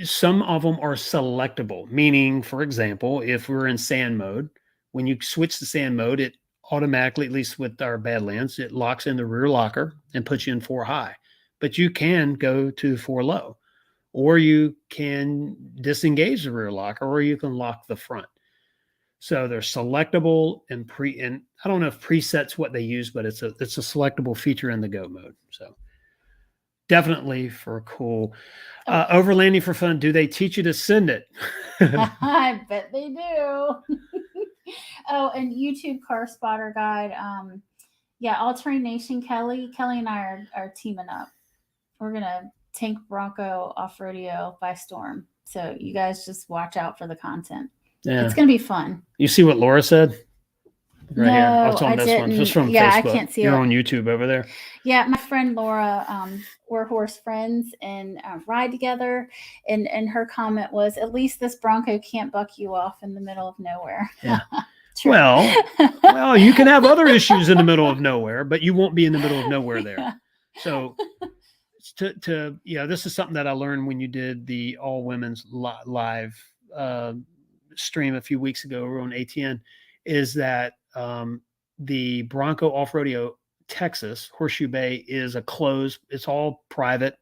some of them are selectable, meaning, for example, if we're in sand mode, when you switch to sand mode, it automatically, at least with our Badlands, it locks in the rear locker and puts you in 4 high. But you can go to 4 low, or you can disengage the rear locker, or you can lock the front. So they're selectable and I don't know if preset's what they use, but it's a selectable feature in the goat mode. So definitely for cool. Overlanding for fun. Do they teach you to send it? I bet they do. Oh, and YouTube Car Spotter Guide. Yeah, All Terrain Nation Kelly and I are teaming up. We're gonna take Bronco off rodeo by storm. So you guys just watch out for the content. Yeah. It's gonna be fun. You see what Laura said? Right No, here. It's on I this one. didn't. Just from Yeah, Facebook. I can't see You're it. on YouTube over there. Yeah, my friend Laura, we're horse friends and ride together. And her comment was, at least this Bronco can't buck you off in the middle of nowhere. Yeah. True. Well, you can have other issues in the middle of nowhere, but you won't be in the middle of nowhere there. So this is something that I learned when you did the all women's live stream a few weeks ago over on ATN, is that the Bronco Off Rodeo Texas Horseshoe Bay is it's all private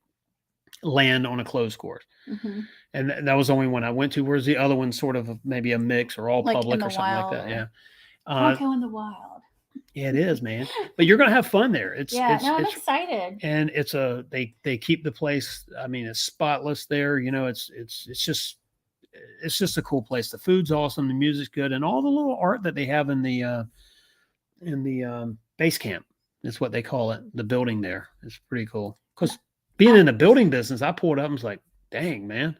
land on a closed course. Mm-hmm. And that was the only one I went to. Whereas the other one sort of maybe a mix or all Like public or something like that. Yeah. Bronco in the wild. Yeah, it is, man. But you're going to have fun there. I'm excited. And they keep the place. I mean, it's spotless there. It's just a cool place. The food's awesome. The music's good. And all the little art that they have in the base camp is what they call it. The building there is pretty cool. Because being in the building business, I pulled up and was like, dang, man,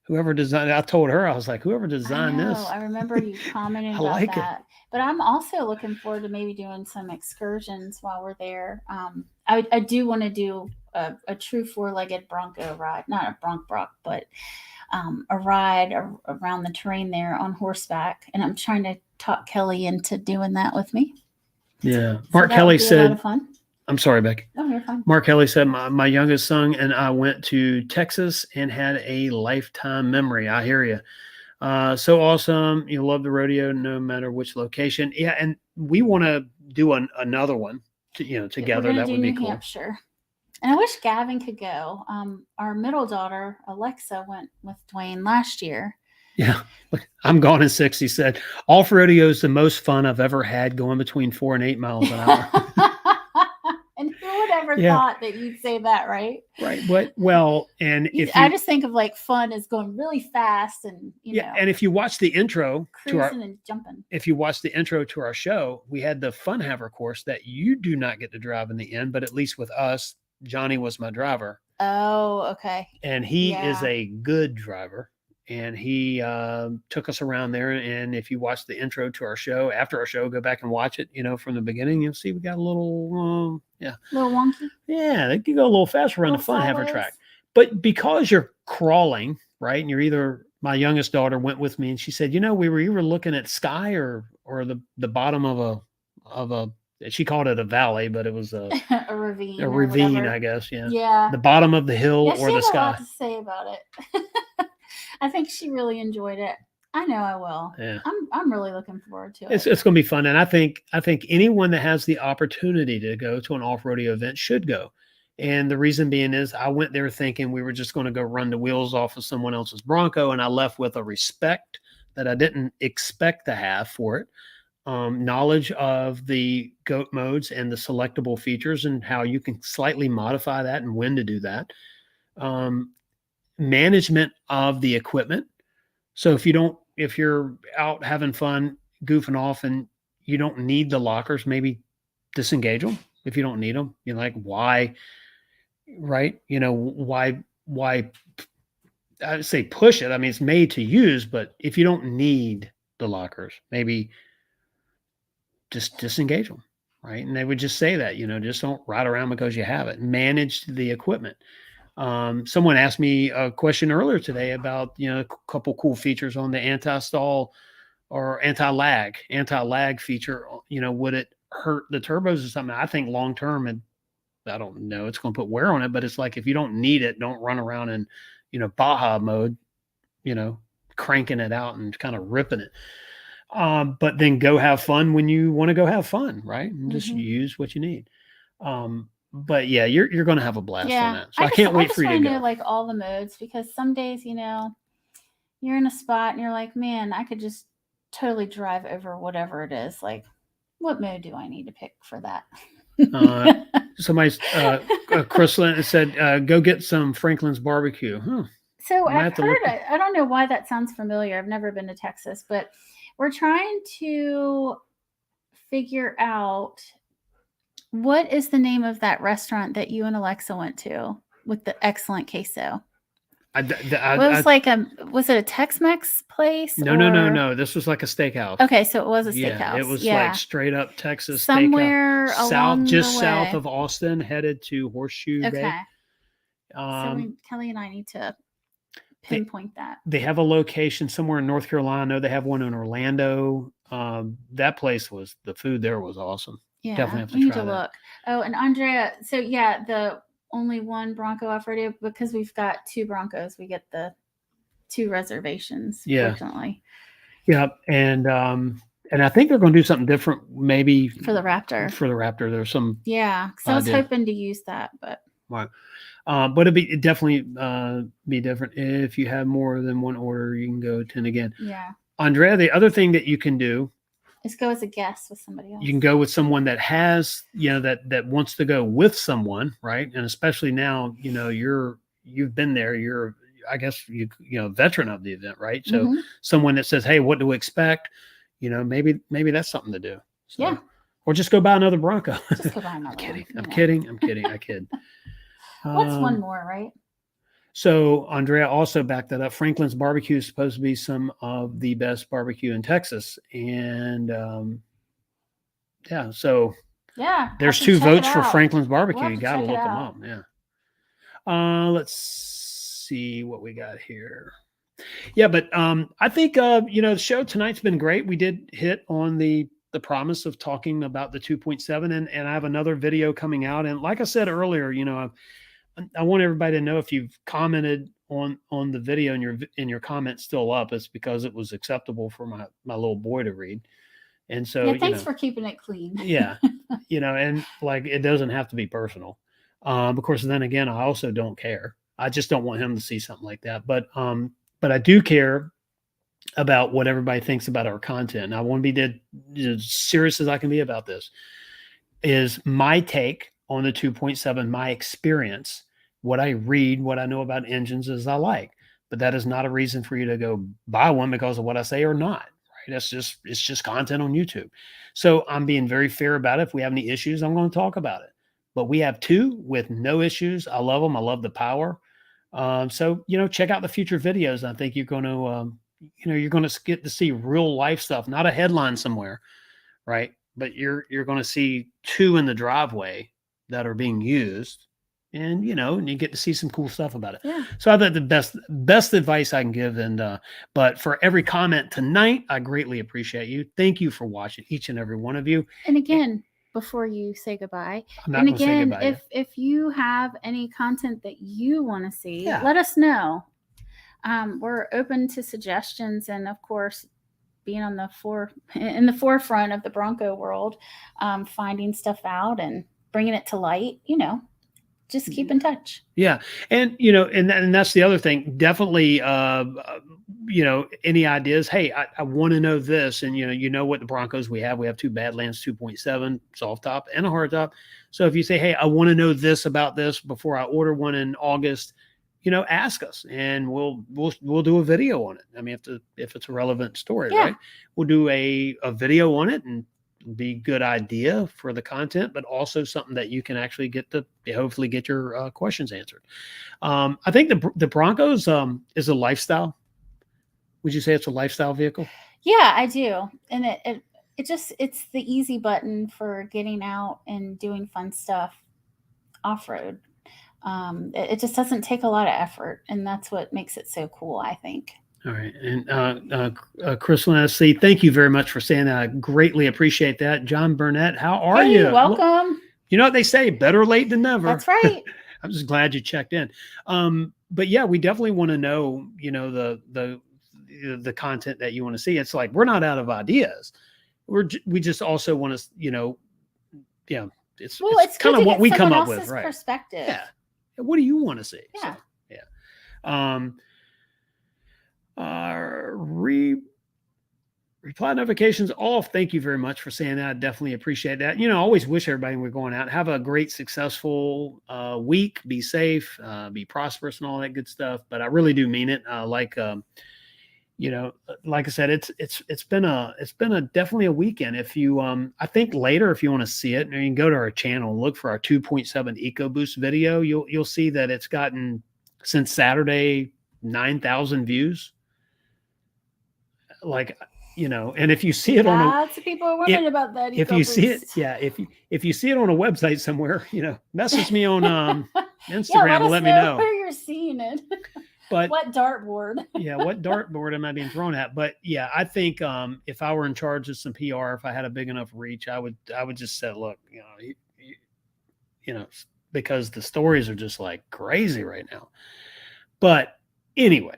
whoever designed it, I told her, I was like, whoever designed this. I remember you commenting about like that. But I'm also looking forward to maybe doing some excursions while we're there. I do want to do a true 4-legged Bronco ride, not a Bronc, but a ride around the terrain there on horseback. And I'm trying to talk Kelly into doing that with me. Yeah. Mark Kelly said, a lot of fun. I'm sorry, Becky. Oh, you're fine. Mark Kelly said, my youngest son and I went to Texas and had a lifetime memory. I hear you. So awesome. You love the rodeo no matter which location. Yeah. And we want to do another one together. That would be cool. New Hampshire. And I wish Gavin could go. Our middle daughter, Alexa, went with Duane last year. Yeah. Look, I'm gone in 6. He said, off rodeo is the most fun I've ever had, going between 4 and 8 miles an hour. And who would ever thought that you'd say that, right? Right. But and I just think of like fun as going really fast and know. And if you watch the intro cruising and jumping. If you watch the intro to our show, we had the Fun Haver course that you do not get to drive in the end, but at least with us, Johnny was my driver. Oh, okay. And he is a good driver. And he took us around there. And if you watch the intro to our show, after our show, go back and watch it, from the beginning, you'll see we got a little, a little wonky. Yeah, they can go a little faster around the Fun Haver track. But because you're crawling, right, and my youngest daughter went with me, and she said, we were either looking at sky or the bottom of a she called it a valley, but it was a ravine. A ravine, I guess. Yeah. Yeah. The bottom of the hill or the sky. She had a lot to say about it. I think she really enjoyed it. I know I will. Yeah. I'm really looking forward to it. It's going to be fun. And I think anyone that has the opportunity to go to an off-rodeo event should go. And the reason being is I went there thinking we were just going to go run the wheels off of someone else's Bronco. And I left with a respect that I didn't expect to have for it. Knowledge of the goat modes and the selectable features and how you can slightly modify that and when to do that. Management of the equipment. So if you're out having fun, goofing off, and you don't need the lockers, maybe disengage them. if you don't need them. You know, like why, right? You know, why I'd say push it. I mean, it's made to use, but if you don't need the lockers, maybe just disengage them, right? And they would just say that, you know, just don't ride around because you have it. Manage the equipment. Someone asked me a question earlier today about, you know, a couple cool features on the anti-stall or anti-lag feature. You know, would it hurt the turbos or something? I think long term, and I don't know, it's going to put wear on it, but it's like if you don't need it, don't run around in, you know, Baja mode, you know, cranking it out and kind of ripping it. But then go have fun when you want to go have fun, right? And just use what you need. But yeah, you're going to have a blast on that. So I can't wait for you to go. Know, like all the modes, because some days, you know, you're in a spot and you're like, man, I could just totally drive over whatever it is. Like, what mode do I need to pick for that? Somebody, Chrislyn said, go get some Franklin's barbecue. So I've heard, I don't know why that sounds familiar. I've never been to Texas, but we're trying to figure out what is the name of that restaurant that you and Alexa went to with the excellent queso. Was it a Tex-Mex place? No. This was like a steakhouse. Okay, so it was a steakhouse. Yeah, it was like straight up Texas somewhere steakhouse. South of Austin, headed to Horseshoe Bay. So Kelly and I need to pinpoint that. They have a location somewhere in North Carolina. They have one in Orlando. That place the food there was awesome. Yeah, definitely have to we need try to that. look. Oh, and Andrea, so yeah, the only one Bronco offered, because we've got 2 Broncos, we get the 2 reservations. Yeah. Fortunately. Yeah, and I think they're going to do something different, maybe for the Raptor. There's some. Yeah, because I was hoping to use that, but. Right. But it'd definitely be different if you have more than one order. You can go 10 again. Yeah. Andrea, the other thing that you can do is go as a guest with somebody else. You can go with someone that has, you know, that wants to go with someone, right? And especially now, you know, you've been there. You're, I guess, you know, veteran of the event, right? So someone that says, "Hey, what to expect?" You know, maybe that's something to do. So, yeah. Or just go buy another Bronco. Just go buy another. I'm kidding. I kid. What's one more, right? So Andrea also backed that up. Franklin's Barbecue is supposed to be some of the best barbecue in Texas. And so there's 2 votes for Franklin's Barbecue. You got to look them up. Yeah. Let's see what we got here. Yeah, but I think, you know, the show tonight's been great. We did hit on the promise of talking about the 2.7, and I have another video coming out. And like I said earlier, you know, I want everybody to know if you've commented on the video and your comment's still up, it's because it was acceptable for my little boy to read. And so, thanks for keeping it clean. Yeah. You know, and like, it doesn't have to be personal. Of course, then again, I also don't care. I just don't want him to see something like that. But I do care about what everybody thinks about our content. And I want to be as serious as I can be about this. Is my take on the 2.7, my experience. What I read, what I know about engines is I like, but that is not a reason for you to go buy one because of what I say or not, right? It's just content on YouTube. So I'm being very fair about it. If we have any issues, I'm going to talk about it, but we have 2 with no issues. I love them. I love the power. So, you know, check out the future videos. I think you're going to, you know, you're going to get to see real life stuff, not a headline somewhere, right? But you're going to see 2 in the driveway that are being used. And, you know, and you get to see some cool stuff about it. Yeah. So I thought the best advice I can give. And, but for every comment tonight, I greatly appreciate you. Thank you for watching, each and every one of you. And again, before you say goodbye, if you have any content that you want to see, let us know. We're open to suggestions. And of course, being on in the forefront of the Bronco world, finding stuff out and bringing it to light, you know. Just keep in touch. Yeah. And, you know, and that's the other thing. Definitely, you know, any ideas? Hey, I want to know this. And, you know what the Broncos we have 2 Badlands 2.7 soft top and a hard top. So if you say, hey, I want to know this about this before I order one in August, you know, ask us and we'll do a video on it. I mean, if it's a relevant story, right? We'll do a video on it and be good idea for the content, but also something that you can actually hopefully get your questions answered. I think the Broncos is a lifestyle. Would you say it's a lifestyle vehicle? Yeah, I do. And it's the easy button for getting out and doing fun stuff off-road. It just doesn't take a lot of effort, and that's what makes it so cool, I think. All right. And Chris Lassie, thank you very much for saying that. I greatly appreciate that. John Burnett, how are you? Welcome. Well, you know what they say, better late than never. That's right. I'm just glad you checked in. But yeah, we definitely want to know, the content that you want to see. It's like, we're not out of ideas. We just also want to, it's kind of what we come up with, right? Perspective. Yeah. What do you want to see? Yeah. So, reply notifications off. Thank you very much for saying that. I definitely appreciate that. I always wish everybody we're going out, have a great, successful week. Be safe, be prosperous, and all that good stuff. But I really do mean it. Like I said, it's been a definitely a weekend. If you I think later, if you want to see it, you can go to our channel and look for our 2.7 Ecoboost video. You'll see that it's gotten, since Saturday, 9,000 views. And if you see it lots of people are wondering about that. If you see it, if you see it on a website somewhere, message me on Instagram and let me know where you're seeing it. But what dartboard? What dartboard am I being thrown at? But yeah, I think if I were in charge of some PR, if I had a big enough reach, I would just say, look, because the stories are just like crazy right now. But anyway,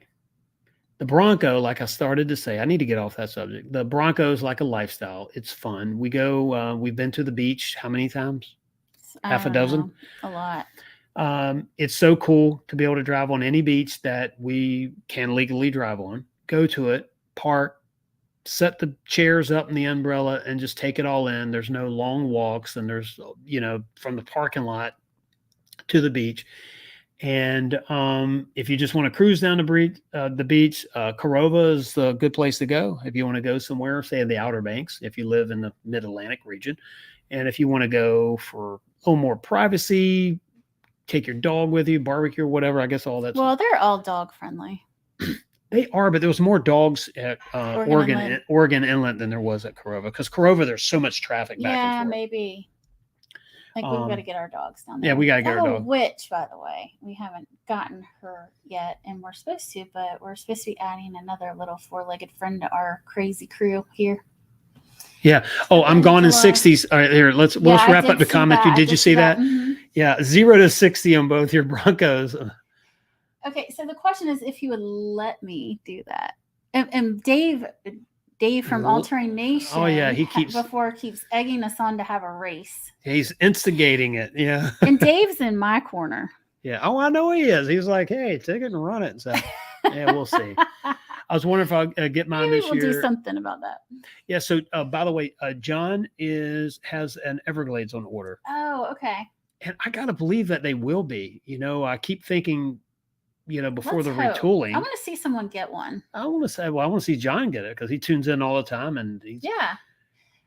the Bronco, like I started to say, I need to get off that subject. The Bronco is like a lifestyle. It's fun. We go, we've been to the beach how many times? Half a dozen? A lot. It's so cool to be able to drive on any beach that we can legally drive on. Go to it, park, set the chairs up in the umbrella, and just take it all in. There's no long walks, and there's, from the parking lot to the beach. And if you just want to cruise down the beach, Corova is a good place to go. If you want to go somewhere, say in the Outer Banks, if you live in the Mid-Atlantic region. And if you want to go for a little more privacy, take your dog with you, barbecue or whatever, I guess all that's... Well, they're all dog friendly. They are, but there was more dogs at Oregon Inlet than there was at Corova. Because Corova, there's so much traffic back and forth. Yeah, maybe. We've got to get our dogs down there. Yeah, we got to get our dog. Which, by the way, we haven't gotten her yet, and we're supposed to, but we're supposed to be adding another little four-legged friend to our crazy crew here. Yeah. Oh, I'm gone in 60s. All right, here, let's wrap up the comment. Did you see that? Mm-hmm. Yeah, 0 to 60 on both your Broncos. Okay, so the question is if you would let me do that. And Dave from Altering Nation. Oh yeah, he keeps egging us on to have a race. He's instigating it. Yeah. And Dave's in my corner. Yeah. Oh, I know he is. He's like, hey, take it and run it. So yeah, we'll see. I was wondering if I'll get mine this year. We'll do something about that. Yeah. So by the way, John has an Everglades on order. Oh, okay. And I gotta believe that they will be. I keep thinking, before the hope. retooling. I want to see someone get one. I want to see John get it because he tunes in all the time and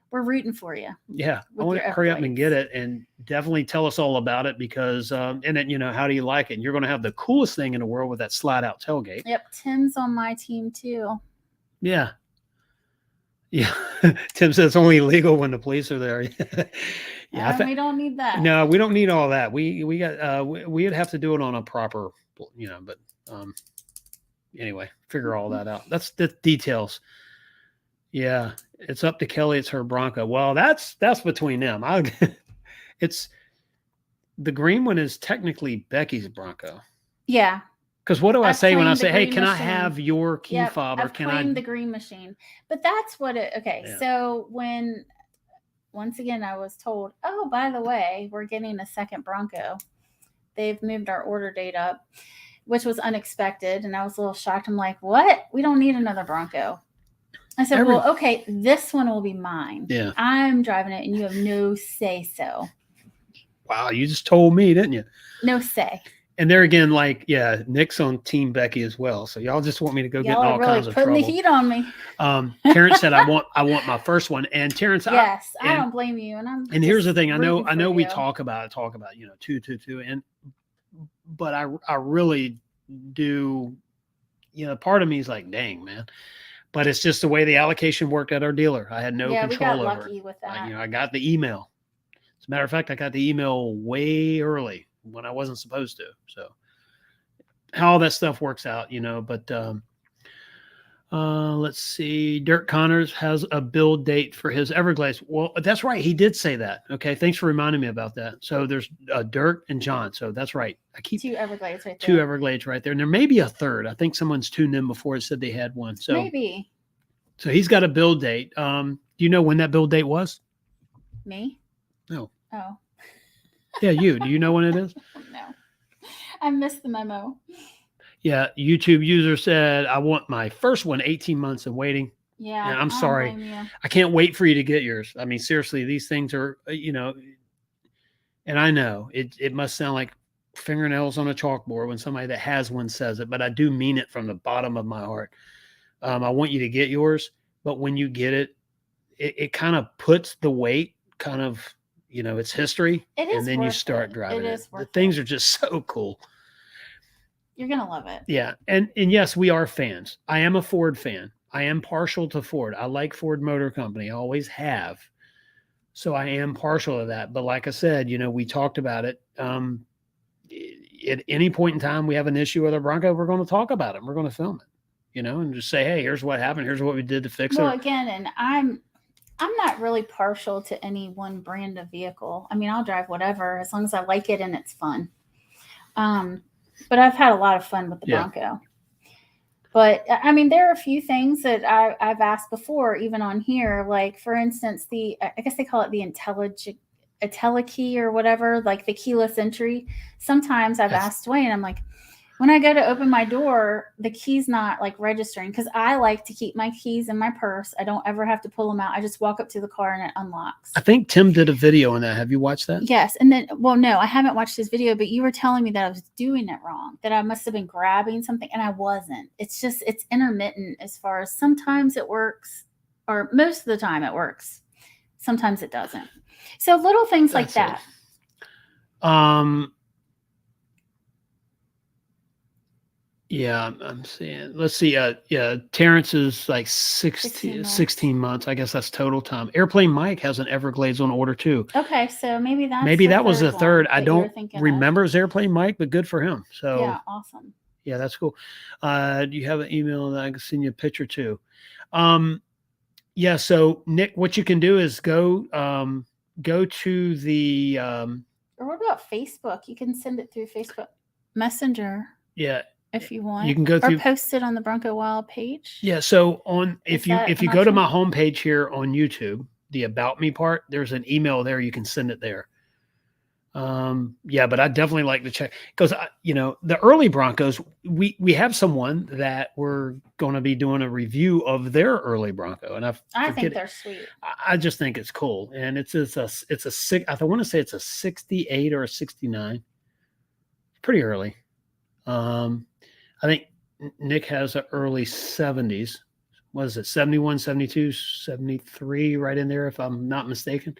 we're rooting for you. Yeah, I want to hurry up and get it and definitely tell us all about it because and then how do you like it? And you're going to have the coolest thing in the world with that slide out tailgate. Yep, Tim's on my team too. Yeah. Yeah, Tim says it's only illegal when the police are there. Yeah, we don't need that. No, we don't need all that. We got we'd have to do it on a proper, but anyway, figure all that out. That's the details. Yeah, it's up to Kelly. It's her Bronco. Well, that's between them. It's the green one is technically Becky's Bronco. Yeah. Because what do I say when I say, hey, can I have your key fob? Or can I the green machine? But that's what it, okay. Yeah. So once again, I was told, oh, by the way, we're getting a second Bronco. They've moved our order date up, which was unexpected. And I was a little shocked. I'm like, what? We don't need another Bronco. I said, well, okay, this one will be mine. Yeah. I'm driving it and you have no say so. Wow. You just told me, didn't you? No say. And there again, like, yeah, Nick's on Team Becky as well. So y'all just want me to go get in Y'all all are really kinds of putting trouble. the heat on me. Terrence said, I want my first one. And Terrence, Yes, I don't blame you. And here's the thing. I know we you. talk about, 2, but I really do, part of me is like, dang, man. But it's just the way the allocation worked at our dealer. I had no control over it. We got lucky with that. I got the email. As a matter of fact, I got the email way early when I wasn't supposed to. So how all that stuff works out, but let's see. Dirk Connors has a build date for his Everglades. Well, that's right. He did say that. Okay. Thanks for reminding me about that. So there's Dirk and John. So that's right. I keep 2 Everglades right there. 2 Everglades right there. And there may be a third. I think someone's tuned in before and said they had one. So maybe. So he's got a build date. Do you know when that build date was? Me? No. Oh. Yeah, you. Do you know when it is? No. I missed the memo. Yeah, YouTube user said, I want my first one 18 months of waiting. Yeah. And I'm sorry. I can't wait for you to get yours. I mean, seriously, these things are, and I know it must sound like fingernails on a chalkboard when somebody that has one says it, but I do mean it from the bottom of my heart. I want you to get yours, but when you get it, it kind of puts the weight kind of, it's history. It is, and then you start driving it. The things are just so cool. You're going to love it. Yeah. And yes, we are fans. I am a Ford fan. I am partial to Ford. I like Ford Motor Company. I always have. So I am partial to that. But like I said, we talked about it. At any point in time we have an issue with our Bronco, we're going to talk about it. We're going to film it, and just say, hey, here's what happened. Here's what we did to fix it. Well, again, and I'm not really partial to any one brand of vehicle. I mean, I'll drive whatever as long as I like it and it's fun. But I've had a lot of fun with the Bronco. But I mean, there are a few things that I've asked before, even on here. Like, for instance, I guess they call it the IntelliKey or whatever, like the keyless entry. Sometimes I've asked Duane, I'm like, when I go to open my door, the key's not like registering, because I like to keep my keys in my purse. I don't ever have to pull them out. I just walk up to the car and it unlocks. I think Tim did a video on that. Have you watched that? Yes. And then, well, no, I haven't watched his video, but you were telling me that I was doing it wrong, that I must have been grabbing something, and I wasn't. It's intermittent as far as sometimes it works, or most of the time it works. Sometimes it doesn't. So little things like that. Yeah, I'm seeing. Let's see. Terrence is like 16 months. I guess that's total time. Airplane Mike has an Everglades on order too. Okay, so maybe that was the third. I don't remember his Airplane Mike, but good for him. So yeah, awesome. Yeah, that's cool. Do you have an email that I can send you a picture to? Yeah. So Nick, what you can do is go to the. Or what about Facebook? You can send it through Facebook Messenger. Yeah. If you want, you can go through, or post it on the Bronco Wild page. Yeah. So if you go to my homepage here on YouTube, the About Me part, there's an email there. You can send it there. Yeah, but I definitely like to check, because the early Broncos, we have someone that we're going to be doing a review of their early Bronco, and I think they're sweet. I just think it's cool, and it's a I want to say it's a 68 or a 69. Pretty early. I think Nick has an early 70s. What is it? 71, 72, 73, right in there, if I'm not mistaken.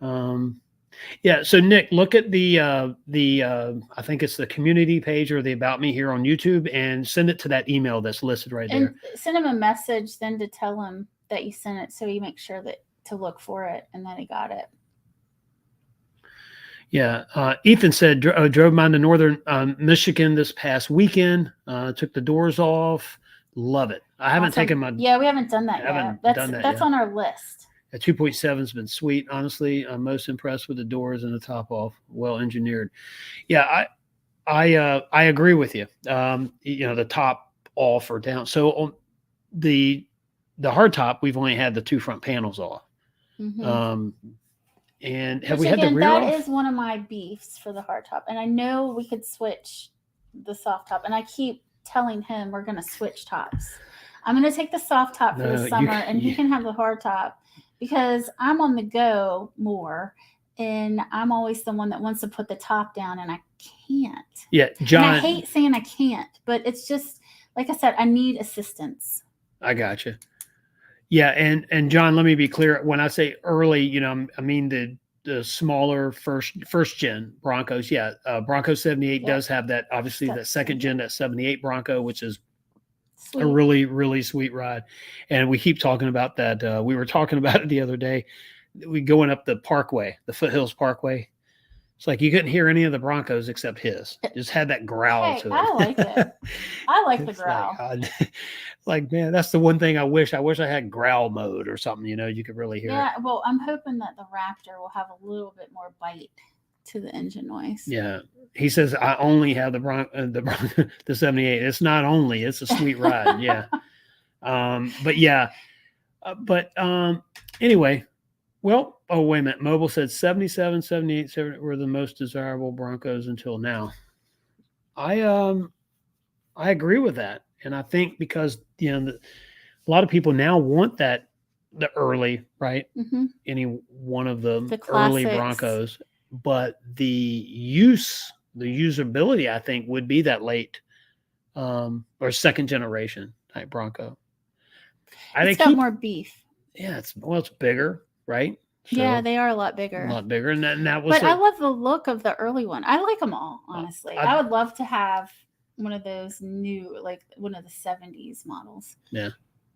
Yeah. So Nick, look at the I think it's the community page or the About Me here on YouTube, and send it to that email that's listed right there. And send him a message then to tell him that you sent it, so he makes sure that to look for it and that he got it. Yeah. Ethan said, drove mine to northern Michigan this past weekend. Took the doors off. Love it. I haven't taken my. Yeah, we haven't done that yet. That's on our list. A 2.7 has been sweet. Honestly, I'm most impressed with the doors and the top off. Well engineered. Yeah, I agree with you. The top off or down. So on the hard top, we've only had the 2 front panels off. Mm-hmm. And have we had the rear off? That is one of my beefs for the hard top. And I know we could switch the soft top. And I keep telling him we're going to switch tops. I'm going to take the soft top for the summer, and he can have the hard top, because I'm on the go more. And I'm always the one that wants to put the top down, and can't. Yeah, And John. I hate saying I can't, but it's just like I said, I need assistance. I got you. Yeah, and John, let me be clear. When I say early, I mean the smaller first gen Broncos. Yeah, Bronco 78 Yep. does have that. Obviously, that second gen, that 78 Bronco, which is Sweet. a really, really sweet ride. And we keep talking about that. We were talking about it the other day. We going up the Parkway, the Foothills Parkway. It's like you couldn't hear any of the Broncos except his. Just had that growl Hey, to it. I like it. I like the It's growl. like, man, that's the one thing I wish I had growl mode or something, you could really hear it. Yeah, well, I'm hoping that the Raptor will have a little bit more bite to the engine noise. Yeah. He says, I only have the 78. It's not only, it's a sweet ride. Yeah. But yeah. Anyway, well, oh, wait a minute. Mobile said 77, 78, 70 were the most desirable Broncos until now. I agree with that. And I think because, a lot of people now want the early, right? Mm-hmm. Any one of the early classics. Broncos, but the usability, I think, would be that late or second generation type Bronco. It's got more beef. Yeah, it's bigger, right? So, yeah, they are a lot bigger. And that was. But I love the look of the early one. I like them all, honestly. I would love to have one of those new, like one of the 70s models. Yeah.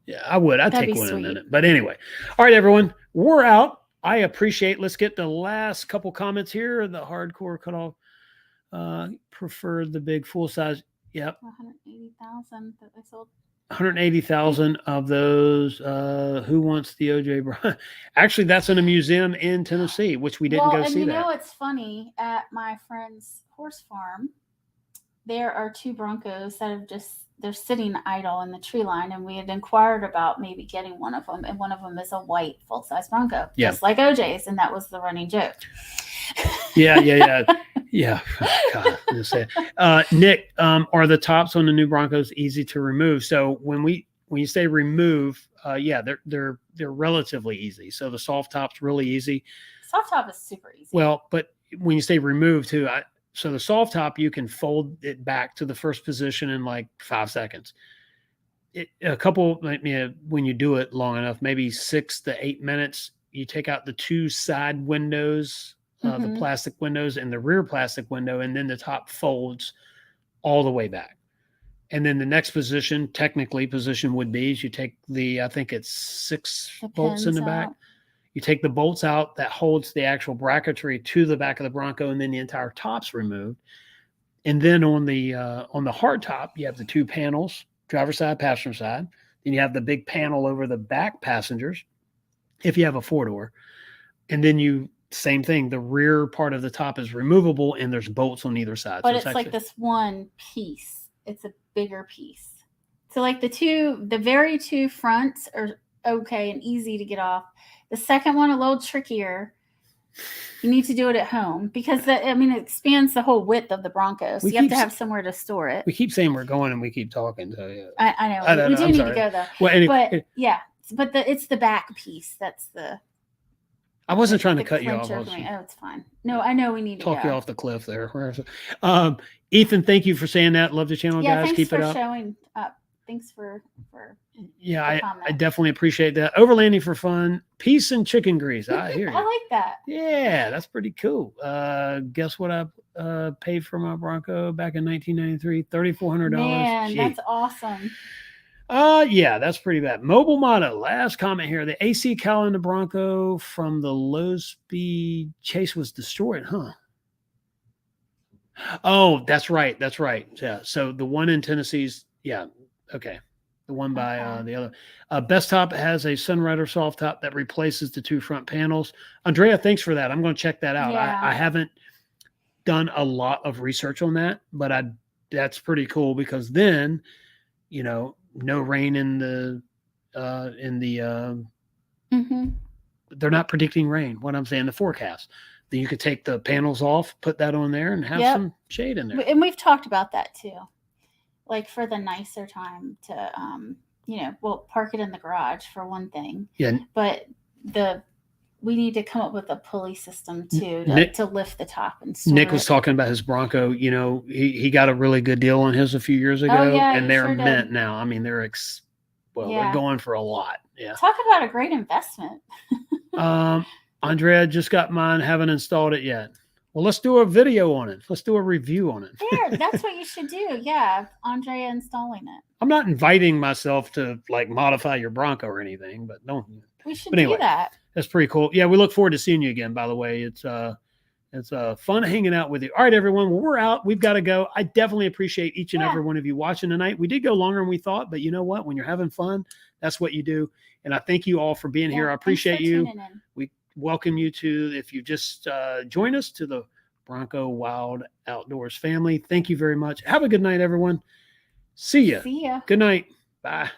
Yeah, I would. I'd That'd take be one in a sweet. minute. But anyway. All right, everyone. We're out. I appreciate. Let's get the last couple comments here. The hardcore cutoff preferred the big full size. Yep. 180,000 that they sold. 180,000 of those. Who wants the OJ Brown? Actually, that's in a museum in Tennessee, which we didn't go see. And you know, it's funny. At my friend's horse farm, there are 2 Broncos that they're sitting idle in the tree line, and we had inquired about maybe getting one of them, and one of them is a white full-size Bronco, just like OJ's, and that was the running joke. Yeah. God, Nick, are the tops on the new Broncos easy to remove? So when you say remove, they're relatively easy. So the soft top's really easy. Soft top is super easy. Well, but when you say remove too, so the soft top, you can fold it back to the first position in like 5 seconds. When you do it long enough, maybe 6 to 8 minutes, you take out the 2 side windows, the plastic windows and the rear plastic window, and then the top folds all the way back. And then the next position would be is you take I think it's 6 bolts in the back. You take the bolts out that holds the actual bracketry to the back of the Bronco, and then the entire top's removed. And then on the hard top, you have the 2 panels, driver's side, passenger side. Then you have the big panel over the back passengers, if you have a 4-door. And then same thing, the rear part of the top is removable, and there's bolts on either side. But it's like this one piece. It's a bigger piece. So like the very 2 fronts are okay and easy to get off. The second one, a little trickier. You need to do it at home because it expands the whole width of the Bronco. So you have to have somewhere to store it. We keep saying we're going and we keep talking. So yeah. I know. We do need to go though. Well, anyway, but yeah, but it's the back piece. That's the. I wasn't trying to cut you off. Oh, it's fine. No, I know we need to talk you off the cliff there. Ethan, thank you for saying that. Love the channel, guys. Thanks Keep for it up. Showing up. Thanks for I definitely appreciate that. Overlanding for fun, peace and chicken grease. I hear you. I like that. Yeah, that's pretty cool. Guess what I paid for my Bronco back in 1993? $3,400. Man, that's awesome. Yeah, that's pretty bad. Mobile Motto, last comment here. The AC cowl in the Bronco from the low speed chase was destroyed, huh? Oh, that's right. Yeah. So the one in Tennessee's, yeah. Okay. The one by the other. Best Top has a Sunrider soft top that replaces the 2 front panels. Andrea, thanks for that. I'm going to check that out. Yeah. I haven't done a lot of research on that, but that's pretty cool because then, no rain in the they're not predicting rain. What I'm saying, the forecast. Then you could take the panels off, put that on there, and have some shade in there. And we've talked about that too. Like for the nicer time to, park it in the garage for one thing. Yeah. But the we need to come up with a pulley system too Nick- to lift the top and store Nick was it. talking about his Bronco. You know, he got a really good deal on his a few years ago, yeah, and he they're sure did. mint now. I mean, they're they're Yeah. going for a lot. Yeah. Talk about a great investment. Andrea just got mine. Haven't installed it yet. Well, let's do a video on it. Let's do a review on it. There, that's what you should do. Yeah, Andrea installing it. I'm not inviting myself to like modify your Bronco or anything, but don't. We should But anyway, do that. That's pretty cool. Yeah, we look forward to seeing you again. By the way, it's fun hanging out with you. All right, everyone. Well, we're out. We've got to go. I definitely appreciate each and every one of you watching tonight. We did go longer than we thought, but you know what? When you're having fun, that's what you do. And I thank you all for being here. I appreciate you. We welcome you to, if you just join us, to the Bronco Wild Outdoors family. Thank you very much. Have a good night, everyone. See ya. See ya. Good night. Bye.